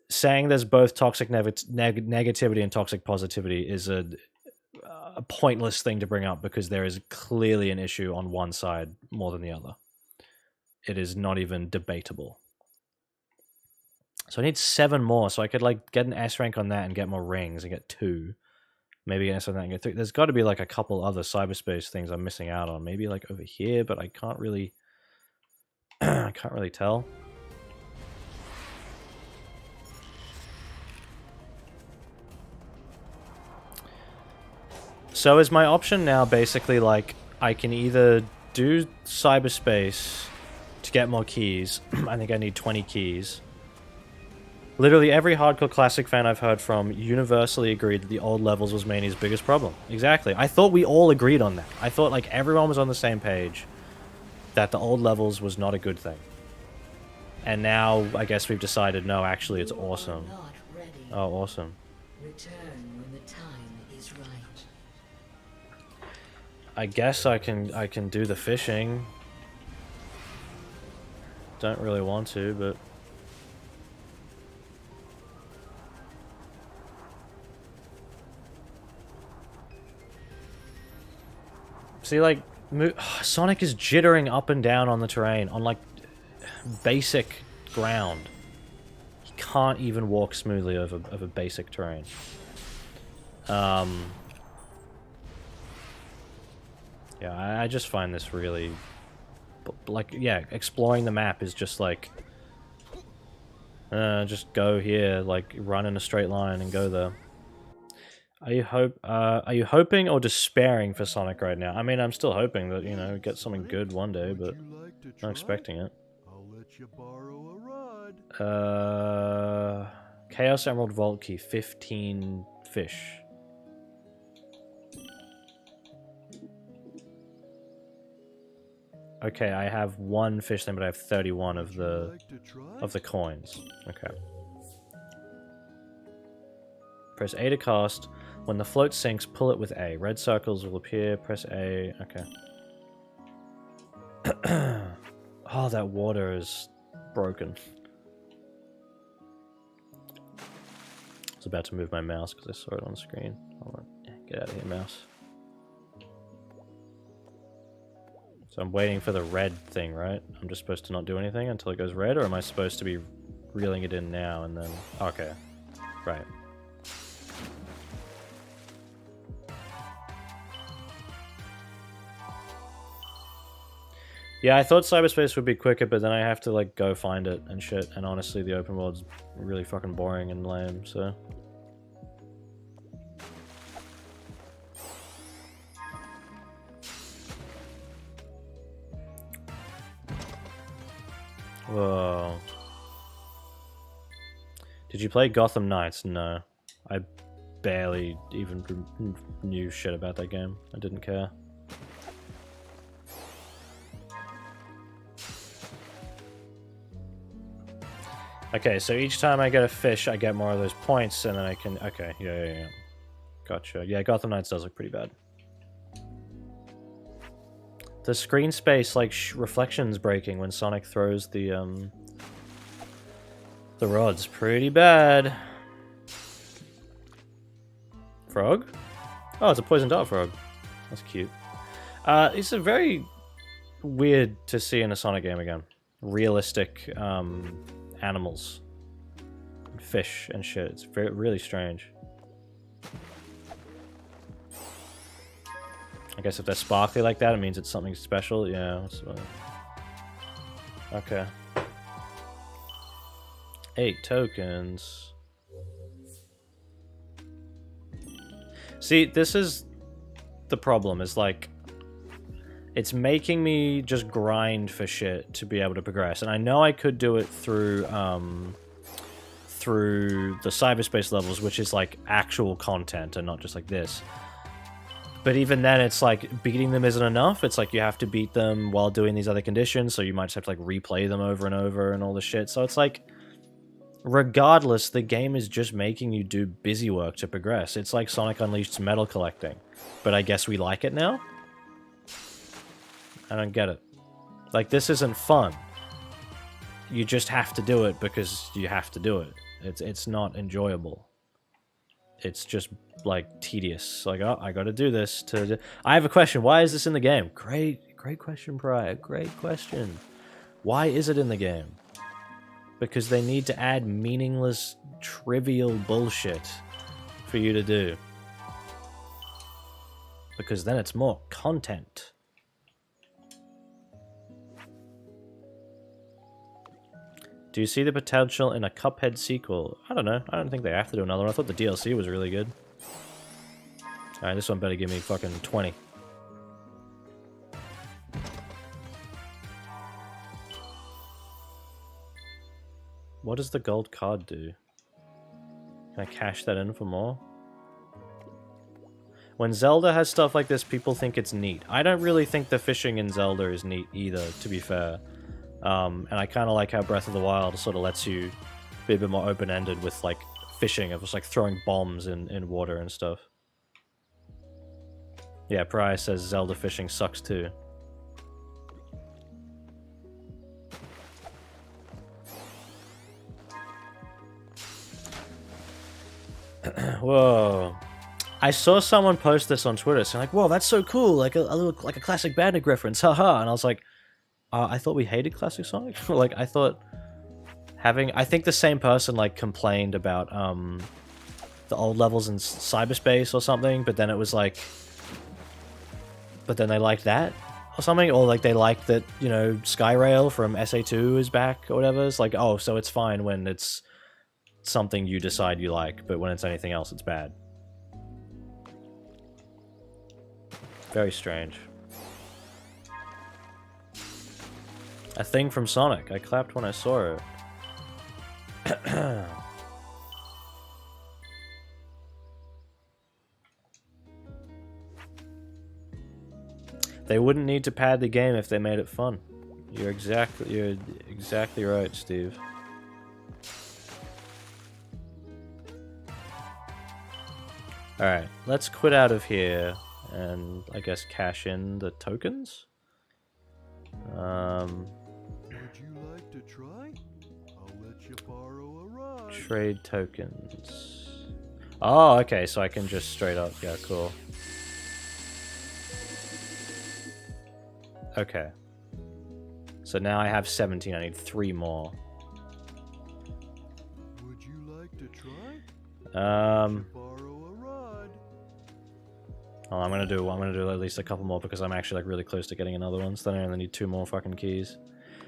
Saying there's both toxic negativity and toxic positivity is a pointless thing to bring up because there is clearly an issue on one side more than the other. It is not even debatable. So I need 7 more, so I could like get an S rank on that and get more rings and get 2. Maybe get an S on that and get 3. There's got to be like a couple other cyberspace things I'm missing out on. Maybe like over here, but I can't really I can't really tell. So is my option now basically like I can either do cyberspace to get more keys. I think I need 20 keys. Literally every hardcore classic fan I've heard from universally agreed that the old levels was Mania's biggest problem. Exactly. I thought we all agreed on that. I thought like everyone was on the same page that the old levels was not a good thing. And now I guess we've decided no, actually it's awesome. Oh, awesome. Return when the time is right. I guess I can do the fishing. Don't really want to, but see, like, Sonic is jittering up and down on the terrain on, like, basic ground. He can't even walk smoothly over basic terrain. Yeah, I just find this really... Like, yeah, exploring the map is just, like... just go here, like, run in a straight line and go there. Are you hoping or despairing for Sonic right now? I mean, I'm still hoping that, you know, we get something good one day, but not expecting it. I'll let you borrow a rod. Chaos Emerald Vault Key, 15 fish. Okay, I have 1 fish then, but I have 31 of the coins. Okay. Press A to cast. When the float sinks, pull it with A. Red circles will appear. Press A. Okay. Oh, that water is broken. I was about to move my mouse because I saw it on screen. Hold on. Get out of here, mouse. So I'm waiting for the red thing, right? I'm just supposed to not do anything until it goes red, or am I supposed to be reeling it in now and then... Okay. Right. Yeah, I thought cyberspace would be quicker, but then I have to, like, go find it and shit. And honestly, the open world's really fucking boring and lame, so... Whoa. Did you play Gotham Knights? No. I barely even knew shit about that game. I didn't care. Okay, so each time I get a fish, I get more of those points, and then I can... Okay, yeah. Gotcha. Yeah, Gotham Knights does look pretty bad. The screen space, like, reflections breaking when Sonic throws the rods. Pretty bad. Frog? Oh, it's a poison dart frog. That's cute. It's a very weird to see in a Sonic game again. Realistic animals, fish and shit. It's really strange. I guess if they're sparkly like that, it means it's something special. Yeah. Okay. 8 tokens. See, this is the problem, is like, it's making me just grind for shit to be able to progress. And I know I could do it through the cyberspace levels, which is like actual content and not just like this. But even then, it's like beating them isn't enough. It's like you have to beat them while doing these other conditions, so you might just have to like replay them over and over and all this shit. So it's like, regardless, the game is just making you do busy work to progress. It's like Sonic Unleashed's metal collecting. But I guess we like it now? I don't get it. Like, this isn't fun. You just have to do it because you have to do it. It's not enjoyable. It's just, like, tedious. Like, oh, I gotta do this to... I have a question. Why is this in the game? Great question, Parry. Great question. Why is it in the game? Because they need to add meaningless, trivial bullshit for you to do. Because then it's more content. Do you see the potential in a Cuphead sequel? I don't know. I don't think they have to do another one. I thought the DLC was really good. Alright, this one better give me fucking 20. What does the gold card do? Can I cash that in for more? When Zelda has stuff like this, people think it's neat. I don't really think the fishing in Zelda is neat either, to be fair. And I kind of like how Breath of the Wild sort of lets you be a bit more open-ended with, like, fishing. Of just, like, throwing bombs in water and stuff. Yeah, Parry says Zelda fishing sucks too. Whoa. I saw someone post this on Twitter saying like, whoa, that's so cool, like a little, like a classic Bandit reference, haha. And I was like, I thought we hated classic Sonic. Like, I thought I think the same person like complained about the old levels in Cyberspace or something, but then it was like, but then they liked that or something, or like they liked that, you know, Skyrail from SA2 is back or whatever. It's like, oh, so it's fine when it's something you decide you like, but when it's anything else, it's bad. Very strange. A thing from Sonic. I clapped when I saw it. They wouldn't need to pad the game if they made it fun. You're exactly right, Steve. Alright, let's quit out of here and I guess cash in the tokens. Would you like to try? I'll let you borrow a ride. Trade tokens. Oh, okay, so I can just straight up, yeah, cool. Okay. So now I have 17, I need 3 more. Would you like to try? Borrow a rod. Oh, I'm gonna do at least a couple more because I'm actually like really close to getting another one. So then I only need 2 more fucking keys.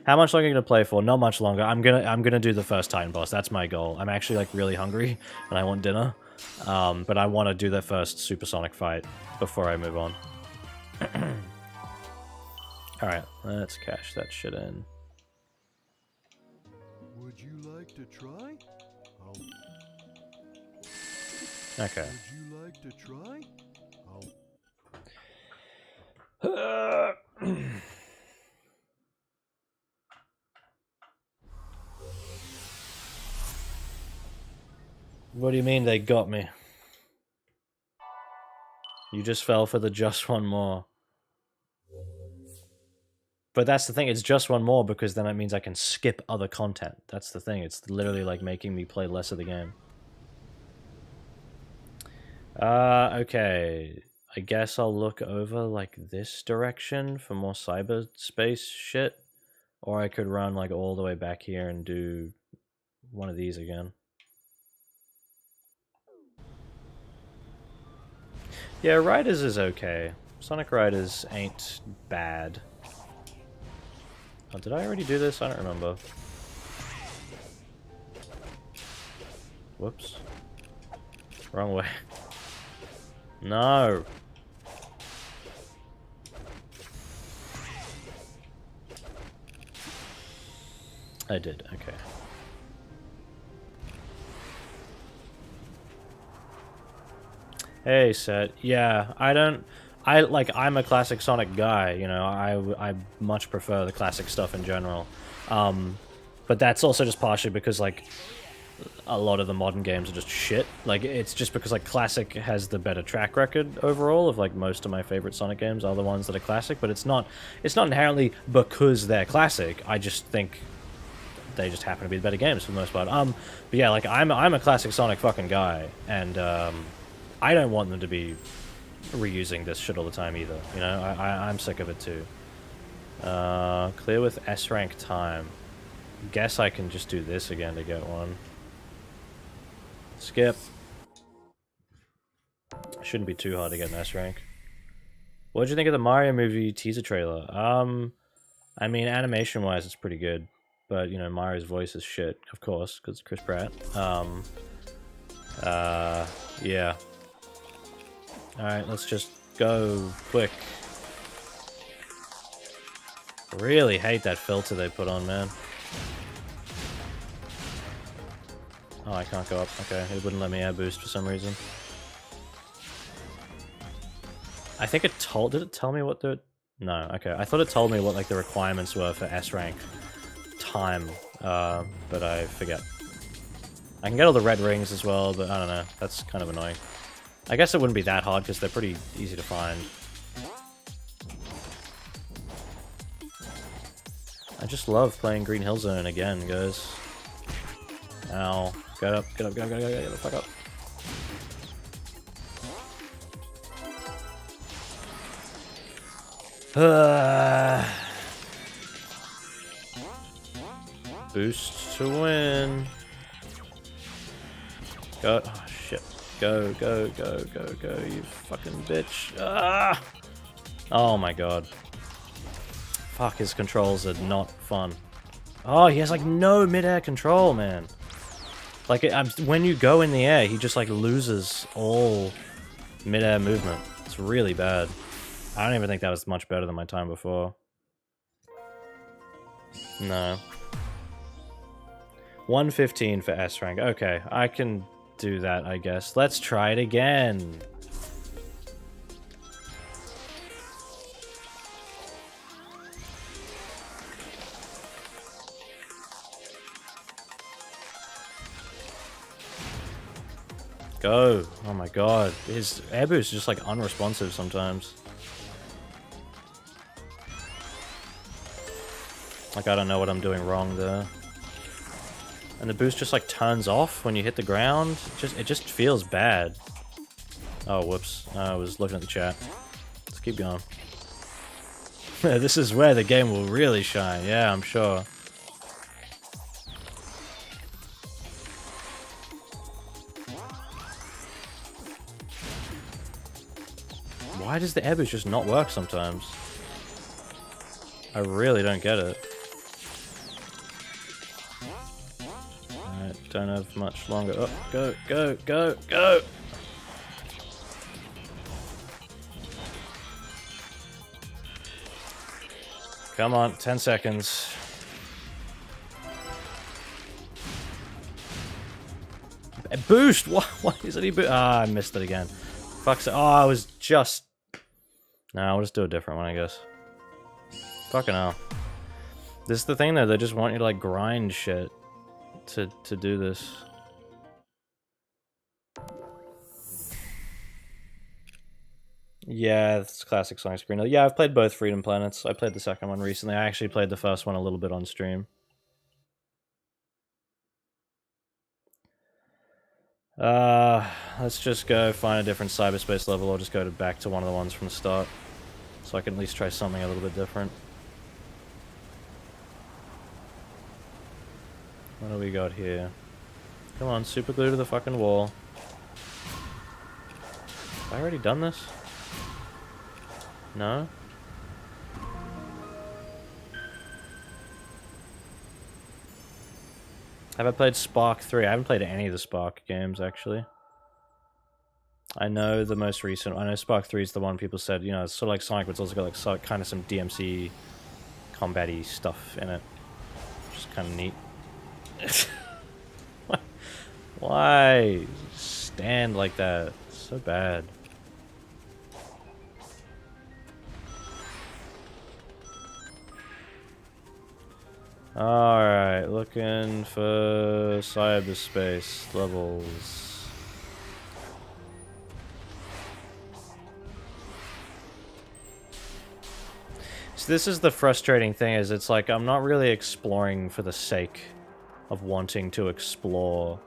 How much longer are you gonna play for? Not much longer. I'm gonna do the first Titan boss. That's my goal. I'm actually like really hungry and I want dinner. But I want to do the first Supersonic fight before I move on. All right, let's cash that shit in. Would you like to try? Okay. Would you like to try? What do you mean they got me? You just fell for the just one more. But that's the thing, it's just one more because then that means I can skip other content. That's the thing, it's literally like making me play less of the game. Okay. I guess I'll look over, like, this direction for more cyberspace shit. Or I could run, like, all the way back here and do one of these again. Yeah, Riders is okay. Sonic Riders ain't bad. Oh, did I already do this? I don't remember. Whoops. Wrong way. No! I did, okay. Hey, Set. Yeah, I'm a classic Sonic guy, you know, I much prefer the classic stuff in general. But that's also just partially because, like, a lot of the modern games are just shit. Like, it's just because, like, classic has the better track record overall of, like, most of my favorite Sonic games are the ones that are classic, but it's not inherently because they're classic. I just think they just happen to be the better games for the most part. But yeah, like, I'm a classic Sonic fucking guy, and I don't want them to be reusing this shit all the time either. You know, I'm sick of it too. Clear with S rank time. Guess I can just do this again to get one. Skip. Shouldn't be too hard to get an S rank. What did you think of the Mario movie teaser trailer? I mean, animation-wise, it's pretty good. But, you know, Mario's voice is shit, of course, because Chris Pratt. Yeah. Alright, let's just go quick. Really hate that filter they put on, man. Oh, I can't go up. Okay, it wouldn't let me air boost for some reason. I think it told... Did it tell me what the... No, okay. I thought it told me what, like, the requirements were for S rank time, but I forget. I can get all the red rings as well, but I don't know. That's kind of annoying. I guess it wouldn't be that hard because they're pretty easy to find. I just love playing Green Hill Zone again, guys. Ow. Get up, get up, get up, get up, get the fuck up. Boost to win. Go. Oh, shit. Go, go, go, go, go, you fucking bitch. Ah! Oh my god. Fuck, his controls are not fun. Oh, he has like no mid-air control, man. Like, when you go in the air, he just like loses all mid-air movement. It's really bad. I don't even think that was much better than my time before. No. 115 for S rank. Okay, I can do that, I guess. Let's try it again. Go. Oh my god. His air boost is just like unresponsive sometimes. Like, I don't know what I'm doing wrong there. And the boost just like turns off when you hit the ground. It just feels bad. Oh, whoops. I was looking at the chat. Let's keep going. This is where the game will really shine. Yeah, I'm sure. Why does the air boost just not work sometimes? I really don't get it. Alright, don't have much longer. Oh, go, go, go, go! Come on, 10 seconds. Boost! What is it? Ah, I missed it again. Fuck's sake. Oh, I was just... Nah, I'll just do a different one, I guess. Fucking hell. This is the thing, though. They just want you to, like, grind shit to do this. Yeah, it's classic Sonic Screen. Yeah, I've played both Freedom Planets. I played the second one recently. I actually played the first one a little bit on stream. Let's just go find a different cyberspace level, or just go back to one of the ones from the start. So I can at least try something a little bit different. What do we got here? Come on, super glue to the fucking wall. Have I already done this? No? Have I played Spark 3? I haven't played any of the Spark games, actually. I know the most recent... I know Spark 3 is the one people said, you know, it's sort of like Sonic, but it's also got like kind of some DMC combat-y stuff in it. Which is kind of neat. Why? Stand like that. It's so bad. Alright, looking for cyberspace levels. So this is the frustrating thing, is it's like I'm not really exploring for the sake of wanting to explore.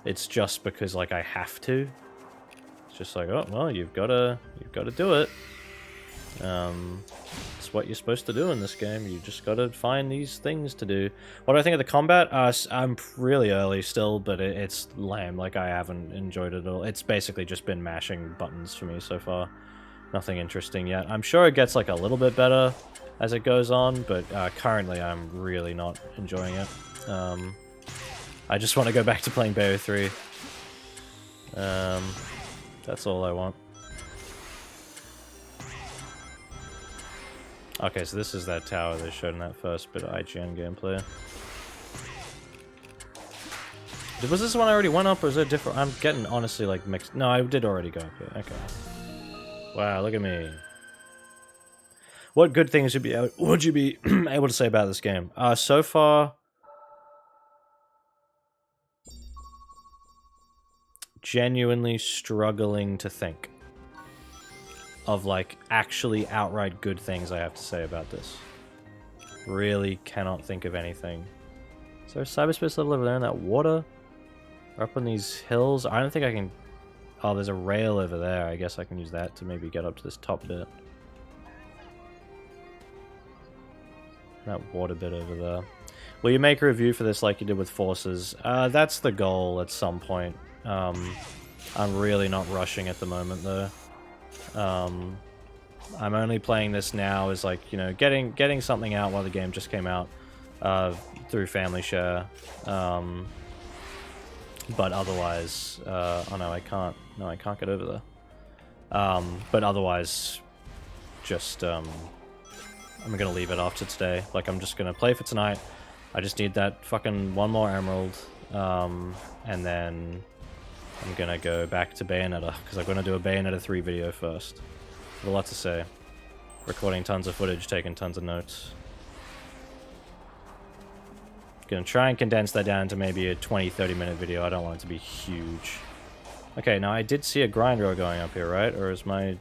It's just because like I have to. It's just like, oh well, you've gotta do it. It's what you're supposed to do in this game. You just gotta find these things to do. What do I think of the combat? I'm really early still, but it's lame. Like, I haven't enjoyed it at all. It's basically just been mashing buttons for me so far. Nothing interesting yet. I'm sure it gets like a little bit better as it goes on, but currently I'm really not enjoying it. I just want to go back to playing Bayo 3. That's all I want. Okay, so this is that tower they showed in that first bit of IGN gameplay. Was this one I already went up, or is it different? I'm getting honestly like mixed. No, I did already go up here. Okay. Wow, look at me. What good things would you be able to say about this game? So far, genuinely struggling to think of like actually outright good things I have to say about this. Really cannot think of anything. Is there a cyberspace level over there in that water? Or up on these hills? I don't think I can... Oh, there's a rail over there. I guess I can use that to maybe get up to this top bit. That water bit over there. Will you make a review for this like you did with Forces? That's the goal at some point. I'm really not rushing at the moment though. I'm only playing this now as like, you know, getting something out while the game just came out through Family Share. But otherwise, oh no, I can't. No, I can't get over there. But otherwise, just I'm gonna leave it after today. Like, I'm just gonna play for tonight. I just need that fucking one more emerald, and then I'm gonna go back to Bayonetta, because I'm gonna do a Bayonetta 3 video first. I have a lot to say. Recording tons of footage, taking tons of notes. Gonna try and condense that down to maybe a 20-30 minute video. I don't want it to be huge. Okay, now I did see a grind rail going up here, right? Or is my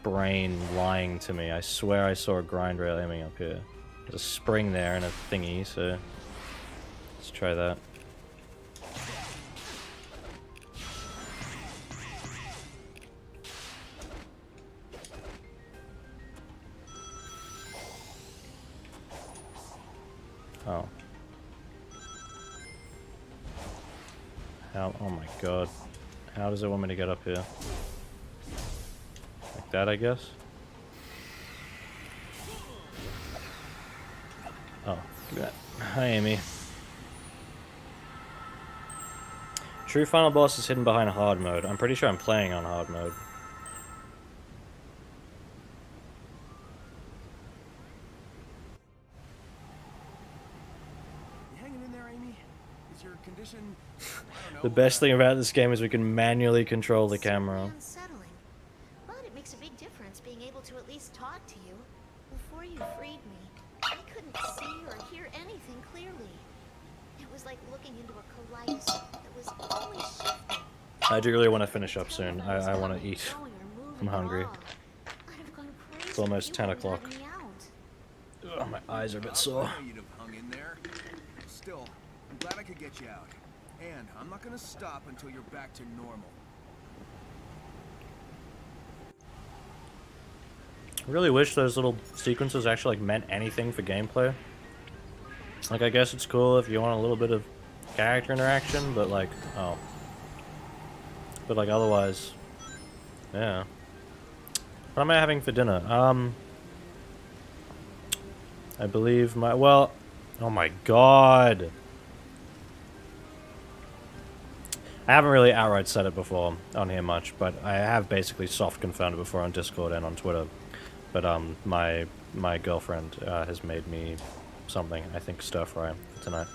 brain lying to me? I swear I saw a grind rail aiming up here. There's a spring there and a thingy, so let's try that. Oh. How? Oh my god. How does it want me to get up here? Like that, I guess? Oh, look at that. Hi, Amy. True final boss is hidden behind hard mode. I'm pretty sure I'm playing on hard mode. The best thing about this game is we can manually control the camera. Unsettling, but it makes a big difference being able to at least talk to you. Before you freed me, I couldn't see or hear anything clearly. It was like looking into a kaleidoscope that was always shifting. I do really want to finish up soon. I want to eat. I'm hungry. It's almost 10 o'clock. Ugh, my eyes are a bit sore. You'd have hung in there. Still, I'm glad I could get you out. And I'm not gonna stop until you're back to normal. I really wish those little sequences actually like meant anything for gameplay. Like, I guess it's cool if you want a little bit of character interaction, but like, oh. But like, otherwise, yeah. What am I having for dinner? I believe well, oh my god. I haven't really outright said it before on here much, but I have basically soft confirmed it before on Discord and on Twitter. But my girlfriend has made me something, I think stir fry for tonight.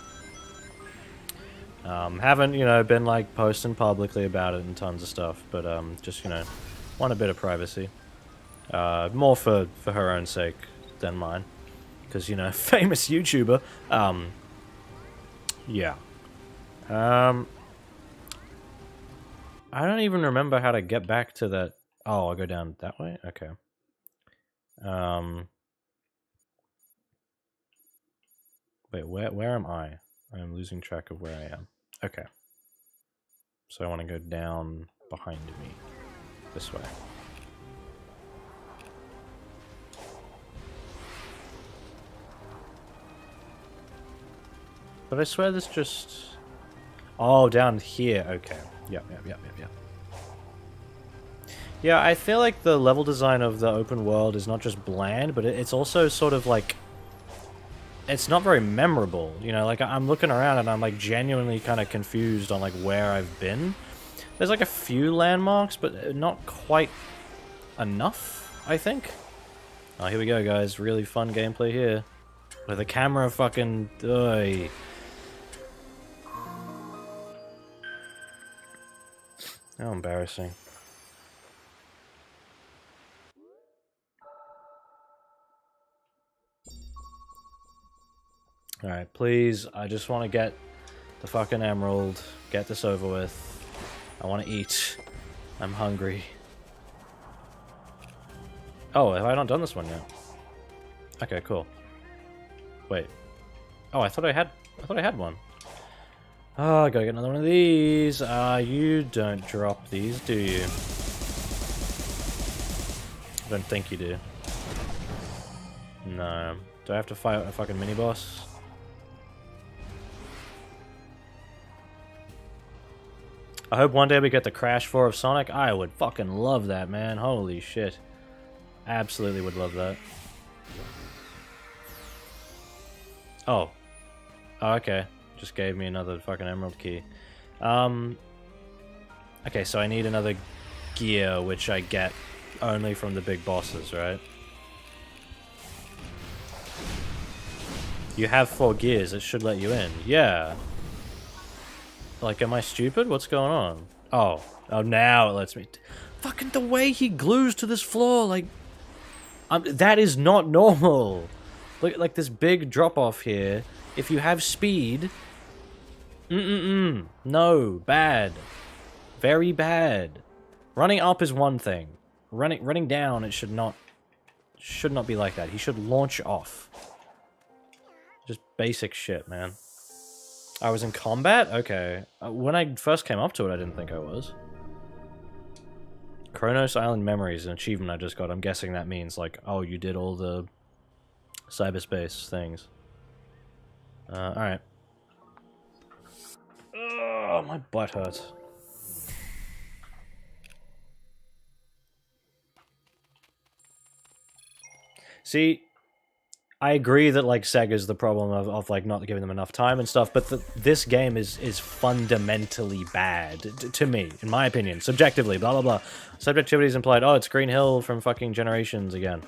Haven't, you know, been like posting publicly about it and tons of stuff, but just, you know, want a bit of privacy. More for her own sake than mine. Because, you know, famous YouTuber. Yeah. I don't even remember how to get back to that. Oh, I'll go down that way? Okay. Wait, where am I? I'm losing track of where I am. Okay. So I want to go down behind me. This way. But I swear this just... Oh, down here. Okay. Yep. Yeah, I feel like the level design of the open world is not just bland, but it's also sort of like... It's not very memorable, you know, like I'm looking around and I'm like genuinely kind of confused on like where I've been. There's like a few landmarks, but not quite enough, I think. Oh, here we go, guys. Really fun gameplay here. With the camera fucking... Ugh. How embarrassing. Alright, please, I just want to get the fucking emerald, get this over with. I want to eat. I'm hungry. Oh, have I not done this one yet? Okay, cool. Wait. Oh, I thought I had one. Oh, I gotta get another one of these. You don't drop these, do you? I don't think you do. No. Do I have to fight a fucking mini-boss? I hope one day we get the Crash 4 of Sonic. I would fucking love that, man. Holy shit. Absolutely would love that. Oh. Oh, okay. Just gave me another fucking emerald key. Okay, so I need another gear, which I get only from the big bosses, right? You have 4 gears. It should let you in. Yeah. Like, am I stupid? What's going on? Oh. Oh, now it lets me... Fucking the way he glues to this floor, like... that is not normal. Look, like, this big drop-off here. If you have speed... No. Bad. Very bad. Running up is one thing. Running down, it should not be like that. He should launch off. Just basic shit, man. I was in combat? Okay. When I first came up to it, I didn't think I was. Kronos Island Memories, an achievement I just got. I'm guessing that means, like, oh, you did all the cyberspace things. Alright. Oh, my butt hurts. See... I agree that, like, Sega's the problem of like, not giving them enough time and stuff, but this game is fundamentally bad, to me, in my opinion. Subjectively, blah, blah, blah. Subjectivity is implied, oh, it's Green Hill from fucking Generations again.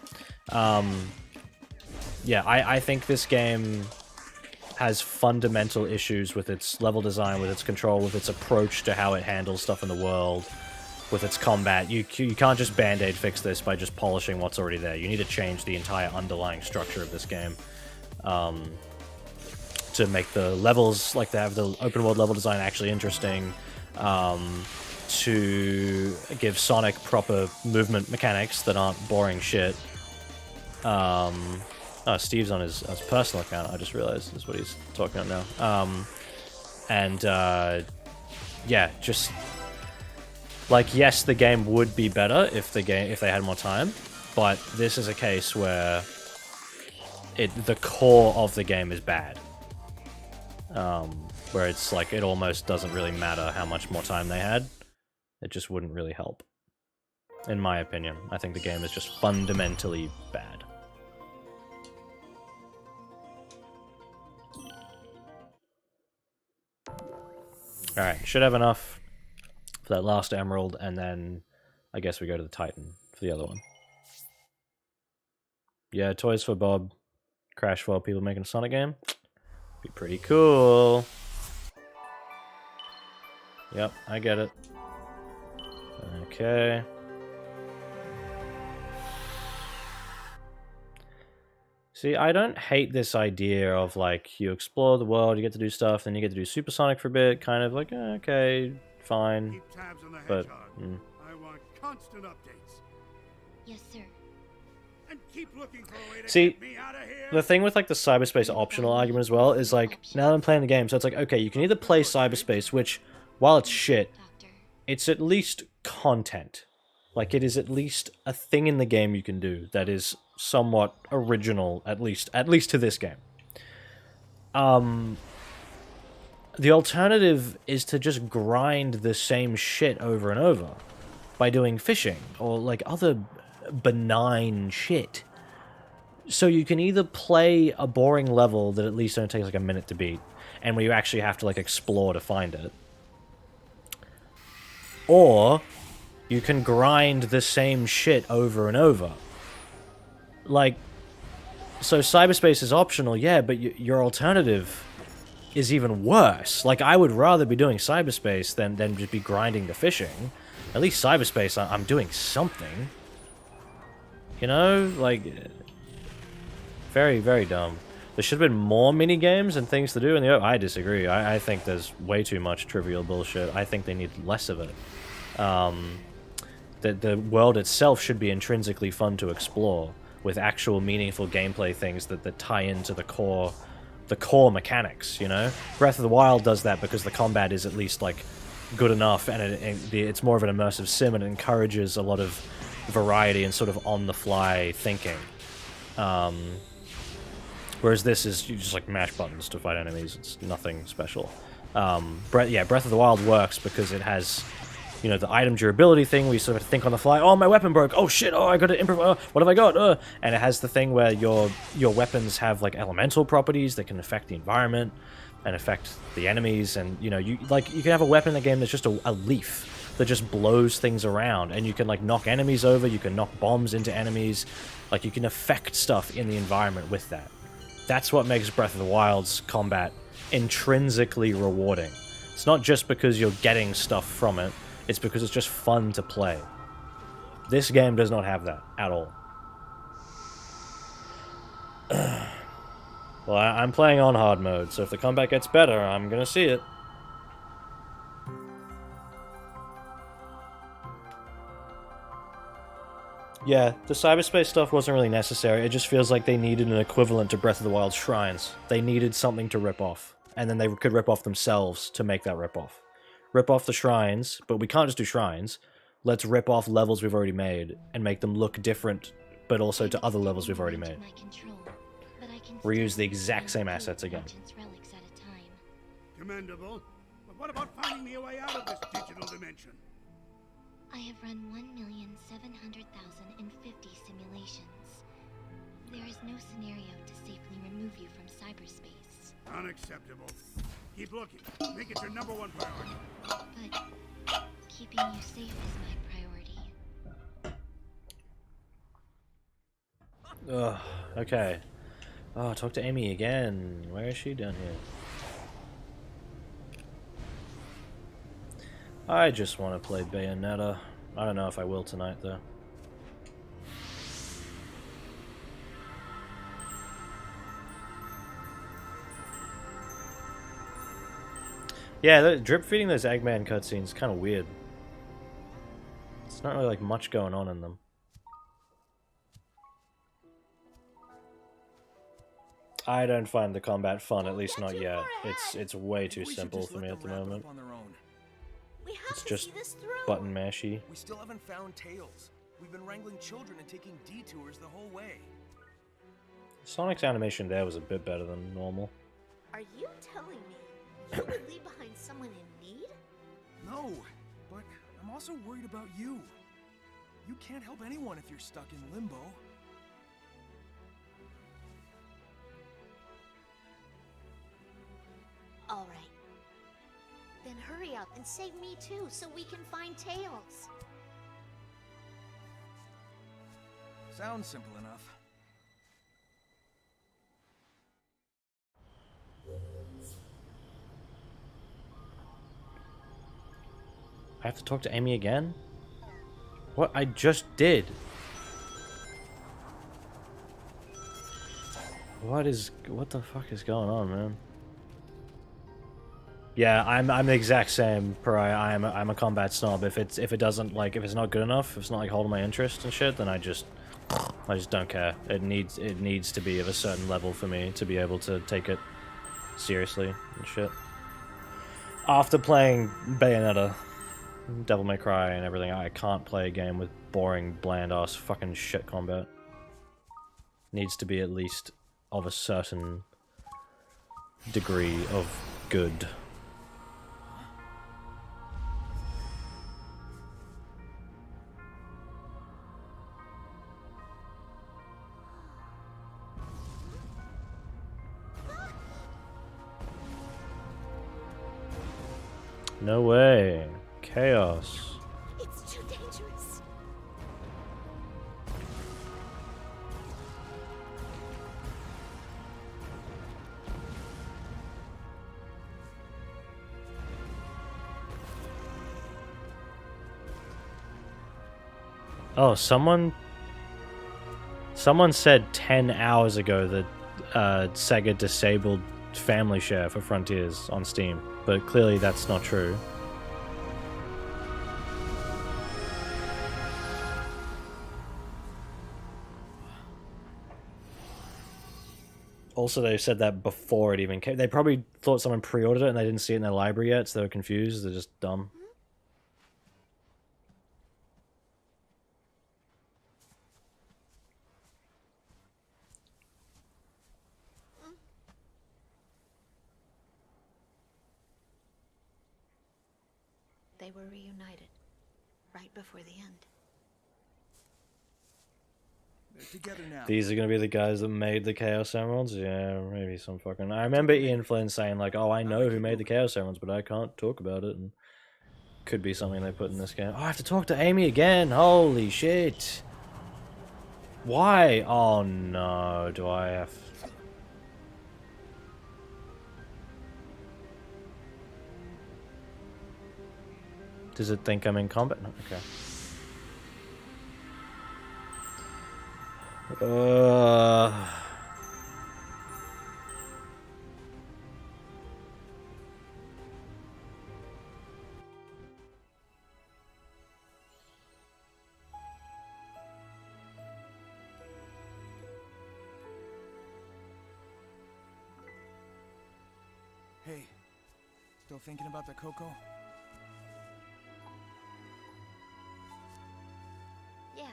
Yeah, I think this game has fundamental issues with its level design, with its control, with its approach to how it handles stuff in the world. With its combat, you can't just band-aid fix this by just polishing what's already there. You need to change the entire underlying structure of this game to make the levels, like they have the open world level design, actually interesting, to give Sonic proper movement mechanics that aren't boring shit. Oh, Steve's on his personal account, I just realized is what he's talking about now. And yeah, just like, yes, the game would be better if they had more time, but this is a case where the core of the game is bad. Where it's like it almost doesn't really matter how much more time they had. It just wouldn't really help. In my opinion, I think the game is just fundamentally bad. Alright, should have enough for that last emerald, and then I guess we go to the Titan for the other one. Yeah, toys for Bob. Crash for people making a Sonic game. Be pretty cool. Yep, I get it. Okay. See, I don't hate this idea of, like, you explore the world, you get to do stuff, then you get to do Supersonic for a bit, kind of like, okay, fine. Keep tabs on the But, hedgehog. I want constant updates. Yes, sir. And keep looking for a way to See, get me out of here. the thing with, like, the cyberspace optional argument as well is, like, now that I'm playing the game, so it's like, okay, you can either play cyberspace, which, while it's shit, Doctor. it's at least content. Like, it is at least a thing in the game you can do that is somewhat original, at least to this game. The alternative is to just grind the same shit over and over by doing fishing or, like, other benign shit. So you can either play a boring level that at least only takes, like, a minute to beat, and where you actually have to, like, explore to find it, or you can grind the same shit over and over. Like, so cyberspace is optional, yeah, but your alternative is even worse. Like, I would rather be doing cyberspace than just be grinding the fishing. At least cyberspace, I'm doing something. You know? Like, very, very dumb. There should have been more mini-games and things to do in the... I disagree. I think there's way too much trivial bullshit. I think they need less of it. The world itself should be intrinsically fun to explore, with actual meaningful gameplay things that tie into the core mechanics, you know? Breath of the Wild does that because the combat is at least, like, good enough, and it's more of an immersive sim, and it encourages a lot of variety and sort of on-the-fly thinking. Whereas this is, you just, like, mash buttons to fight enemies. It's nothing special. Breath of the Wild works because it has, you know, the item durability thing where you sort of think on the fly, oh, my weapon broke, oh shit, oh, I gotta improvise, what have I got? And it has the thing where your weapons have, like, elemental properties that can affect the environment and affect the enemies, and, you know, you can have a weapon in the game that's just a leaf that just blows things around, and you can, like, knock enemies over, you can knock bombs into enemies, like, you can affect stuff in the environment with that. That's what makes Breath of the Wild's combat intrinsically rewarding. It's not just because you're getting stuff from it, it's because it's just fun to play. This game does not have that at all. Well, I'm playing on hard mode, so if the combat gets better, I'm gonna see it. Yeah, the cyberspace stuff wasn't really necessary. It just feels like they needed an equivalent to Breath of the Wild's shrines. They needed something to rip off, and then they could rip off themselves to make that rip off. Rip off the shrines, but we can't just do shrines. Let's rip off levels we've already made and make them look different, but also to other levels we've already made. Reuse the exact same assets again. Commendable. But what about finding me a way out of this digital dimension? I have run 1,700,050 simulations. There is no scenario to safely remove you from cyberspace. Unacceptable. Keep looking. Make it your #1 priority. But keeping you safe is my priority. Ugh, okay. Oh, talk to Amy again. Where is she? Down here. I just want to play Bayonetta. I don't know if I will tonight, though. Yeah, drip feeding those Eggman cutscenes is kind of weird. It's not really like much going on in them. I don't find the combat fun, at least Don't not get too yet. far ahead. It's way Maybe too we should simple just for me let at the them wrap it moment. up on their own. We have It's to just see this through. button mashy. We still haven't found Tails. We've been wrangling children and taking detours the whole way. Sonic's animation there was a bit better than normal. Are you telling me you would leave behind someone in need? No, but I'm also worried about you. You can't help anyone if you're stuck in limbo. All right. Then hurry up and save me too, so we can find Tails. Sounds simple enough. I have to talk to Amy again? What I just did. What the fuck is going on, man? Yeah, I'm the exact same, Pariah. I'm a combat snob. If it's not good enough, if it's not like holding my interest and shit, then I just don't care. It needs to be of a certain level for me to be able to take it seriously and shit. After playing Bayonetta, Devil May Cry and everything, I can't play a game with boring, bland ass fucking shit combat. Needs to be at least of a certain degree of good. No way. Chaos. It's too dangerous. Oh, someone said 10 hours ago that Sega disabled Family Share for Frontiers on Steam, but clearly that's not true. Also, they said that before it even came. They probably thought someone pre-ordered it and they didn't see it in their library yet, so they were confused. They're just dumb. They were reunited right before the end. They're together now. These are gonna be the guys that made the Chaos Emeralds? Yeah, maybe some fucking... I remember Ian Flynn saying, like, oh, I know who made the Chaos Emeralds, but I can't talk about it, and... Could be something they put in this game. Oh, I have to talk to Amy again! Holy shit! Why? Oh no, do I have... Does it think I'm in combat? No, okay. Hey, still thinking about the Coco? Yeah,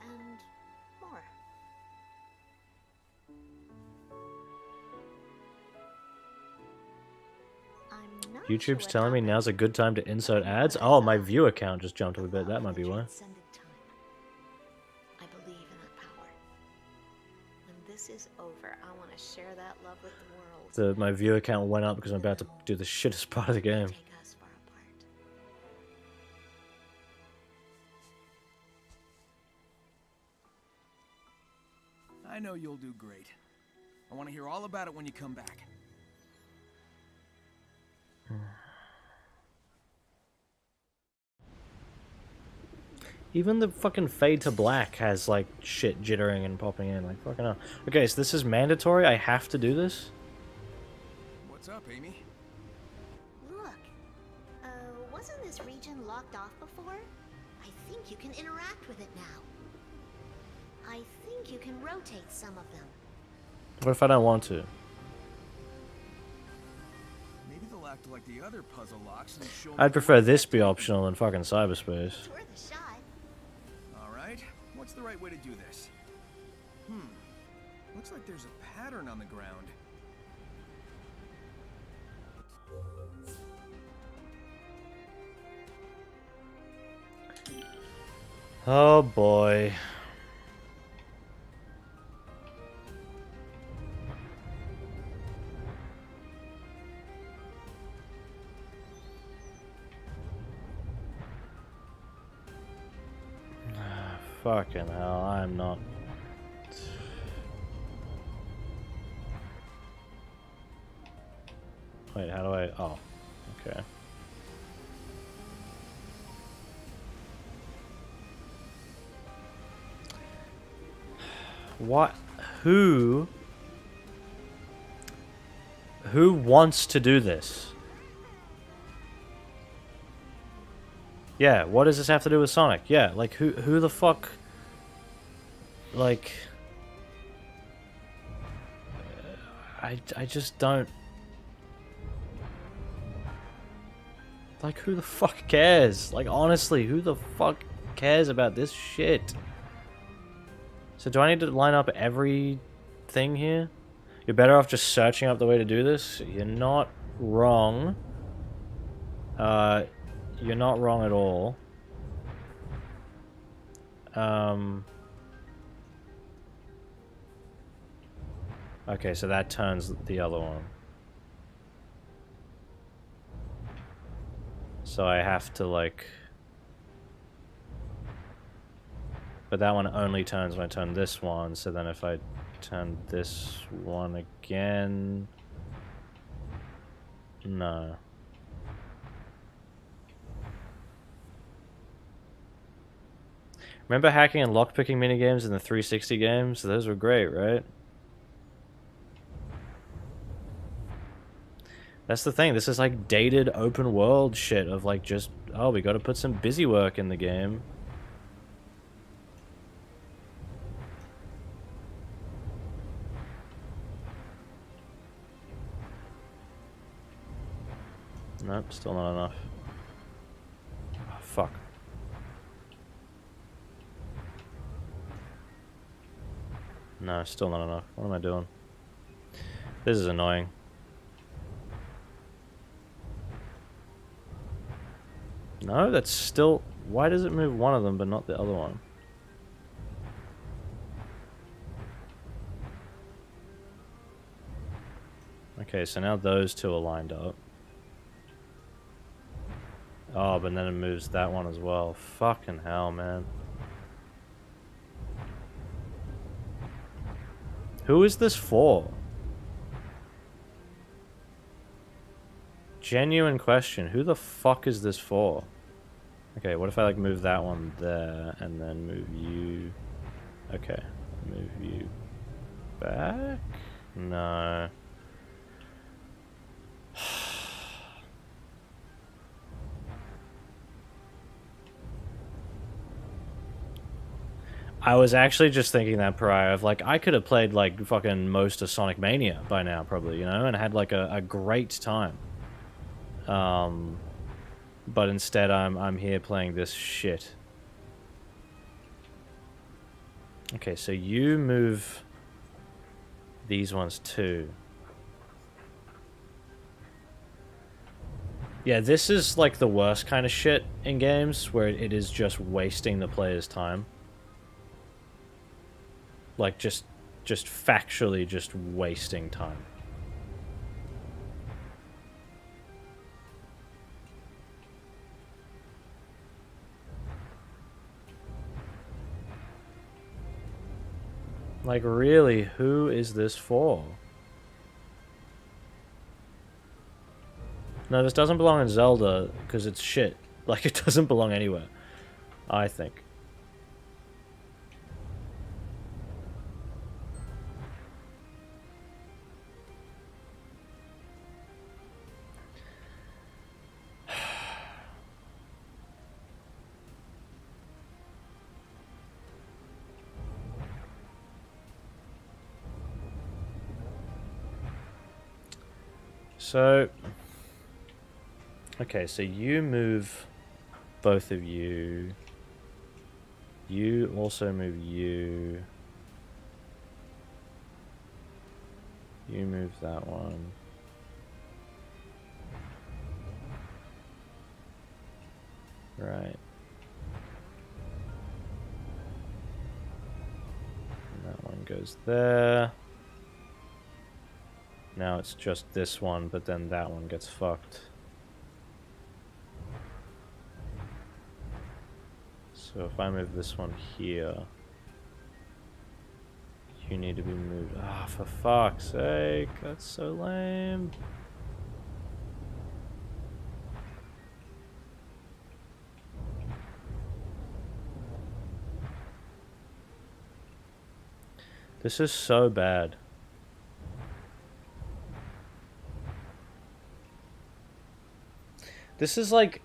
and more. I'm not sure YouTube's what telling me happened. now's a good time to insert ads? Oh, my viewer count just jumped a little bit. That might be why. Transcended time. I believe in that power. When this is over, I want to share that love with the world. My viewer count went up because I'm about to do the shittest part of the game. Take us far apart. I know you'll do great. I want to hear all about it when you come back. Even the fucking fade to black has like shit jittering and popping in, like fucking hell. Okay, so this is mandatory? I have to do this? What's up, Amy? Look, wasn't this region locked off before? I think you can interact with it now. I think you can rotate some of them. What if I don't want to? Maybe they'll act like the other puzzle locks and show me I'd the prefer way this back be to- optional than fucking cyberspace. It's worth a shot. All right. What's the right way to do this? Looks like there's a pattern on the ground. Oh boy. Fucking hell, I'm not. Wait, how do I? Oh, okay. What? Who wants to do this? Yeah, what does this have to do with Sonic? Yeah, like who the fuck? Like, I just don't. Like, who the fuck cares? Like, honestly, who the fuck cares about this shit? So do I need to line up everything here? You're better off just searching up the way to do this. You're not wrong. You're not wrong at all. Okay, so that turns the other one. So I have to, like... But that one only turns when I turn this one, so then if I turn this one again... No. Remember hacking and lockpicking minigames in the 360 games? Those were great, right? That's the thing, this is like dated open world shit of like just, oh, we gotta put some busy work in the game. Nope, still not enough. Oh, fuck. No, still not enough. What am I doing? This is annoying. No, that's still... Why does it move one of them but not the other one? Okay, so now those two are lined up. Oh, but then it moves that one as well. Fucking hell, man. Who is this for? Genuine question. Who the fuck is this for? Okay, what if I like move that one there and then move you... Okay, move you back? No. I was actually just thinking that prior of like I could have played like fucking most of Sonic Mania by now probably, you know, and had like a great time. But instead I'm here playing this shit. Okay, so you move these ones too. Yeah, this is like the worst kind of shit in games where it is just wasting the player's time. Like just factually just wasting time. Like really, who is this for? No, this doesn't belong in Zelda because it's shit. Like it doesn't belong anywhere, I think. So... Okay, so you move both of you. You also move you. You move that one. Right. And that one goes there. Now it's just this one, but then that one gets fucked. So if I move this one here, you need to be moved. Ah, for fuck's sake, that's so lame. This is so bad. This is like...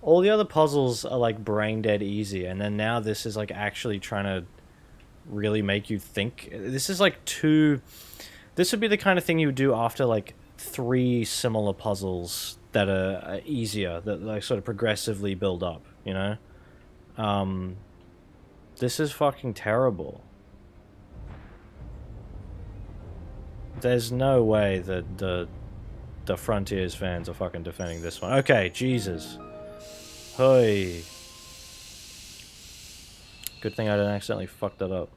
all the other puzzles are like brain dead easy, and then now this is like actually trying to really make you think. This is like too... This would be the kind of thing you would do after like 3 similar puzzles that are easier, that like sort of progressively build up, you know? This is fucking terrible. There's no way that the Frontiers fans are fucking defending this one. Okay, Jesus. Hoi. Good thing I didn't accidentally fuck that up.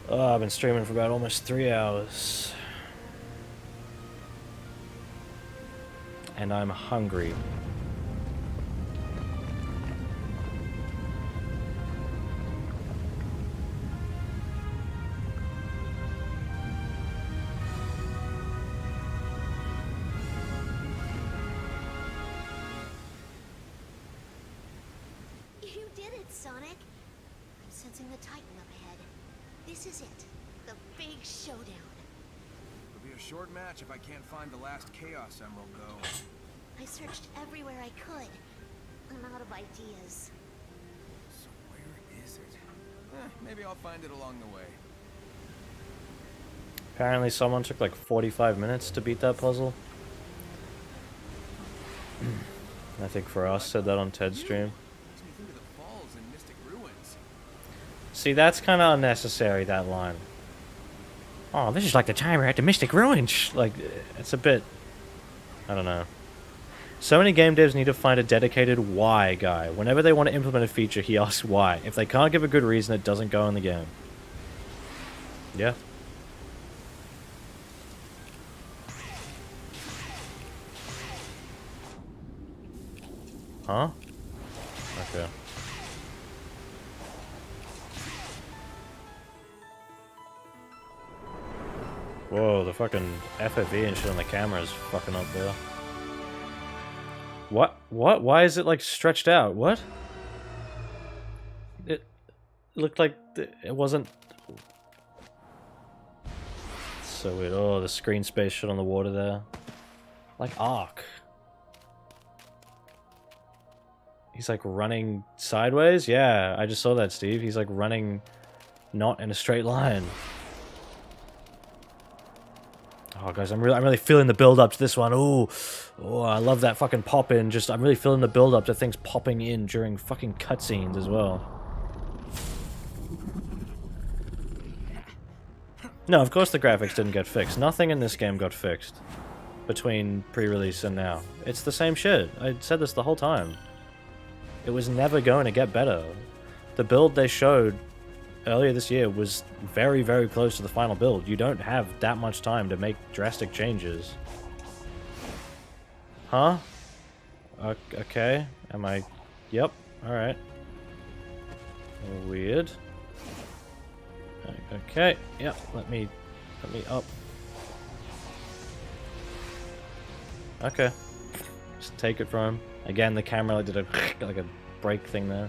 Oh, I've been streaming for about almost 3 hours. And I'm hungry. You did it, Sonic. I'm sensing the Titan up ahead. This is it. The big showdown. It'll be a short match if I can't find the last Chaos Emerald, though. I searched everywhere I could. I'm out of ideas. So where is it? Maybe I'll find it along the way. Apparently someone took like 45 minutes to beat that puzzle. I think for us, said that on Ted's stream. Makes me think of the falls in Mystic Ruins. See, that's kind of unnecessary, that line. Oh, this is like the time we're at the Mystic Ruins. Like, it's a bit... I don't know. So many game devs need to find a dedicated why guy. Whenever they want to implement a feature, he asks why. If they can't give a good reason, it doesn't go in the game. Yeah. Huh? Okay. Whoa, the fucking FFV and shit on the camera is fucking up there. What? What? Why is it like stretched out? What? It looked like it wasn't... So weird. Oh, the screen space shit on the water there. Like Ark. He's like running sideways? Yeah, I just saw that, Steve. He's like running not in a straight line. Oh, guys, I'm really feeling the build up to this one. Ooh, oh, I love that fucking pop in. Just I'm really feeling the build up to things popping in during fucking cutscenes as well. No, of course the graphics didn't get fixed. Nothing in this game got fixed between pre-release and now. It's the same shit. I said this the whole time. It was never going to get better. The build they showed earlier this year was very, very close to the final build. You don't have that much time to make drastic changes. Huh? Okay. Am I... Yep. Alright. Weird. Okay. Yep. Let me up. Okay. Just take it from him. Again, the camera like, did a like a break thing there.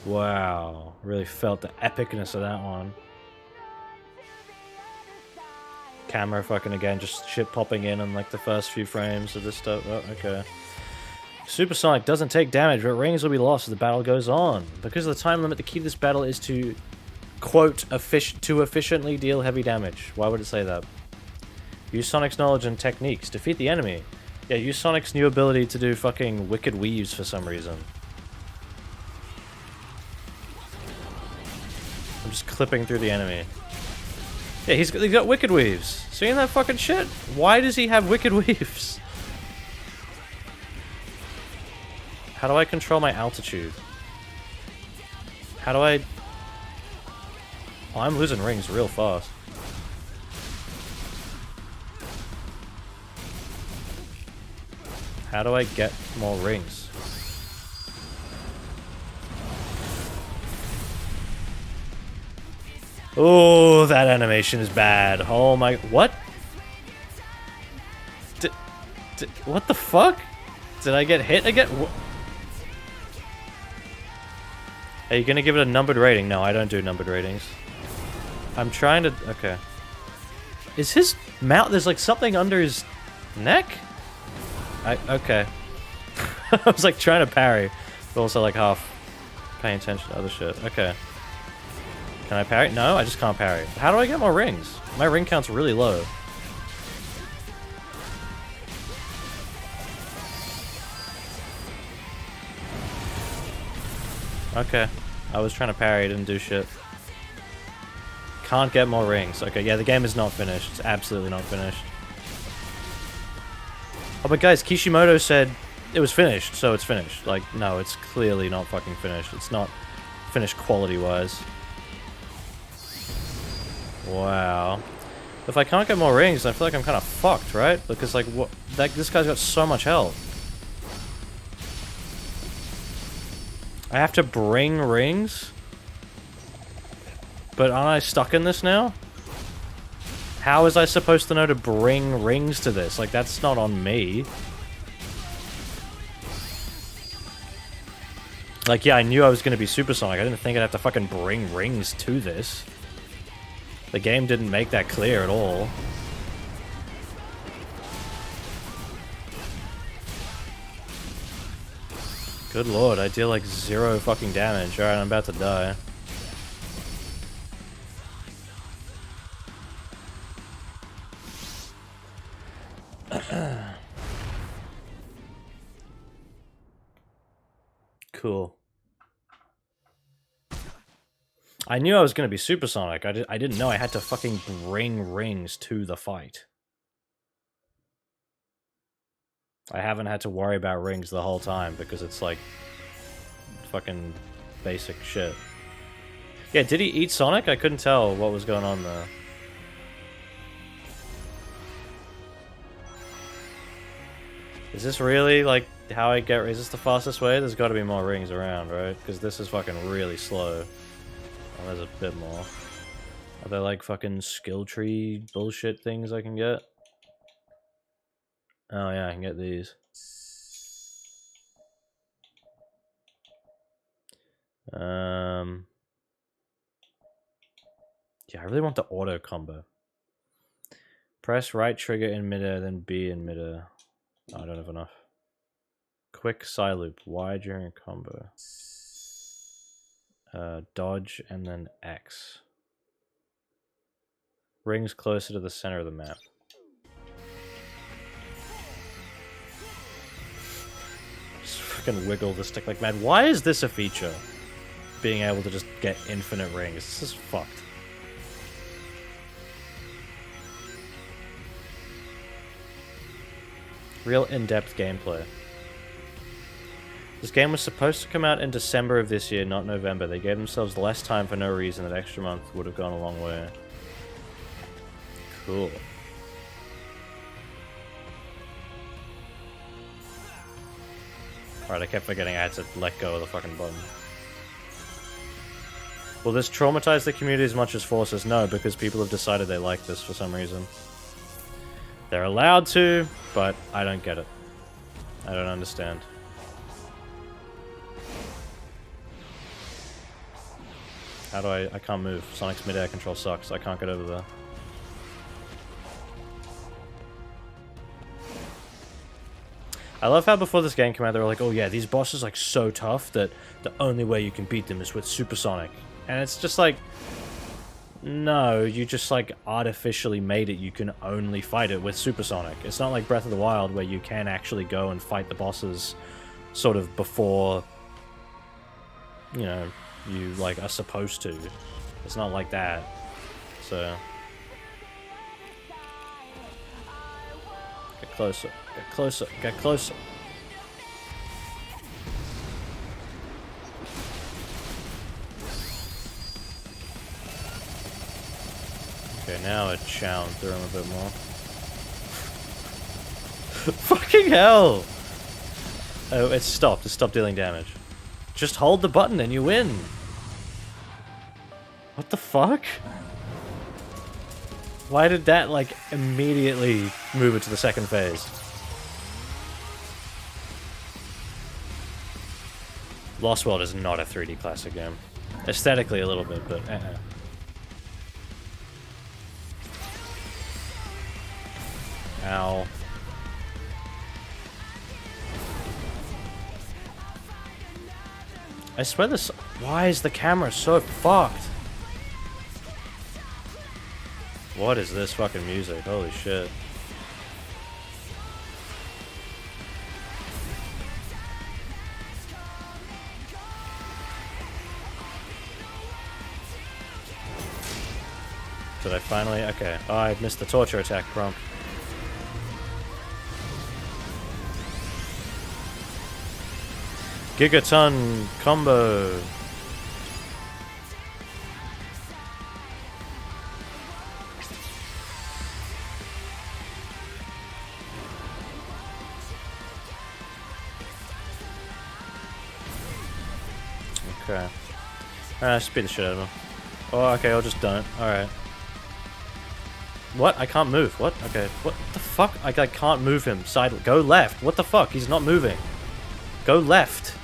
Wow, really felt the epicness of that one. Camera fucking again, just shit popping in on like the first few frames of this stuff. Oh, okay. Supersonic doesn't take damage, but rings will be lost as the battle goes on. Because of the time limit, the key to this battle is to, quote, to efficiently deal heavy damage. Why would it say that? Use Sonic's knowledge and techniques. Defeat the enemy. Yeah, use Sonic's new ability to do fucking wicked weaves for some reason. I'm just clipping through the enemy. Yeah, he's got wicked weaves. Seeing that fucking shit? Why does he have wicked weaves? How do I control my altitude? How do I... Oh, I'm losing rings real fast. How do I get more rings? Oh, that animation is bad. Oh my... What? What the fuck? Did I get hit again? Are you gonna give it a numbered rating? No, I don't do numbered ratings. I'm trying to... Okay. Is his mouth... There's like something under his neck? Okay. I was like trying to parry, but also like half paying attention to other shit. Okay. Can I parry? No, I just can't parry. How do I get more rings? My ring count's really low. Okay. I was trying to parry, didn't do shit. Can't get more rings. Okay, yeah, the game is not finished. It's absolutely not finished. Oh, but guys, Kishimoto said it was finished, so it's finished. Like, no, it's clearly not fucking finished. It's not finished quality-wise. Wow. If I can't get more rings, I feel like I'm kind of fucked, right? Because, like, what? This guy's got so much health. I have to bring rings? But aren't I stuck in this now? How is I supposed to know to bring rings to this? Like, that's not on me. Like, yeah, I knew I was going to be supersonic. I didn't think I'd have to fucking bring rings to this. The game didn't make that clear at all. Good lord, I deal like 0 fucking damage. Alright, I'm about to die. Cool. I knew I was going to be supersonic. I didn't know I had to fucking bring rings to the fight. I haven't had to worry about rings the whole time because it's like fucking basic shit. Yeah, did he eat Sonic? I couldn't tell what was going on there. Is this really like how I get... Is this the fastest way? There's got to be more rings around, right? Because this is fucking really slow. Oh, there's a bit more. Are there like fucking skill tree bullshit things I can get? Oh yeah, I can get these. Yeah, I really want the auto combo. Press right trigger in midair, then B in midair. Oh, I don't have enough. Quick side loop, Y during a combo. Dodge and then X. Rings closer to the center of the map. Just fucking wiggle the stick like mad. Why is this a feature? Being able to just get infinite rings. This is fucked. Real in-depth gameplay. This game was supposed to come out in December of this year, not November. They gave themselves less time for no reason. That extra month would have gone a long way. Cool. Alright, I kept forgetting I had to let go of the fucking button. Will this traumatize the community as much as Forces? No, because people have decided they like this for some reason. They're allowed to, but I don't get it. I don't understand. How do I can't move. Sonic's mid-air control sucks. I can't get over there. I love how before this game came out, they were like, oh yeah, these bosses are like so tough that the only way you can beat them is with supersonic. And it's just like, no, you just like artificially made it. You can only fight it with supersonic. It's not like Breath of the Wild where you can actually go and fight the bosses sort of before, you know, you like are supposed to. It's not like that. So get closer, get closer, get closer. Okay, now it chowed through him a bit more. Fucking hell! Oh, it stopped. It stopped dealing damage. Just hold the button and you win! What the fuck? Why did that, like, immediately move it to the second phase? Lost World is not a 3D classic game. Aesthetically a little bit, but Ow. I swear this... Why is the camera so fucked? What is this fucking music? Holy shit. Did I finally... Okay. Oh, I missed the torture attack prompt. Gigaton combo. Okay. Alright, just beat the shit out of him. Oh, okay, I'll just done it. Alright. What? I can't move. What? Okay. What the fuck? I can't move him. Go left. What the fuck? He's not moving. Go left.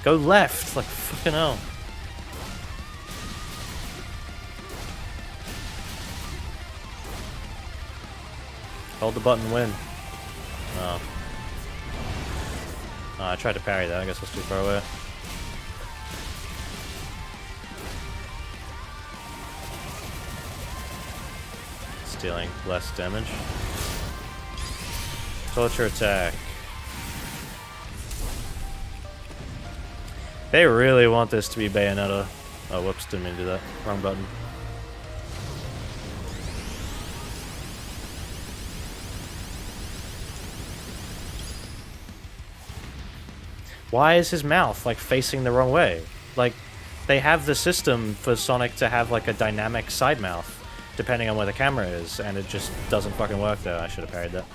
Go left. Like, fucking hell. Hold the button, win. Oh. Oh, I tried to parry that. I guess I was too far away. Dealing less damage. Torture attack. They really want this to be Bayonetta. Oh, whoops, didn't mean to do that. Wrong button. Why is his mouth, like, facing the wrong way? Like, they have the system for Sonic to have, like, a dynamic side mouth, depending on where the camera is, and it just doesn't fucking work there. I should have parried that.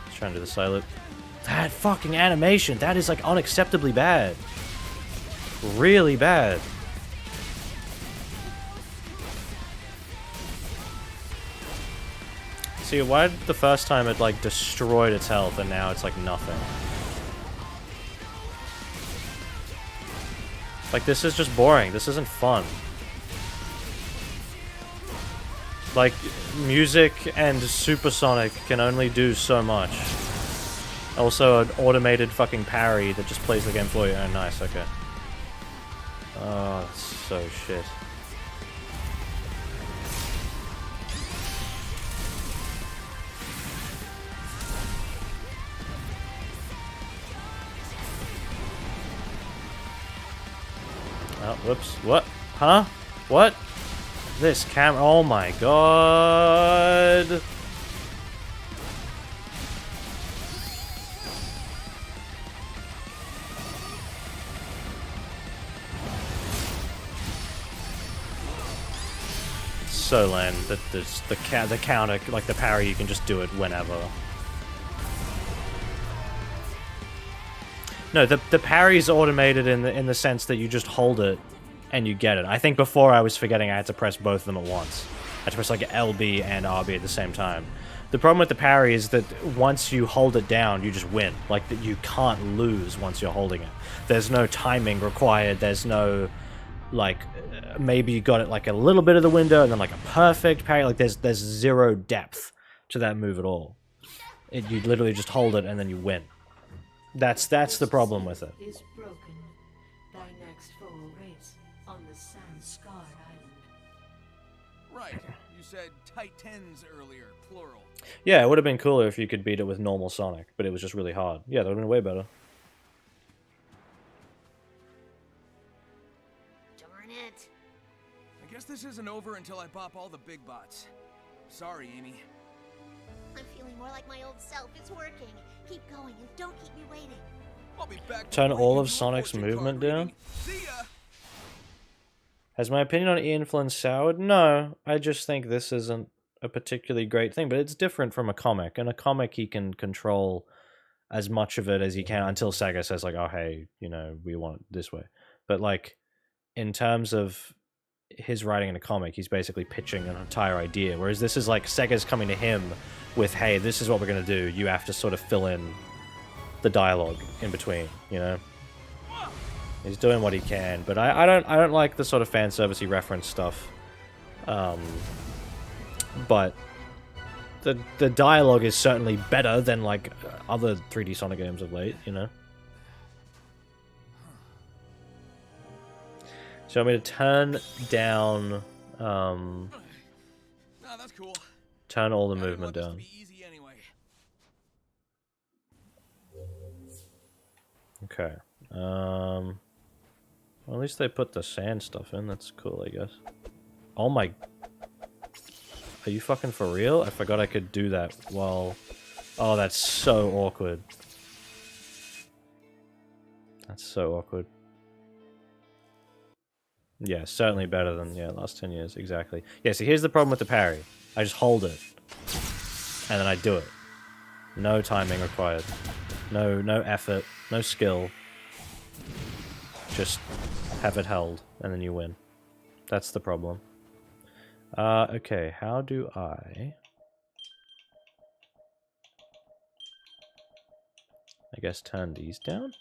Let's try and do the side loop. That fucking animation, that is like unacceptably bad. Really bad. See, why did the first time it like destroyed its health and now it's like nothing? Like, this is just boring. This isn't fun. Like, music and supersonic can only do so much. Also, an automated fucking parry that just plays the game for you. Oh, nice, okay. Oh, that's so shit. Oh, whoops. What? Huh? What? This camera, oh my god. So lame that there's the counter, like the parry, you can just do it whenever. No, the parry's automated in the sense that you just hold it and you get it. I think before I was forgetting I had to press both of them at once. I had to press like LB and RB at the same time. The problem with the parry is that once you hold it down, you just win. Like, that you can't lose once you're holding it. There's no timing required. There's no, like, maybe you got it like a little bit of the window and then like a perfect parry. Like, there's zero depth to that move at all. You literally just hold it and then you win. That's the problem with it. Is broken. Thy next foe awaits on the sand-scarred island. Right. You said Titans earlier, plural. Yeah, it would have been cooler if you could beat it with normal Sonic, but it was just really hard. Yeah, that would have been way better. Darn it. I guess this isn't over until I pop all the big bots. Sorry, Amy. I'm feeling more like my old self. It's working. Keep going and don't keep me waiting. I'll be back. Turn to all break of into a Sonic's fortune movement card down? reading. See ya! Has my opinion on Ian Flynn soured? No, I just think this isn't a particularly great thing, but it's different from a comic. In a comic, he can control as much of it as he can until Sega says, like, oh, hey, you know, we want it this way. But, like, in terms of his writing in a comic, he's basically pitching an entire idea, whereas this is like Sega's coming to him with, hey, this is what we're going to do. You have to sort of fill in the dialogue in between, you know? He's doing what he can, but I don't like the sort of fan servicey reference stuff. But the dialogue is certainly better than like other 3D Sonic games of late, you know. So I'm going to turn down, Nah, that's cool. turn all the Having movement luck used to down. be easy anyway. Okay. Well, at least they put the sand stuff in. That's cool, I guess. Oh my... Are you fucking for real? I forgot I could do that while... Oh, that's so awkward. That's so awkward. Yeah, certainly better than, yeah, last 10 years, exactly. Yeah, so here's the problem with the parry. I just hold it. And then I do it. No timing required. No effort. No skill. Just have it held, and then you win. That's the problem. Okay, how do I guess turn these down?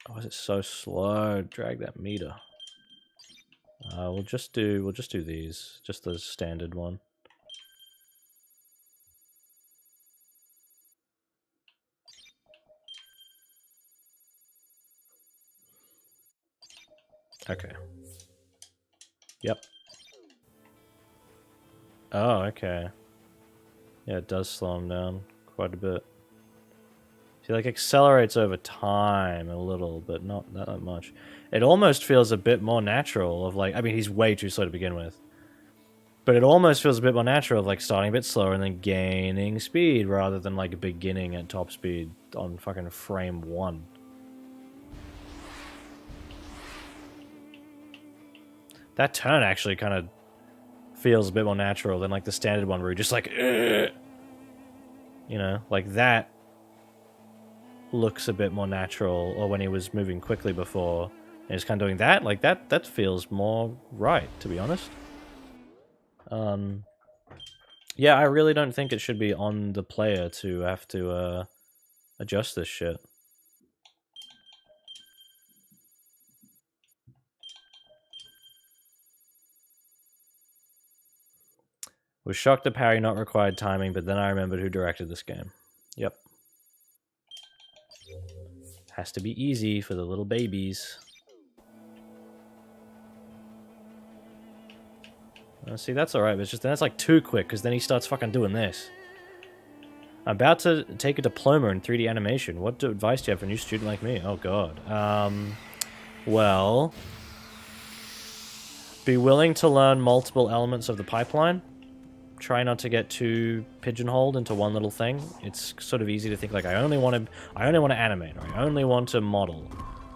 Oh, is it so slow? Drag that meter. We'll just do these, just the standard one. Okay. Yep. Oh, okay. Yeah, it does slow him down quite a bit. He like accelerates over time a little, but not that much. It almost feels a bit more natural of like, I mean, he's way too slow to begin with. But it almost feels a bit more natural of like starting a bit slower and then gaining speed rather than like beginning at top speed on fucking frame 1. That turn actually kind of feels a bit more natural than like the standard one where you're just like, ugh! You know, like that looks a bit more natural, or when he was moving quickly before and he's kind of doing that, like that feels more right, to be honest. Yeah, I really don't think it should be on the player to have to adjust this shit. Was shocked that parry not required timing, but then I remembered who directed this game. Yep. Has to be easy for the little babies. See, that's alright, but it's just then it's like too quick, because then he starts fucking doing this. I'm about to take a diploma in 3D animation. What advice do you have for a new student like me? Oh god. Well... Be willing to learn multiple elements of the pipeline. Try not to get too pigeonholed into one little thing. It's sort of easy to think like I only want to animate, or I only want to model.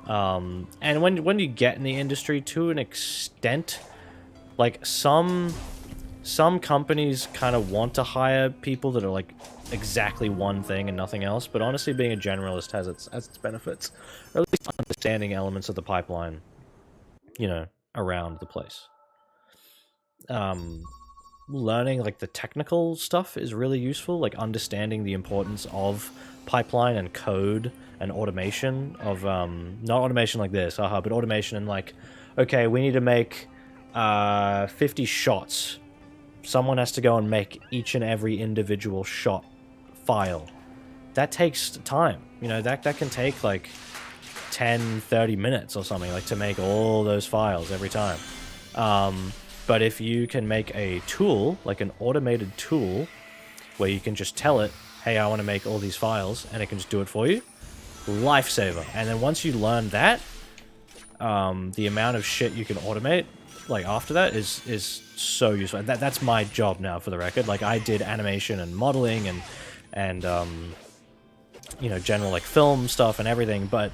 And when you get in the industry to an extent, like some companies kind of want to hire people that are like exactly one thing and nothing else, but honestly being a generalist has its benefits. Or at least understanding elements of the pipeline, you know, around the place. Learning like the technical stuff is really useful, like understanding the importance of pipeline and code and automation of not automation like this, but automation and like, okay, we need to make 50 shots. Someone has to go and make each and every individual shot file that takes time. You know, that can take like 10, 30 minutes or something, like to make all those files every time. But if you can make a tool, like an automated tool, where you can just tell it, hey, I want to make all these files, and it can just do it for you, lifesaver. And then once you learn that, the amount of shit you can automate, like after that, is so useful. That's my job now, for the record. Like, I did animation and modeling and you know, general like film stuff and everything, but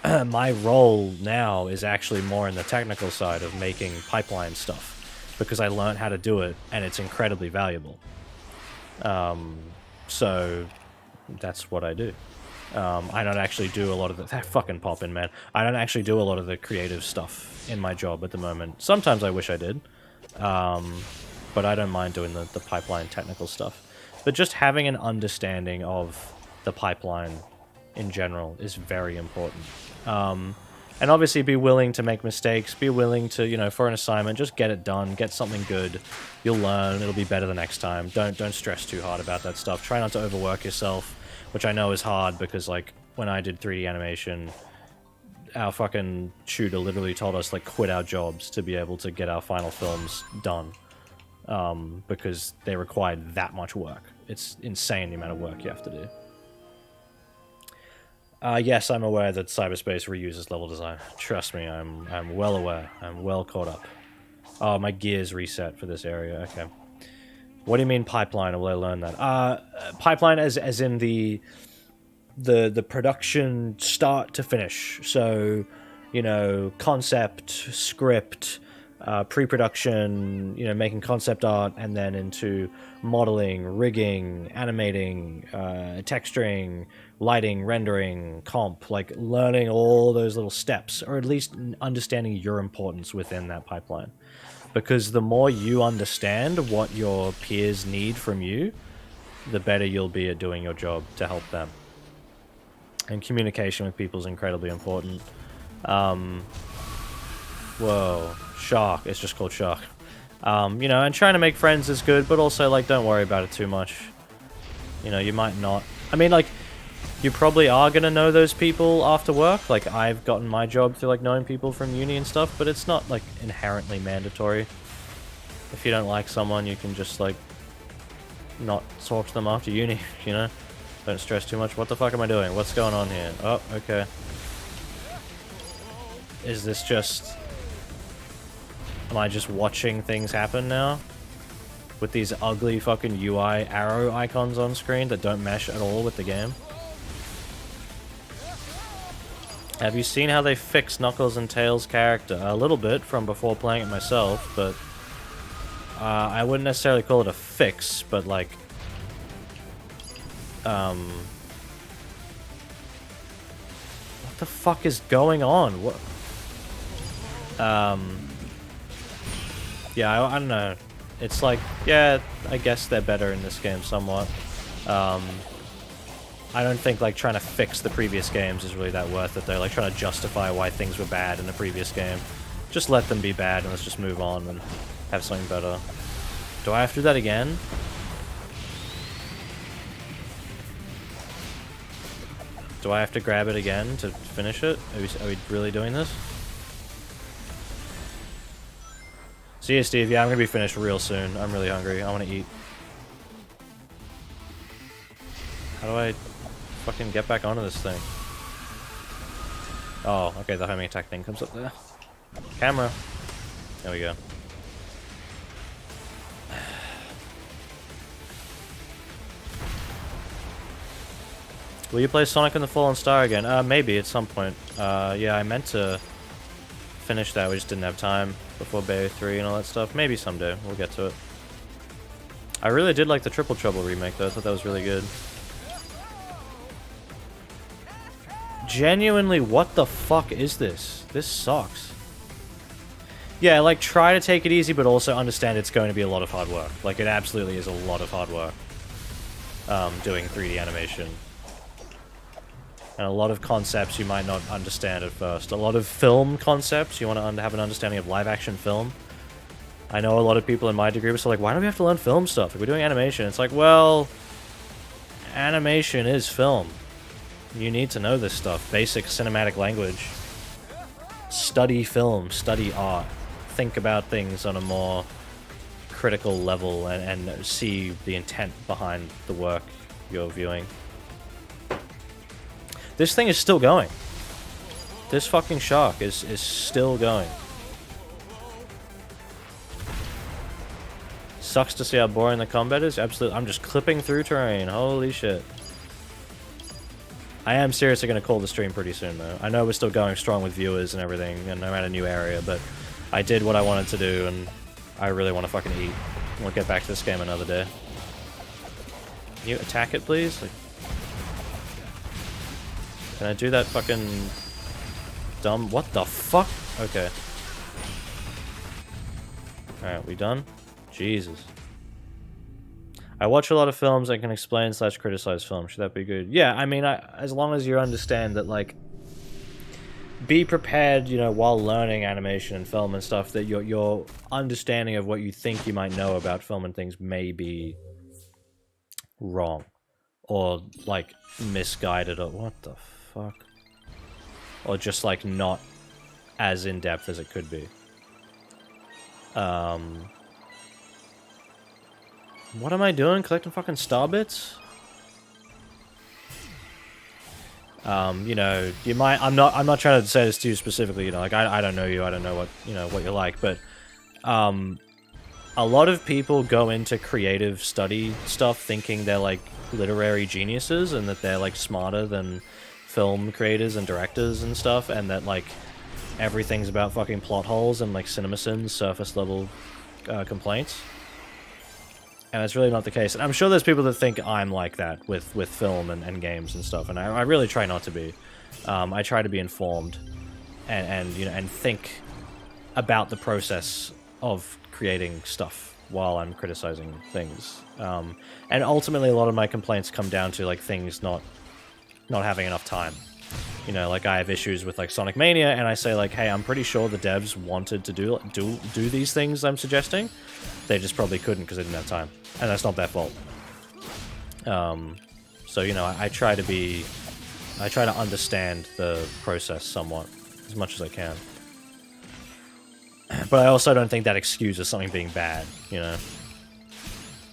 my role now is actually more in the technical side of making pipeline stuff, because I learned how to do it, and it's incredibly valuable. So that's what I do. I don't actually do a lot of the... That fucking poppin', man. I don't actually do a lot of the creative stuff in my job at the moment. Sometimes I wish I did. But I don't mind doing the pipeline technical stuff. But just having an understanding of the pipeline in general is very important. And obviously be willing to make mistakes, be willing to, you know, for an assignment, just get it done, get something good. You'll learn, it'll be better the next time. Don't stress too hard about that stuff. Try not to overwork yourself, which I know is hard, because, like, when I did 3D animation, our fucking tutor literally told us, like, quit our jobs to be able to get our final films done. Because they required that much work. It's insane the amount of work you have to do. Yes, I'm aware that Cyberspace reuses level design. Trust me, I'm well aware. I'm well caught up. Oh, my gears reset for this area. Okay. What do you mean pipeline, or will I learn that? Pipeline as in the production start to finish. So, you know, concept, script, pre-production, you know, making concept art, and then into modeling, rigging, animating, texturing, lighting, rendering, comp, like learning all those little steps, or at least understanding your importance within that pipeline. Because the more you understand what your peers need from you, the better you'll be at doing your job to help them. And communication with people is incredibly important. Whoa, Shark. It's just called Shark. You know, and trying to make friends is good, but also, like, don't worry about it too much. You know, you might not... I mean, like, you probably are going to know those people after work. Like, I've gotten my job through, like, knowing people from uni and stuff, but it's not, like, inherently mandatory. If you don't like someone, you can just, like, not talk to them after uni, you know? Don't stress too much. What the fuck am I doing? What's going on here? Oh, okay. Is this just... Am I just watching things happen now? With these ugly fucking UI arrow icons on screen that don't mesh at all with the game? Have you seen how they fixed Knuckles and Tails' character? A little bit from before playing it myself, but... I wouldn't necessarily call it a fix, but like... What the fuck is going on? What? Yeah, I don't know. It's like, yeah, I guess they're better in this game somewhat. I don't think, like, trying to fix the previous games is really that worth it, though. Like, trying to justify why things were bad in the previous game. Just let them be bad and let's just move on and have something better. Do I have to do that again? Do I have to grab it again to finish it? Are we really doing this? See you, Steve. Yeah, I'm gonna be finished real soon. I'm really hungry. I want to eat. How do I fucking get back onto this thing? Oh, okay, the homing attack thing comes up there. Camera. There we go. Will you play Sonic and the Fallen Star again? Maybe at some point. Yeah, I meant to finish that. We just didn't have time before Bayo 3 and all that stuff. Maybe someday. We'll get to it. I really did like the Triple Trouble remake, though. I thought that was really good. Genuinely, what the fuck is this? This sucks. Yeah, like, try to take it easy, but also understand it's going to be a lot of hard work. Like, it absolutely is a lot of hard work. Doing 3D animation. And a lot of concepts you might not understand at first. A lot of film concepts, you want to have an understanding of live-action film. I know a lot of people in my degree are like, why do we have to learn film stuff? If we're doing animation, it's like, well... animation is film. You need to know this stuff. Basic cinematic language. Study film, study art. Think about things on a more critical level and see the intent behind the work you're viewing. This thing is still going. This fucking shark is still going. Sucks to see how boring the combat is. Absolutely. I'm just clipping through terrain. Holy shit. I am seriously going to call the stream pretty soon, though. I know we're still going strong with viewers and everything, and I'm at a new area, but I did what I wanted to do, and I really want to fucking eat. We'll get back to this game another day. Can you attack it, please? Like, can I do that fucking dumb... What the fuck? Okay. Alright, we done? Jesus. I watch a lot of films I can explain / criticize films. Should that be good? Yeah, I mean, as long as you understand that, like, be prepared, you know, while learning animation and film and stuff, that your understanding of what you think you might know about film and things may be wrong. Or, like, misguided or what the fuck? Or just, like, not as in-depth as it could be. What am I doing? Collecting fucking star bits? You know, you might... I'm not trying to say this to you specifically, you know, like, I don't know you, I don't know what, you know, what you're like, but, a lot of people go into creative study stuff thinking they're, like, literary geniuses, and that they're, like, smarter than film creators and directors and stuff, and that, like, everything's about fucking plot holes and, like, CinemaSins surface level, complaints. And it's really not the case. And I'm sure there's people that think I'm like that with film and games and stuff, and I really try not to be. I try to be informed and you know, and think about the process of creating stuff while I'm criticizing things. And ultimately a lot of my complaints come down to, like, things not having enough time. You know, like, I have issues with, like, Sonic Mania, and I say, like, hey, I'm pretty sure the devs wanted to do these things I'm suggesting. They just probably couldn't because they didn't have time. And that's not their fault. So, you know, I try to understand the process somewhat, as much as I can. But I also don't think that excuses something being bad, you know?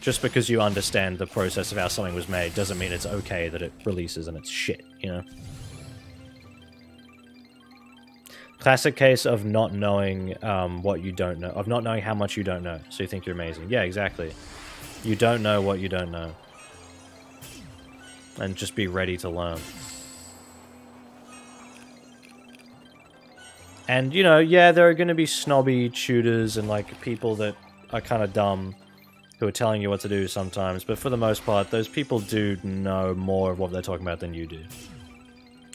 Just because you understand the process of how something was made doesn't mean it's okay that it releases and it's shit, you know? Classic case of not knowing what you don't know. Of not knowing how much you don't know. So you think you're amazing. Yeah, exactly. You don't know what you don't know. And just be ready to learn. And, you know, yeah, there are going to be snobby tutors and, like, people that are kind of dumb who are telling you what to do sometimes. But for the most part, those people do know more of what they're talking about than you do.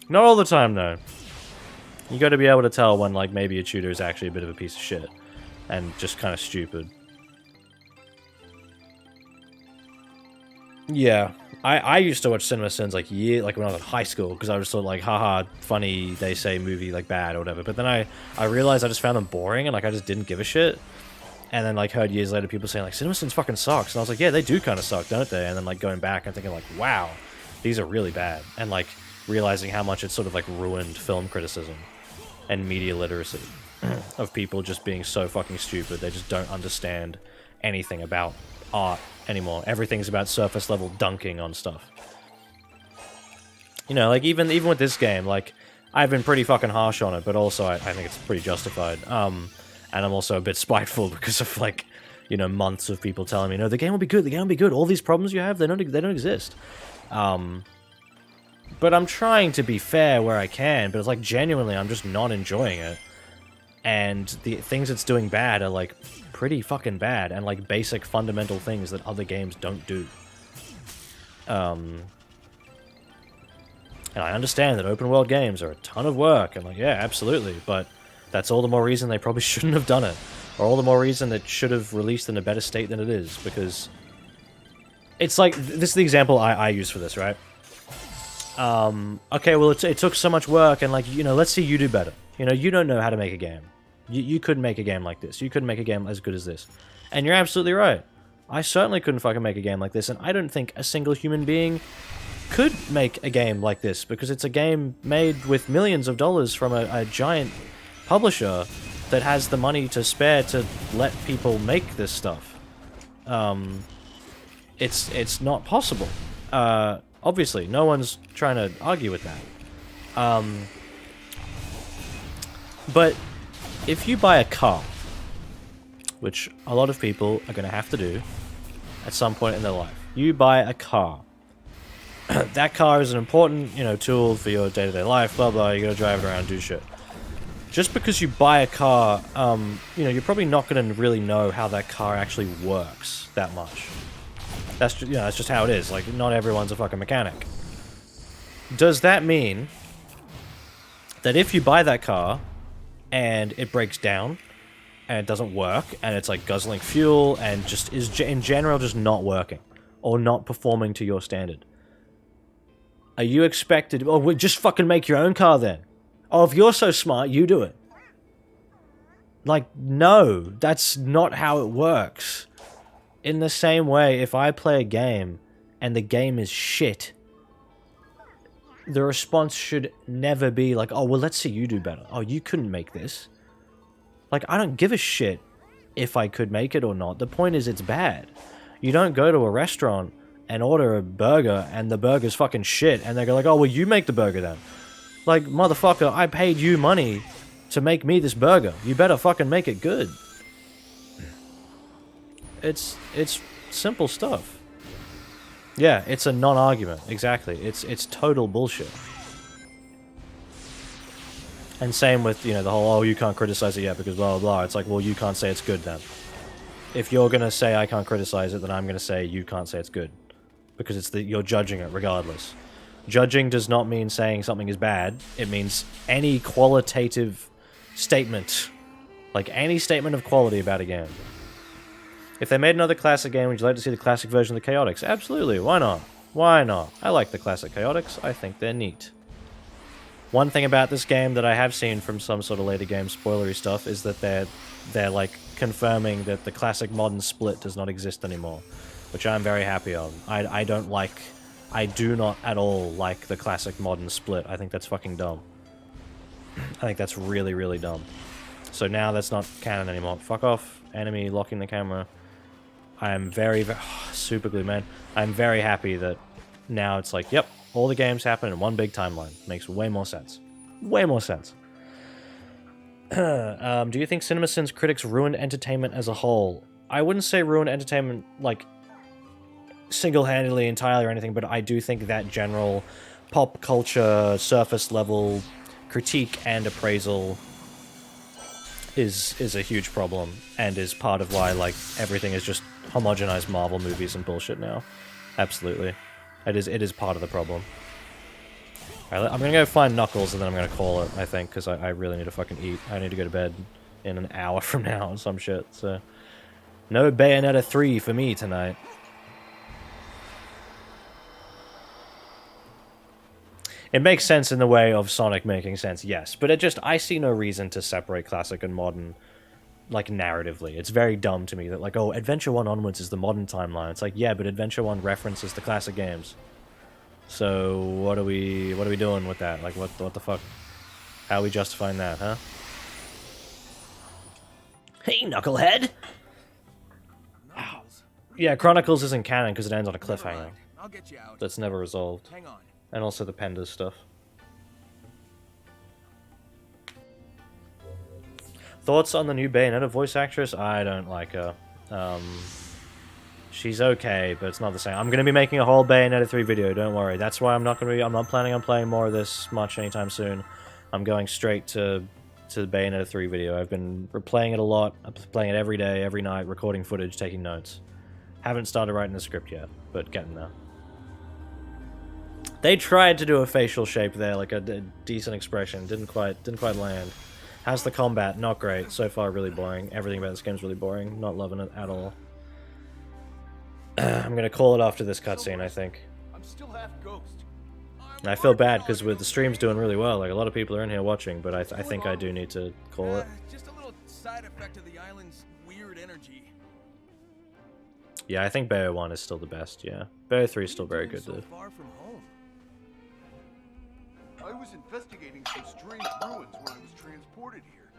Not all the time, though. You got to be able to tell when, like, maybe a tutor is actually a bit of a piece of shit and just kind of stupid. Yeah, I used to watch CinemaSins like when I was in high school, because I was sort of like, haha, funny, they say movie, like, bad or whatever. But then I realized I just found them boring, and, like, I just didn't give a shit. And then, like, heard years later people saying, like, CinemaSins fucking sucks. And I was like, yeah, they do kind of suck, don't they? And then, like, going back and thinking, like, wow, these are really bad. And, like, realizing how much it's sort of, like, ruined film criticism and media literacy of people just being so fucking stupid. They just don't understand anything about art anymore. Everything's about surface level dunking on stuff. You know, like, even with this game, like, I've been pretty fucking harsh on it, but also I think it's pretty justified. And I'm also a bit spiteful because of, like, you know, months of people telling me, no, the game will be good, the game will be good. All these problems you have, they don't exist. But I'm trying to be fair where I can, but it's like, genuinely, I'm just not enjoying it. And the things it's doing bad are, like, pretty fucking bad, and, like, basic fundamental things that other games don't do. And I understand that open world games are a ton of work, and, like, yeah, absolutely, but that's all the more reason they probably shouldn't have done it. Or all the more reason it should have released in a better state than it is, because it's like, this is the example I use for this, right? Okay, well, it took so much work, and, like, you know, let's see you do better. You know, you don't know how to make a game. You couldn't make a game like this. You couldn't make a game as good as this. And you're absolutely right. I certainly couldn't fucking make a game like this, and I don't think a single human being could make a game like this, because it's a game made with millions of dollars from a giant publisher that has the money to spare to let people make this stuff. It's not possible. Obviously, no one's trying to argue with that. But if you buy a car, which a lot of people are going to have to do at some point in their life, you buy a car. That car is an important, tool for your day-to-day life, blah blah, you gotta drive it around, do shit. Just because you buy a car, you're probably not gonna really know how that car actually works that much. That's just how it is. Like, not everyone's a fucking mechanic. Does that mean that if you buy that car and it breaks down and it doesn't work and it's like guzzling fuel and just is in general just not working or not performing to your standard, are you expected... Oh, well, just fucking make your own car then. Oh, if you're so smart, you do it. Like, no, that's not how it works. In the same way, if I play a game and the game is shit, the response should never be like, oh, well, let's see you do better. Oh, you couldn't make this. Like, I don't give a shit if I could make it or not. The point is, it's bad. You don't go to a restaurant and order a burger and the burger's fucking shit and they go like, oh, well, you make the burger then. Like, motherfucker, I paid you money to make me this burger. You better fucking make it good. It's simple stuff. Yeah, it's a non-argument. Exactly. It's total bullshit. And same with, the whole, oh, you can't criticize it yet because blah, blah, blah. It's like, well, you can't say it's good then. If you're gonna say I can't criticize it, then I'm gonna say you can't say it's good. Because you're judging it regardless. Judging does not mean saying something is bad. It means any qualitative statement. Like any statement of quality about a game. If they made another classic game, would you like to see the classic version of the Chaotix? Absolutely, why not? Why not? I like the classic Chaotix. I think they're neat. One thing about this game that I have seen from some sort of later game spoilery stuff is that they're like confirming that the classic modern split does not exist anymore. Which I'm very happy on. I do not at all like the classic modern split. I think that's fucking dumb. I think that's really, really dumb. So now that's not canon anymore. Fuck off, enemy locking the camera. I am very super glue, man. I'm very happy that now it's like, yep, all the games happen in one big timeline. Makes way more sense. Way more sense. Do you think CinemaSins critics ruined entertainment as a whole? I wouldn't say ruined entertainment, like, single-handedly, entirely, or anything, but I do think that general pop culture, surface-level critique and appraisal is a huge problem, and is part of why, like, everything is just homogenized Marvel movies and bullshit now. Absolutely. It is part of the problem. Alright, I'm gonna go find Knuckles, and then I'm gonna call it, I think, because I really need to fucking eat. I need to go to bed in an hour from now or some shit, so... No Bayonetta 3 for me tonight. It makes sense in the way of Sonic making sense, yes, but I see no reason to separate classic and modern, like, narratively. It's very dumb to me that, like, oh, Adventure 1 onwards is the modern timeline. It's like, yeah, but Adventure 1 references the classic games. So, what are we doing with that? Like, what the fuck? How are we justifying that, huh? Hey, Knucklehead! Knuckles. Yeah, Chronicles isn't canon because it ends on a cliffhanger. I'll get you out. That's never resolved. Hang on. And also the Pendas stuff. Thoughts on the new Bayonetta voice actress? I don't like her. She's okay, but it's not the same. I'm gonna be making a whole Bayonetta 3 video, don't worry. That's why I'm not planning on playing more of this much anytime soon. I'm going straight to the Bayonetta 3 video. I've been replaying it a lot. I'm playing it every day, every night, recording footage, taking notes. Haven't started writing the script yet, but getting there. They tried to do a facial shape there, like a decent expression. Didn't quite land. How's the combat? Not great. So far, really boring. Everything about this game's really boring. Not loving it at all. I'm gonna call it after this cutscene, I think. I'm still half ghost. And I feel bad because the stream's doing really well. Like, a lot of people are in here watching, but I think I do need to call it. Just a little side effect of the island's weird energy. Yeah, I think Bayo 1 is still the best, yeah. Bayo 3 is still very good, So though. far from home. I was investigating some strange ruins when I was transported here,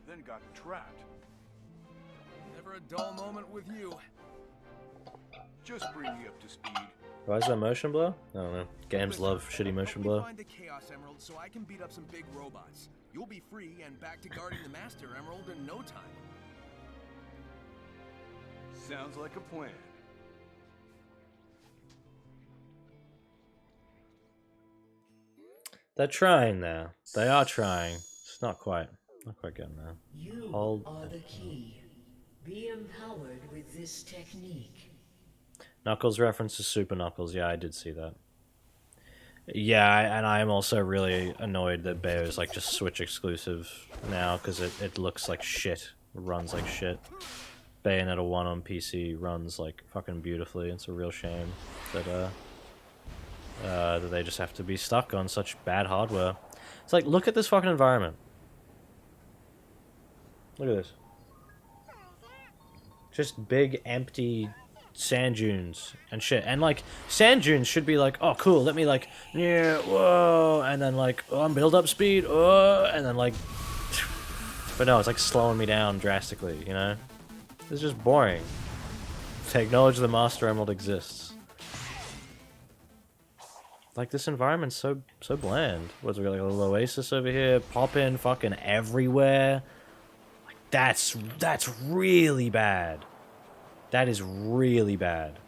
then got trapped. Never a dull moment with you. Just bring me up to speed. Why is that motion blur? I don't know. Games Listen, love shitty motion help me blur. find the Chaos Emerald so I can beat up some big robots. You'll be free and back to guarding the Master Emerald in no time. Sounds like a plan. They're trying now. They are trying. It's not quite getting there. You Hold. are the key. Be empowered with this technique. Knuckles reference to Super Knuckles. Yeah, I did see that. Yeah, and I am also really annoyed that Bayo's like just Switch exclusive now because it looks like shit, runs like shit. Bayonetta 1 on PC runs like fucking beautifully. It's a real shame that that they just have to be stuck on such bad hardware. It's like, look at this fucking environment. Look at this. Just big empty sand dunes and shit, and like sand dunes should be like, oh cool, let me like, yeah, whoa, and then like, oh, build up speed, oh, and then like, but no, it's like slowing me down drastically, you know. It's just boring. To acknowledge the Master Emerald exists. Like, this environment's so bland. What's we got, like a little oasis over here, pop in fucking everywhere. Like, that's really bad. That is really bad.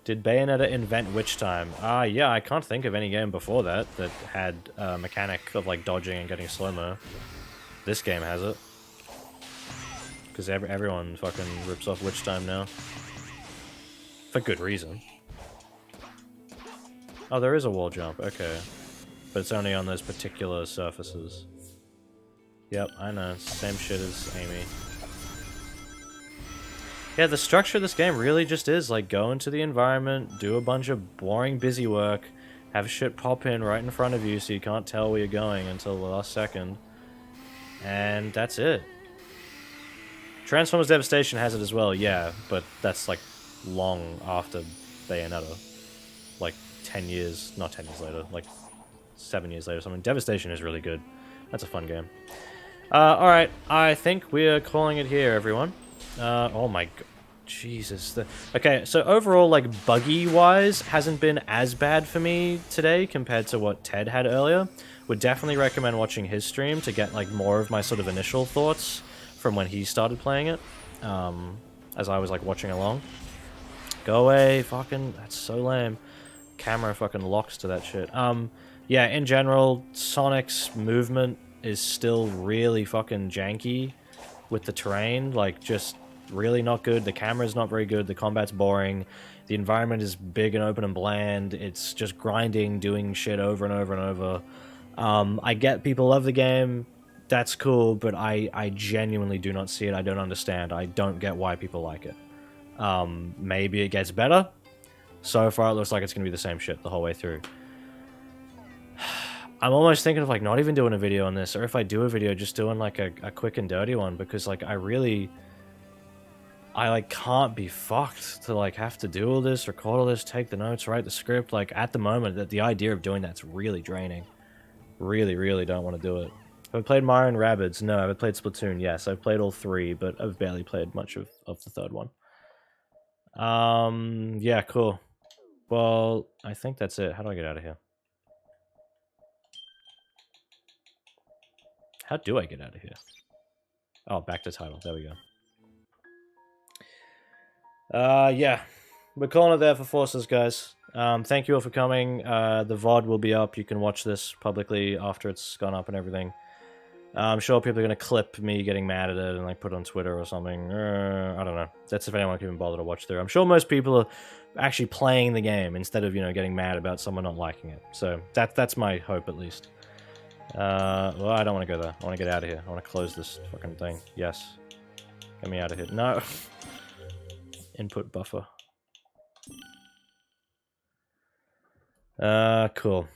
Did Bayonetta invent Witch Time? Yeah, I can't think of any game before that had a mechanic of like dodging and getting slow-mo. This game has it. Because everyone fucking rips off Witch Time now. For good reason. Oh, there is a wall jump, okay. But it's only on those particular surfaces. Yep, I know. Same shit as Amy. Yeah, the structure of this game really just is, like, go into the environment, do a bunch of boring busy work, have shit pop in right in front of you so you can't tell where you're going until the last second. And that's it. Transformers Devastation has it as well, yeah, but that's, like, long after Bayonetta. Like, 10 years, not 10 years later, like, 7 years later or something. Devastation is really good. That's a fun game. Alright, I think we're calling it here, everyone. Oh my god. Jesus. Okay, so overall, like, buggy-wise, hasn't been as bad for me today compared to what Ted had earlier. Would definitely recommend watching his stream to get, like, more of my sort of initial thoughts from when he started playing it, as I was, like, watching along. Go away, fucking, that's so lame. Camera fucking locks to that shit. Yeah, in general, Sonic's movement is still really fucking janky with the terrain, like, just really not good. The camera's not very good, the combat's boring, the environment is big and open and bland, it's just grinding, doing shit over and over and over. I get people love the game, that's cool, but I genuinely do not see it, I don't understand, I don't get why people like it. Maybe it gets better. So far it looks like it's gonna be the same shit the whole way through. I'm almost thinking of like not even doing a video on this, or if I do a video, just doing like a quick and dirty one, because like I like can't be fucked to like have to do all this, record all this, take the notes, write the script. Like at the moment, that the idea of doing that's really draining. Really don't want to do it. Have I played Mario and Rabbids? No. Have I played Splatoon? Yes. I've played all three, but I've barely played much of the third one. Yeah, cool. Well, I think that's it. How do I get out of here? How do I get out of here? Oh, back to title. There we go. Yeah. We're calling it there for Forces, guys. Thank you all for coming. The VOD will be up. You can watch this publicly after it's gone up and everything. I'm sure people are going to clip me getting mad at it and like put it on Twitter or something. I don't know. That's if anyone can even bother to watch through. I'm sure most people are actually playing the game instead of, you know, getting mad about someone not liking it. So that's my hope, at least. Well, I don't want to go there. I want to get out of here. I want to close this fucking thing. Yes. Get me out of here. No. Input buffer. Cool.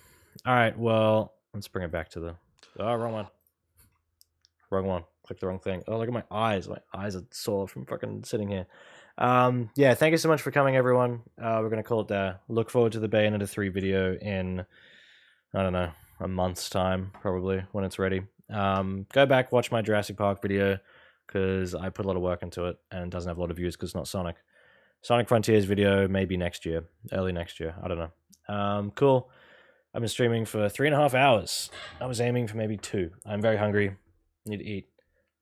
Alright, well, let's bring it back to the... Oh, wrong one. Wrong one. clicked the wrong thing. Oh, look at my eyes. My eyes are sore from fucking sitting here. Yeah, thank you so much for coming, everyone. We're gonna call it there. Look forward to the Bayonetta 3 video in, I don't know, a month's time, probably, when it's ready. Go back, watch my Jurassic Park video, because I put a lot of work into it, and it doesn't have a lot of views because it's not Sonic. Sonic Frontiers video, maybe next year. Early next year. I don't know. Cool. I've been streaming for 3.5 hours. I was aiming for maybe 2. I'm very hungry. Need to eat.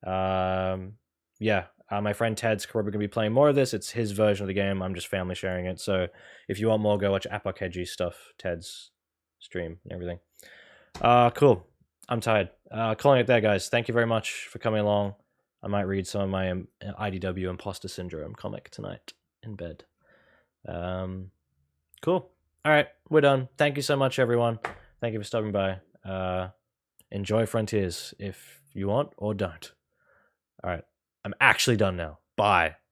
Yeah. My friend Ted's probably going to be playing more of this. It's his version of the game. I'm just family sharing it. So if you want more, go watch Apokeji stuff. Ted's stream and everything. Cool. I'm tired. Calling it there, guys. Thank you very much for coming along. I might read some of my IDW Imposter Syndrome comic tonight in bed. Cool. All right, we're done. Thank you so much, everyone. Thank you for stopping by. Enjoy Frontiers if you want or don't. All right, I'm actually done now. Bye.